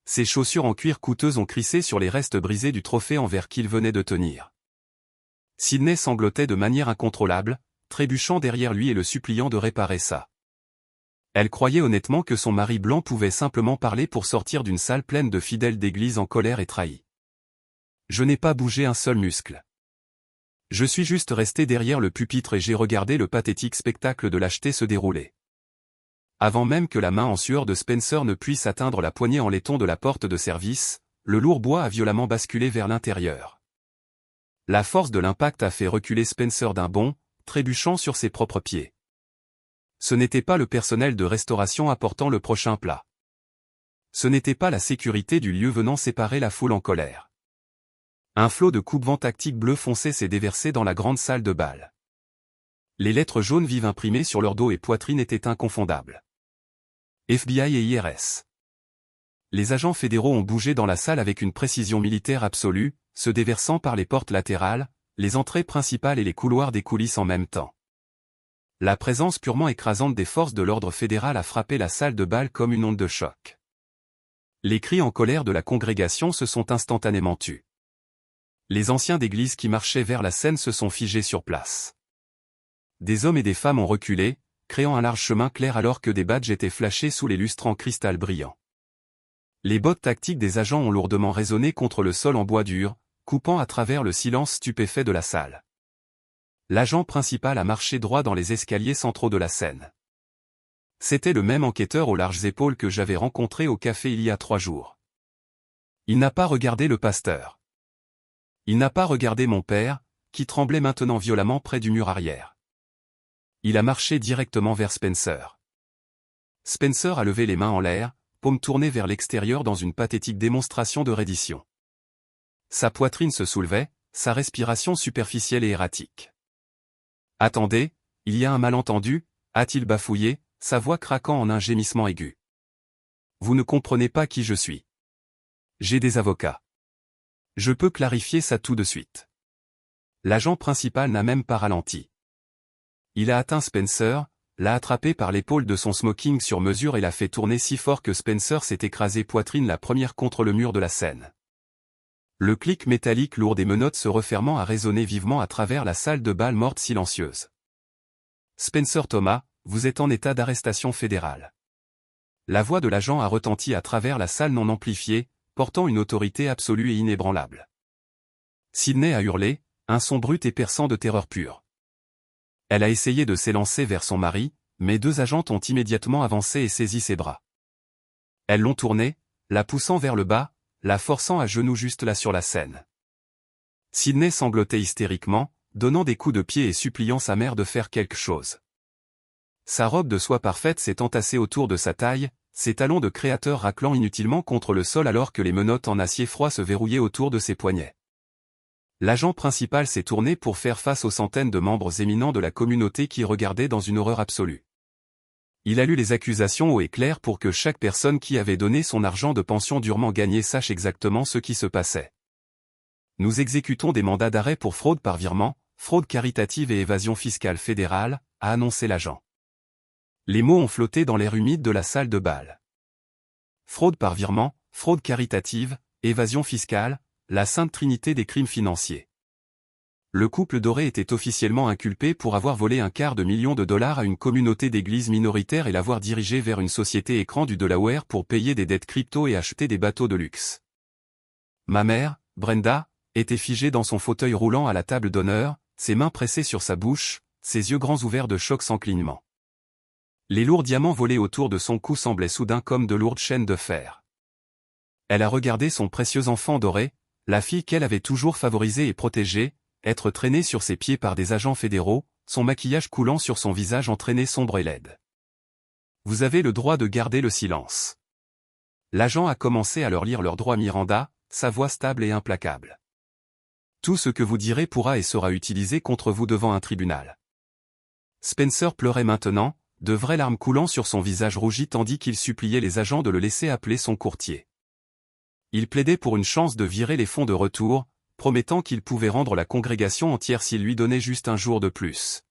Ses chaussures en cuir coûteuses ont crissé sur les restes brisés du trophée en verre qu'il venait de tenir. Sydney sanglotait de manière incontrôlable, trébuchant derrière lui et le suppliant de réparer ça. Elle croyait honnêtement que son mari blanc pouvait simplement parler pour sortir d'une salle pleine de fidèles d'église en colère et trahis. Je n'ai pas bougé un seul muscle. Je suis juste resté derrière le pupitre et j'ai regardé le pathétique spectacle de lâcheté se dérouler. Avant même que la main en sueur de Spencer ne puisse atteindre la poignée en laiton de la porte de service, le lourd bois a violemment basculé vers l'intérieur. La force de l'impact a fait reculer Spencer d'un bond, trébuchant sur ses propres pieds. Ce n'était pas le personnel de restauration apportant le prochain plat. Ce n'était pas la sécurité du lieu venant séparer la foule en colère. Un flot de coupe-vent tactique bleu foncé s'est déversé dans la grande salle de bal. Les lettres jaunes vives imprimées sur leur dos et poitrine étaient inconfondables. FBI et IRS. Les agents fédéraux ont bougé dans la salle avec une précision militaire absolue, se déversant par les portes latérales, les entrées principales et les couloirs des coulisses en même temps. La présence purement écrasante des forces de l'ordre fédéral a frappé la salle de bal comme une onde de choc. Les cris en colère de la congrégation se sont instantanément tus. Les anciens d'église qui marchaient vers la scène se sont figés sur place. Des hommes et des femmes ont reculé, créant un large chemin clair alors que des badges étaient flashés sous les lustres en cristal brillant. Les bottes tactiques des agents ont lourdement résonné contre le sol en bois dur, coupant à travers le silence stupéfait de la salle. L'agent principal a marché droit dans les escaliers centraux de la scène. C'était le même enquêteur aux larges épaules que j'avais rencontré au café il y a 3 jours. Il n'a pas regardé le pasteur. Il n'a pas regardé mon père, qui tremblait maintenant violemment près du mur arrière. Il a marché directement vers Spencer. Spencer a levé les mains en l'air, paume tournée vers l'extérieur dans une pathétique démonstration de reddition. Sa poitrine se soulevait, sa respiration superficielle et erratique. « Attendez, il y a un malentendu » a-t-il bafouillé, sa voix craquant en un gémissement aigu. « Vous ne comprenez pas qui je suis. J'ai des avocats. Je peux clarifier ça tout de suite. » L'agent principal n'a même pas ralenti. Il a atteint Spencer, l'a attrapé par l'épaule de son smoking sur mesure et l'a fait tourner si fort que Spencer s'est écrasé poitrine la première contre le mur de la scène. Le clic métallique lourd des menottes se refermant a résonné vivement à travers la salle de bal morte silencieuse. « Spencer Thomas, vous êtes en état d'arrestation fédérale. » La voix de l'agent a retenti à travers la salle non amplifiée, portant une autorité absolue et inébranlable. Sydney a hurlé, un son brut et perçant de terreur pure. Elle a essayé de s'élancer vers son mari, mais deux agents ont immédiatement avancé et saisi ses bras. Elles l'ont tournée, la poussant vers le bas, la forçant à genoux juste là sur la scène. Sydney sanglotait hystériquement, donnant des coups de pied et suppliant sa mère de faire quelque chose. Sa robe de soie parfaite s'est entassée autour de sa taille, ses talons de créateur raclant inutilement contre le sol alors que les menottes en acier froid se verrouillaient autour de ses poignets. L'agent principal s'est tourné pour faire face aux centaines de membres éminents de la communauté qui regardaient dans une horreur absolue. Il a lu les accusations haut et clair pour que chaque personne qui avait donné son argent de pension durement gagné sache exactement ce qui se passait. Nous exécutons des mandats d'arrêt pour fraude par virement, fraude caritative et évasion fiscale fédérale, a annoncé l'agent. Les mots ont flotté dans l'air humide de la salle de bal. Fraude par virement, fraude caritative, évasion fiscale, la sainte trinité des crimes financiers. Le couple doré était officiellement inculpé pour avoir volé $250 000 à une communauté d'églises minoritaires et l'avoir dirigé vers une société écran du Delaware pour payer des dettes crypto et acheter des bateaux de luxe. Ma mère, Brenda, était figée dans son fauteuil roulant à la table d'honneur, ses mains pressées sur sa bouche, ses yeux grands ouverts de choc sans clignement. Les lourds diamants volés autour de son cou semblaient soudain comme de lourdes chaînes de fer. Elle a regardé son précieux enfant doré, la fille qu'elle avait toujours favorisée et protégée, être traînée sur ses pieds par des agents fédéraux, son maquillage coulant sur son visage entraîné sombre et laide. Vous avez le droit de garder le silence. L'agent a commencé à leur lire leur droit Miranda, sa voix stable et implacable. Tout ce que vous direz pourra et sera utilisé contre vous devant un tribunal. Spencer pleurait maintenant, de vraies larmes coulant sur son visage rougi tandis qu'il suppliait les agents de le laisser appeler son courtier. Il plaidait pour une chance de virer les fonds de retour, promettant qu'il pouvait rendre la congrégation entière s'il lui donnait juste un jour de plus.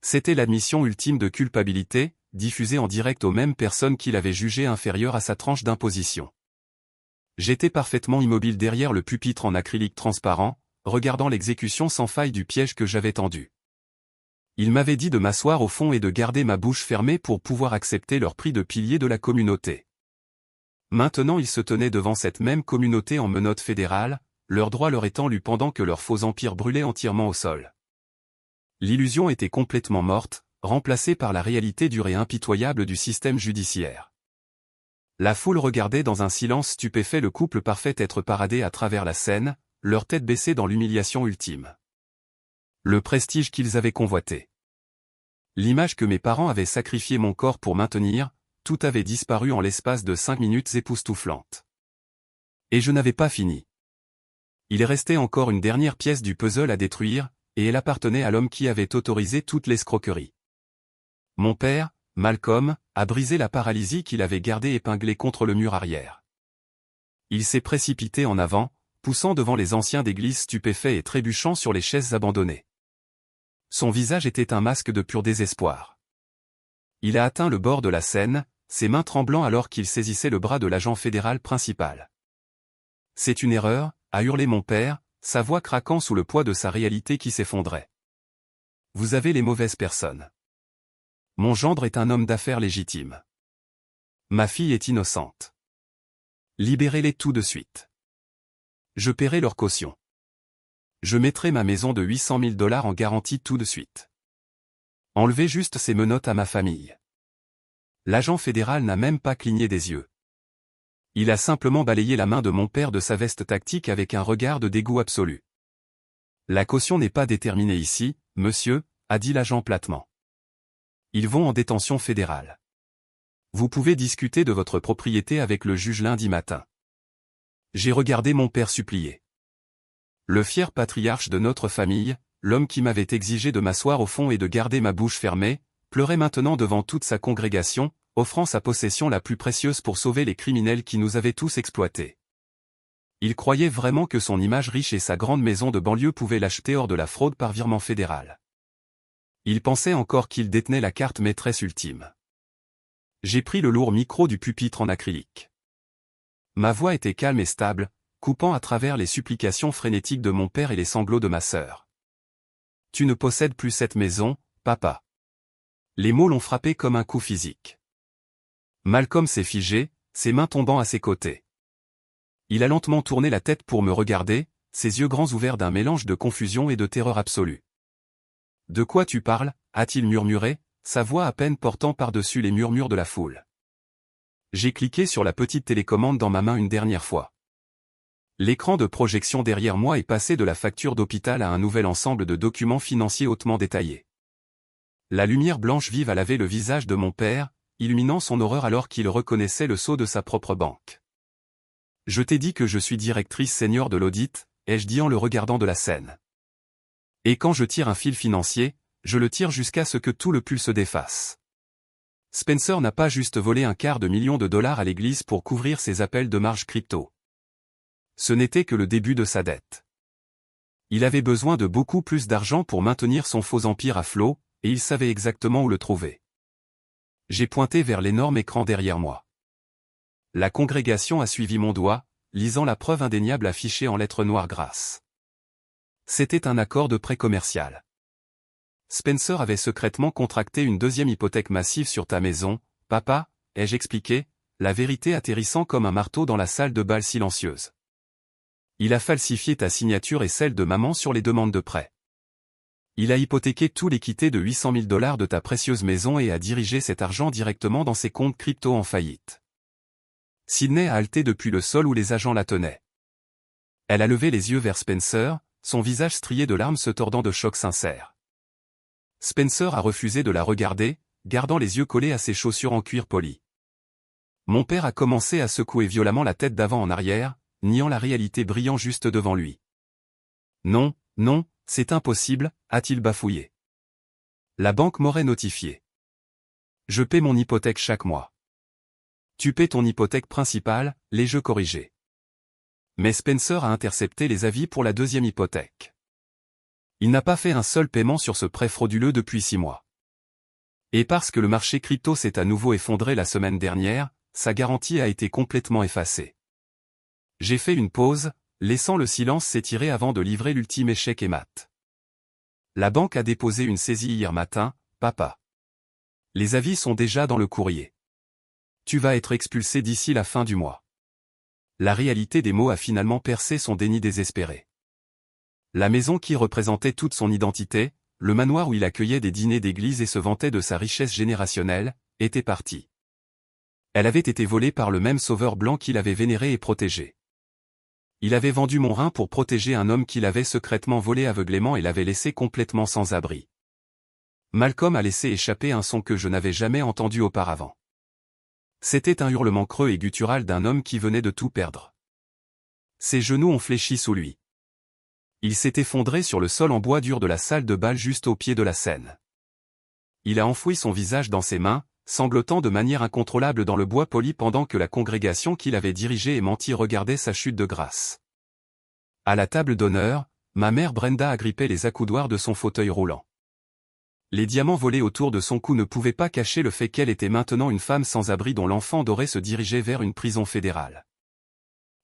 C'était l'admission ultime de culpabilité, diffusée en direct aux mêmes personnes qu'il avait jugées inférieures à sa tranche d'imposition. J'étais parfaitement immobile derrière le pupitre en acrylique transparent, regardant l'exécution sans faille du piège que j'avais tendu. Il m'avait dit de m'asseoir au fond et de garder ma bouche fermée pour pouvoir accepter leur prix de pilier de la communauté. Maintenant ils se tenaient devant cette même communauté en menottes fédérales, leurs droits leur étant lus pendant que leur faux empire brûlait entièrement au sol. L'illusion était complètement morte, remplacée par la réalité dure et impitoyable du système judiciaire. La foule regardait dans un silence stupéfait le couple parfait être paradé à travers la scène, leur tête baissée dans l'humiliation ultime. Le prestige qu'ils avaient convoité. L'image que mes parents avaient sacrifié mon corps pour maintenir, tout avait disparu en l'espace de 5 minutes époustouflantes. Et je n'avais pas fini. Il restait encore une dernière pièce du puzzle à détruire, et elle appartenait à l'homme qui avait autorisé toute l'escroquerie. Mon père, Malcolm, a brisé la paralysie qu'il avait gardée épinglée contre le mur arrière. Il s'est précipité en avant, poussant devant les anciens d'église stupéfaits et trébuchant sur les chaises abandonnées. Son visage était un masque de pur désespoir. Il a atteint le bord de la scène, ses mains tremblant alors qu'il saisissait le bras de l'agent fédéral principal. « C'est une erreur », a hurlé mon père, sa voix craquant sous le poids de sa réalité qui s'effondrait. « Vous avez les mauvaises personnes. Mon gendre est un homme d'affaires légitime. Ma fille est innocente. Libérez-les tout de suite. Je paierai leur caution. Je mettrai ma maison de $800 000 en garantie tout de suite. Enlevez juste ces menottes à ma famille. » L'agent fédéral n'a même pas cligné des yeux. Il a simplement balayé la main de mon père de sa veste tactique avec un regard de dégoût absolu. « La caution n'est pas déterminée ici, monsieur », a dit l'agent platement. Ils vont en détention fédérale. Vous pouvez discuter de votre propriété avec le juge lundi matin. J'ai regardé mon père supplier. Le fier patriarche de notre famille, l'homme qui m'avait exigé de m'asseoir au fond et de garder ma bouche fermée, pleurait maintenant devant toute sa congrégation, offrant sa possession la plus précieuse pour sauver les criminels qui nous avaient tous exploités. Il croyait vraiment que son image riche et sa grande maison de banlieue pouvaient l'acheter hors de la fraude par virement fédéral. Il pensait encore qu'il détenait la carte maîtresse ultime. J'ai pris le lourd micro du pupitre en acrylique. Ma voix était calme et stable, coupant à travers les supplications frénétiques de mon père et les sanglots de ma sœur. Tu ne possèdes plus cette maison, papa. Les mots l'ont frappé comme un coup physique. Malcolm s'est figé, ses mains tombant à ses côtés. Il a lentement tourné la tête pour me regarder, ses yeux grands ouverts d'un mélange de confusion et de terreur absolue. « De quoi tu parles » a-t-il murmuré, sa voix à peine portant par-dessus les murmures de la foule. J'ai cliqué sur la petite télécommande dans ma main une dernière fois. L'écran de projection derrière moi est passé de la facture d'hôpital à un nouvel ensemble de documents financiers hautement détaillés. La lumière blanche vive a lavé le visage de mon père, illuminant son horreur alors qu'il reconnaissait le sceau de sa propre banque. « Je t'ai dit que je suis directrice senior de l'audit, ai-je dit en le regardant de la scène. Et quand je tire un fil financier, je le tire jusqu'à ce que tout le pull se défasse. Spencer n'a pas juste volé $250 000 à l'église pour couvrir ses appels de marge crypto. Ce n'était que le début de sa dette. Il avait besoin de beaucoup plus d'argent pour maintenir son faux empire à flot, et il savait exactement où le trouver. J'ai pointé vers l'énorme écran derrière moi. La congrégation a suivi mon doigt, lisant la preuve indéniable affichée en lettres noires grasses. C'était un accord de prêt commercial. Spencer avait secrètement contracté une deuxième hypothèque massive sur ta maison, papa, ai-je expliqué, la vérité atterrissant comme un marteau dans la salle de bal silencieuse. Il a falsifié ta signature et celle de maman sur les demandes de prêt. Il a hypothéqué tout l'équité de $800 000 de ta précieuse maison et a dirigé cet argent directement dans ses comptes crypto en faillite. Sydney a halté depuis le sol où les agents la tenaient. Elle a levé les yeux vers Spencer, son visage strié de larmes se tordant de choc sincère. Spencer a refusé de la regarder, gardant les yeux collés à ses chaussures en cuir poli. Mon père a commencé à secouer violemment la tête d'avant en arrière, niant la réalité brillant juste devant lui. « Non, non, c'est impossible », a-t-il bafouillé. La banque m'aurait notifié. Je paie mon hypothèque chaque mois. Tu paies ton hypothèque principale, les jeux corrigés. Mais Spencer a intercepté les avis pour la deuxième hypothèque. Il n'a pas fait un seul paiement sur ce prêt frauduleux depuis 6 mois. Et parce que le marché crypto s'est à nouveau effondré la semaine dernière, sa garantie a été complètement effacée. J'ai fait une pause, laissant le silence s'étirer avant de livrer l'ultime échec et mat. La banque a déposé une saisie hier matin, papa. Les avis sont déjà dans le courrier. Tu vas être expulsé d'ici la fin du mois. La réalité des mots a finalement percé son déni désespéré. La maison qui représentait toute son identité, le manoir où il accueillait des dîners d'église et se vantait de sa richesse générationnelle, était partie. Elle avait été volée par le même sauveur blanc qu'il avait vénéré et protégé. Il avait vendu mon rein pour protéger un homme qu'il avait secrètement volé aveuglément et l'avait laissé complètement sans abri. Malcolm a laissé échapper un son que je n'avais jamais entendu auparavant. C'était un hurlement creux et guttural d'un homme qui venait de tout perdre. Ses genoux ont fléchi sous lui. Il s'est effondré sur le sol en bois dur de la salle de bal juste au pied de la scène. Il a enfoui son visage dans ses mains, sanglotant de manière incontrôlable dans le bois poli pendant que la congrégation qu'il avait dirigée et menti regardait sa chute de grâce. À la table d'honneur, ma mère Brenda agrippait les accoudoirs de son fauteuil roulant. Les diamants volés autour de son cou ne pouvaient pas cacher le fait qu'elle était maintenant une femme sans abri dont l'enfant doré se dirigeait vers une prison fédérale.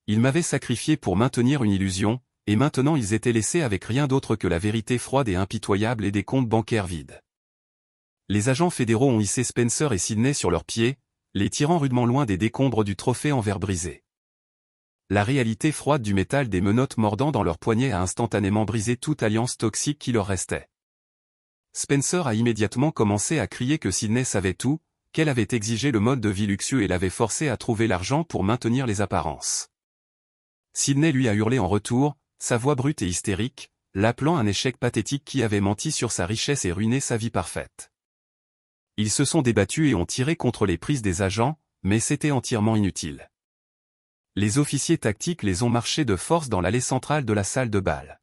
Ils m'avaient sacrifié pour maintenir une illusion, et maintenant ils étaient laissés avec rien d'autre que la vérité froide et impitoyable et des comptes bancaires vides. Les agents fédéraux ont hissé Spencer et Sydney sur leurs pieds, les tirant rudement loin des décombres du trophée en verre brisé. La réalité froide du métal des menottes mordant dans leurs poignets a instantanément brisé toute alliance toxique qui leur restait. Spencer a immédiatement commencé à crier que Sydney savait tout, qu'elle avait exigé le mode de vie luxueux et l'avait forcé à trouver l'argent pour maintenir les apparences. Sydney lui a hurlé en retour, sa voix brute et hystérique, l'appelant un échec pathétique qui avait menti sur sa richesse et ruiné sa vie parfaite. Ils se sont débattus et ont tiré contre les prises des agents, mais c'était entièrement inutile. Les officiers tactiques les ont marchés de force dans l'allée centrale de la salle de bal.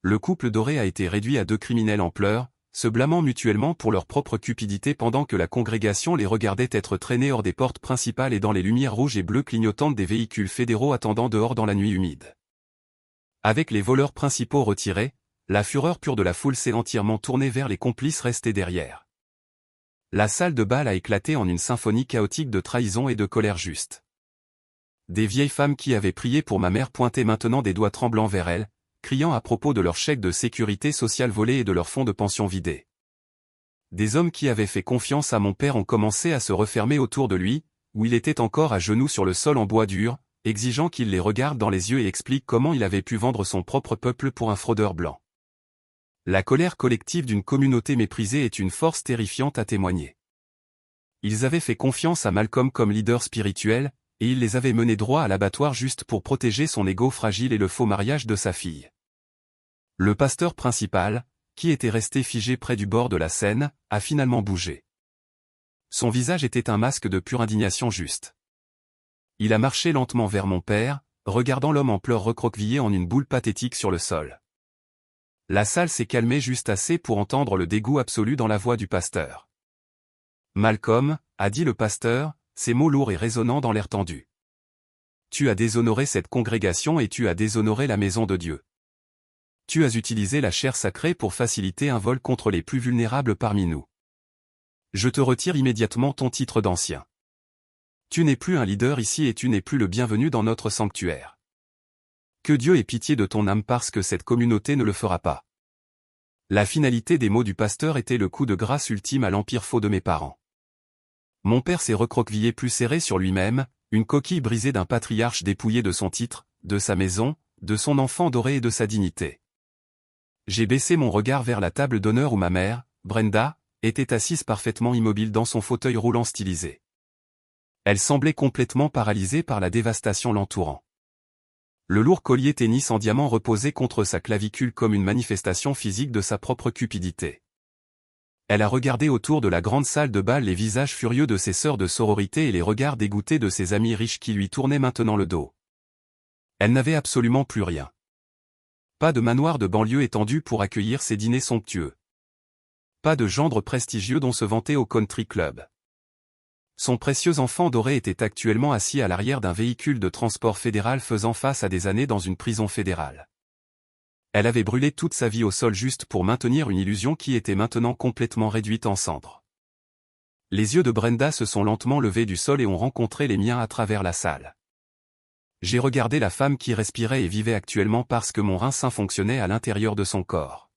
Le couple doré a été réduit à 2 criminels en pleurs, se blâmant mutuellement pour leur propre cupidité pendant que la congrégation les regardait être traînés hors des portes principales et dans les lumières rouges et bleues clignotantes des véhicules fédéraux attendant dehors dans la nuit humide. Avec les voleurs principaux retirés, la fureur pure de la foule s'est entièrement tournée vers les complices restés derrière. La salle de bal a éclaté en une symphonie chaotique de trahison et de colère juste. Des vieilles femmes qui avaient prié pour ma mère pointaient maintenant des doigts tremblants vers elle, criant à propos de leur chèque de sécurité sociale volé et de leur fonds de pension vidé. Des hommes qui avaient fait confiance à mon père ont commencé à se refermer autour de lui, où il était encore à genoux sur le sol en bois dur, exigeant qu'il les regarde dans les yeux et explique comment il avait pu vendre son propre peuple pour un fraudeur blanc. La colère collective d'une communauté méprisée est une force terrifiante à témoigner. Ils avaient fait confiance à Malcolm comme leader spirituel, et il les avait menés droit à l'abattoir juste pour protéger son ego fragile et le faux mariage de sa fille. Le pasteur principal, qui était resté figé près du bord de la Seine, a finalement bougé. Son visage était un masque de pure indignation juste. Il a marché lentement vers mon père, regardant l'homme en pleurs recroquevillé en une boule pathétique sur le sol. La salle s'est calmée juste assez pour entendre le dégoût absolu dans la voix du pasteur. « Malcolm, » a dit le pasteur, ses mots lourds et résonnants dans l'air tendu. « Tu as déshonoré cette congrégation et tu as déshonoré la maison de Dieu. Tu as utilisé la chair sacrée pour faciliter un vol contre les plus vulnérables parmi nous. Je te retire immédiatement ton titre d'ancien. Tu n'es plus un leader ici et tu n'es plus le bienvenu dans notre sanctuaire. Que Dieu ait pitié de ton âme parce que cette communauté ne le fera pas. » La finalité des mots du pasteur était le coup de grâce ultime à l'empire faux de mes parents. Mon père s'est recroquevillé plus serré sur lui-même, une coquille brisée d'un patriarche dépouillé de son titre, de sa maison, de son enfant doré et de sa dignité. J'ai baissé mon regard vers la table d'honneur où ma mère, Brenda, était assise parfaitement immobile dans son fauteuil roulant stylisé. Elle semblait complètement paralysée par la dévastation l'entourant. Le lourd collier tennis en diamant reposait contre sa clavicule comme une manifestation physique de sa propre cupidité. Elle a regardé autour de la grande salle de bal les visages furieux de ses sœurs de sororité et les regards dégoûtés de ses amis riches qui lui tournaient maintenant le dos. Elle n'avait absolument plus rien. Pas de manoir de banlieue étendu pour accueillir ses dîners somptueux. Pas de gendre prestigieux dont se vantait au country club. Son précieux enfant doré était actuellement assis à l'arrière d'un véhicule de transport fédéral faisant face à des années dans une prison fédérale. Elle avait brûlé toute sa vie au sol juste pour maintenir une illusion qui était maintenant complètement réduite en cendres. Les yeux de Brenda se sont lentement levés du sol et ont rencontré les miens à travers la salle. J'ai regardé la femme qui respirait et vivait actuellement parce que mon rein sain fonctionnait à l'intérieur de son corps.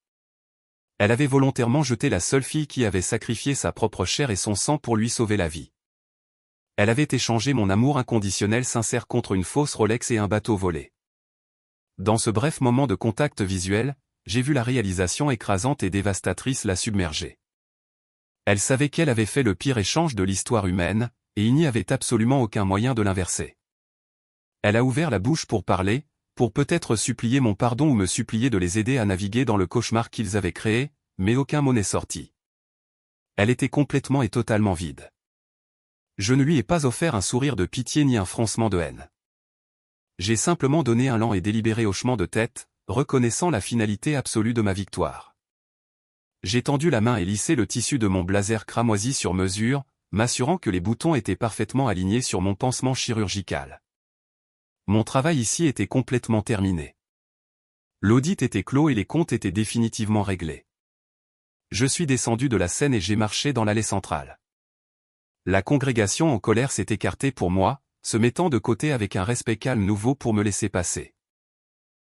Elle avait volontairement jeté la seule fille qui avait sacrifié sa propre chair et son sang pour lui sauver la vie. Elle avait échangé mon amour inconditionnel sincère contre une fausse Rolex et un bateau volé. Dans ce bref moment de contact visuel, j'ai vu la réalisation écrasante et dévastatrice la submerger. Elle savait qu'elle avait fait le pire échange de l'histoire humaine, et il n'y avait absolument aucun moyen de l'inverser. Elle a ouvert la bouche pour parler, pour peut-être supplier mon pardon ou me supplier de les aider à naviguer dans le cauchemar qu'ils avaient créé, mais aucun mot n'est sorti. Elle était complètement et totalement vide. Je ne lui ai pas offert un sourire de pitié ni un froncement de haine. J'ai simplement donné un lent et délibéré hochement de tête, reconnaissant la finalité absolue de ma victoire. J'ai tendu la main et lissé le tissu de mon blazer cramoisi sur mesure, m'assurant que les boutons étaient parfaitement alignés sur mon pansement chirurgical. Mon travail ici était complètement terminé. L'audit était clos et les comptes étaient définitivement réglés. Je suis descendu de la scène et j'ai marché dans l'allée centrale. La congrégation en colère s'est écartée pour moi, se mettant de côté avec un respect calme nouveau pour me laisser passer.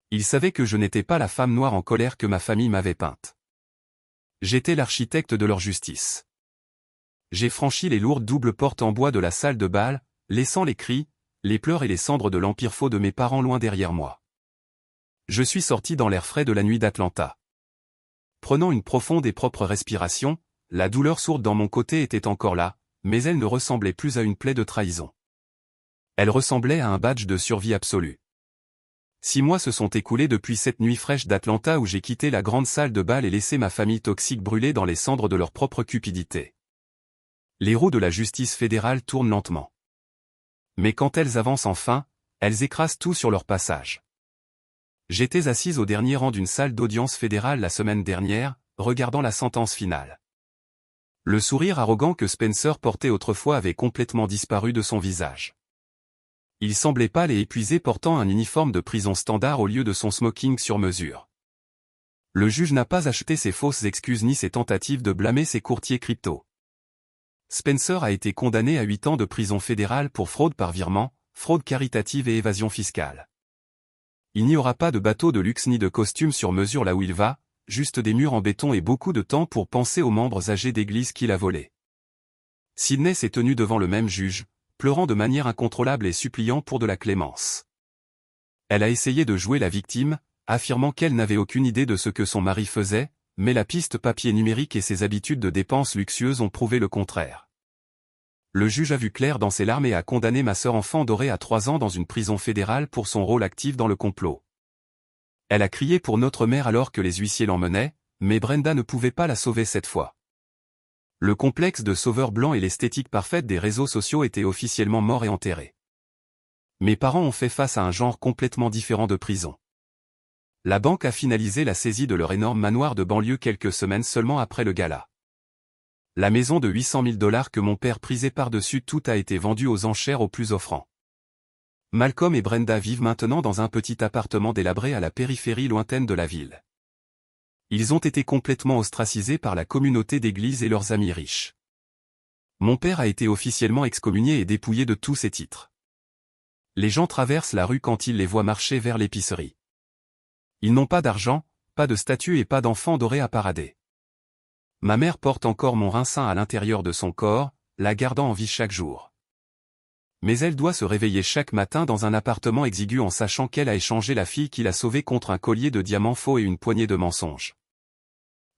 Ils savaient que je n'étais pas la femme noire en colère que ma famille m'avait peinte. J'étais l'architecte de leur justice. J'ai franchi les lourdes doubles portes en bois de la salle de bal, laissant les cris, les pleurs et les cendres de l'empire faux de mes parents loin derrière moi. Je suis sorti dans l'air frais de la nuit d'Atlanta. Prenant une profonde et propre respiration, la douleur sourde dans mon côté était encore là, mais elle ne ressemblait plus à une plaie de trahison. Elle ressemblait à un badge de survie absolue. 6 mois se sont écoulés depuis cette nuit fraîche d'Atlanta où j'ai quitté la grande salle de bal et laissé ma famille toxique brûler dans les cendres de leur propre cupidité. Les roues de la justice fédérale tournent lentement. Mais quand elles avancent enfin, elles écrasent tout sur leur passage. J'étais assise au dernier rang d'une salle d'audience fédérale la semaine dernière, regardant la sentence finale. Le sourire arrogant que Spencer portait autrefois avait complètement disparu de son visage. Il semblait pâle et épuisé, portant un uniforme de prison standard au lieu de son smoking sur mesure. Le juge n'a pas acheté ses fausses excuses ni ses tentatives de blâmer ses courtiers crypto. Spencer a été condamné à 8 ans de prison fédérale pour fraude par virement, fraude caritative et évasion fiscale. Il n'y aura pas de bateau de luxe ni de costume sur mesure là où il va, juste des murs en béton et beaucoup de temps pour penser aux membres âgés d'église qu'il a volés. Sydney s'est tenue devant le même juge, pleurant de manière incontrôlable et suppliant pour de la clémence. Elle a essayé de jouer la victime, affirmant qu'elle n'avait aucune idée de ce que son mari faisait, mais la piste papier numérique et ses habitudes de dépenses luxueuses ont prouvé le contraire. Le juge a vu clair dans ses larmes et a condamné ma sœur enfant Doré à 3 ans dans une prison fédérale pour son rôle actif dans le complot. Elle a crié pour notre mère alors que les huissiers l'emmenaient, mais Brenda ne pouvait pas la sauver cette fois. Le complexe de sauveur blanc et l'esthétique parfaite des réseaux sociaux étaient officiellement morts et enterrés. Mes parents ont fait face à un genre complètement différent de prison. La banque a finalisé la saisie de leur énorme manoir de banlieue quelques semaines seulement après le gala. La maison de 800 000 $ que mon père prisait par-dessus tout a été vendue aux enchères aux plus offrants. Malcolm et Brenda vivent maintenant dans un petit appartement délabré à la périphérie lointaine de la ville. Ils ont été complètement ostracisés par la communauté d'église et leurs amis riches. Mon père a été officiellement excommunié et dépouillé de tous ses titres. Les gens traversent la rue quand ils les voient marcher vers l'épicerie. Ils n'ont pas d'argent, pas de statut et pas d'enfants dorés à parader. Ma mère porte encore mon rein sain à l'intérieur de son corps, la gardant en vie chaque jour. Mais elle doit se réveiller chaque matin dans un appartement exigu en sachant qu'elle a échangé la fille qu'il a sauvée contre un collier de diamants faux et une poignée de mensonges.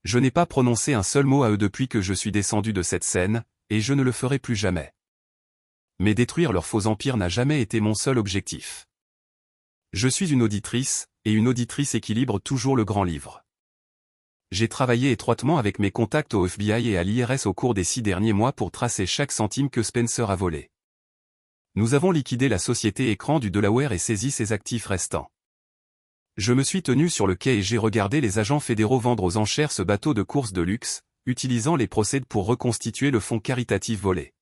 Je n'ai pas prononcé un seul mot à eux depuis que je suis descendu de cette scène, et je ne le ferai plus jamais. Mais détruire leur faux empire n'a jamais été mon seul objectif. Je suis une auditrice, et une auditrice équilibre toujours le grand livre. J'ai travaillé étroitement avec mes contacts au FBI et à l'IRS au cours des 6 derniers mois pour tracer chaque centime que Spencer a volé. Nous avons liquidé la société écran du Delaware et saisi ses actifs restants. Je me suis tenu sur le quai et j'ai regardé les agents fédéraux vendre aux enchères ce bateau de course de luxe, utilisant les procédés pour reconstituer le fonds caritatif volé.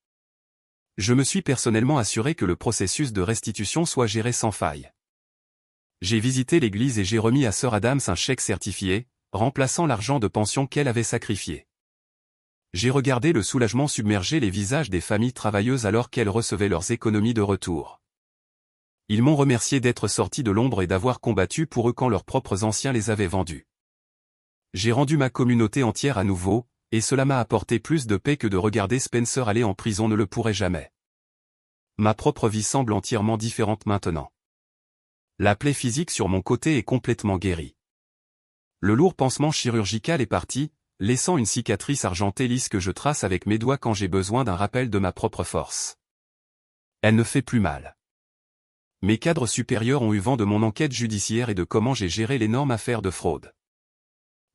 Je me suis personnellement assuré que le processus de restitution soit géré sans faille. J'ai visité l'église et j'ai remis à Sœur Adams un chèque certifié, remplaçant l'argent de pension qu'elle avait sacrifié. J'ai regardé le soulagement submerger les visages des familles travailleuses alors qu'elles recevaient leurs économies de retour. Ils m'ont remercié d'être sortis de l'ombre et d'avoir combattu pour eux quand leurs propres anciens les avaient vendus. J'ai rendu ma communauté entière à nouveau, et cela m'a apporté plus de paix que de regarder Spencer aller en prison ne le pourrait jamais. Ma propre vie semble entièrement différente maintenant. La plaie physique sur mon côté est complètement guérie. Le lourd pansement chirurgical est parti, laissant une cicatrice argentée lisse que je trace avec mes doigts quand j'ai besoin d'un rappel de ma propre force. Elle ne fait plus mal. Mes cadres supérieurs ont eu vent de mon enquête judiciaire et de comment j'ai géré l'énorme affaire de fraude.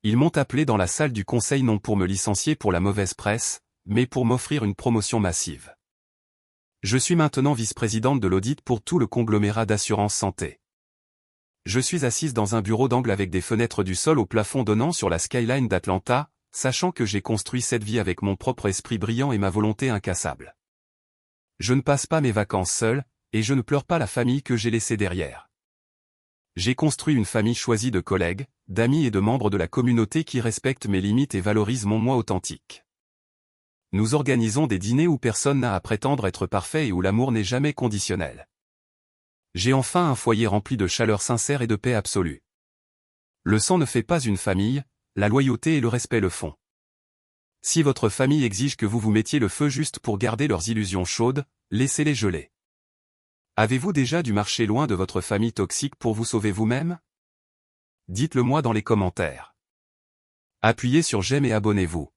Ils m'ont appelé dans la salle du conseil non pour me licencier pour la mauvaise presse, mais pour m'offrir une promotion massive. Je suis maintenant vice-présidente de l'audit pour tout le conglomérat d'assurance santé. Je suis assise dans un bureau d'angle avec des fenêtres du sol au plafond donnant sur la skyline d'Atlanta, sachant que j'ai construit cette vie avec mon propre esprit brillant et ma volonté incassable. Je ne passe pas mes vacances seul, et je ne pleure pas la famille que j'ai laissée derrière. J'ai construit une famille choisie de collègues, d'amis et de membres de la communauté qui respectent mes limites et valorisent mon moi authentique. Nous organisons des dîners où personne n'a à prétendre être parfait et où l'amour n'est jamais conditionnel. J'ai enfin un foyer rempli de chaleur sincère et de paix absolue. Le sang ne fait pas une famille, la loyauté et le respect le font. Si votre famille exige que vous vous mettiez le feu juste pour garder leurs illusions chaudes, laissez-les geler. Avez-vous déjà dû marcher loin de votre famille toxique pour vous sauver vous-même? Dites-le moi dans les commentaires. Appuyez sur j'aime et abonnez-vous.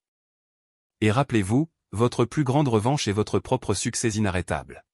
Et rappelez-vous, votre plus grande revanche est votre propre succès inarrêtable.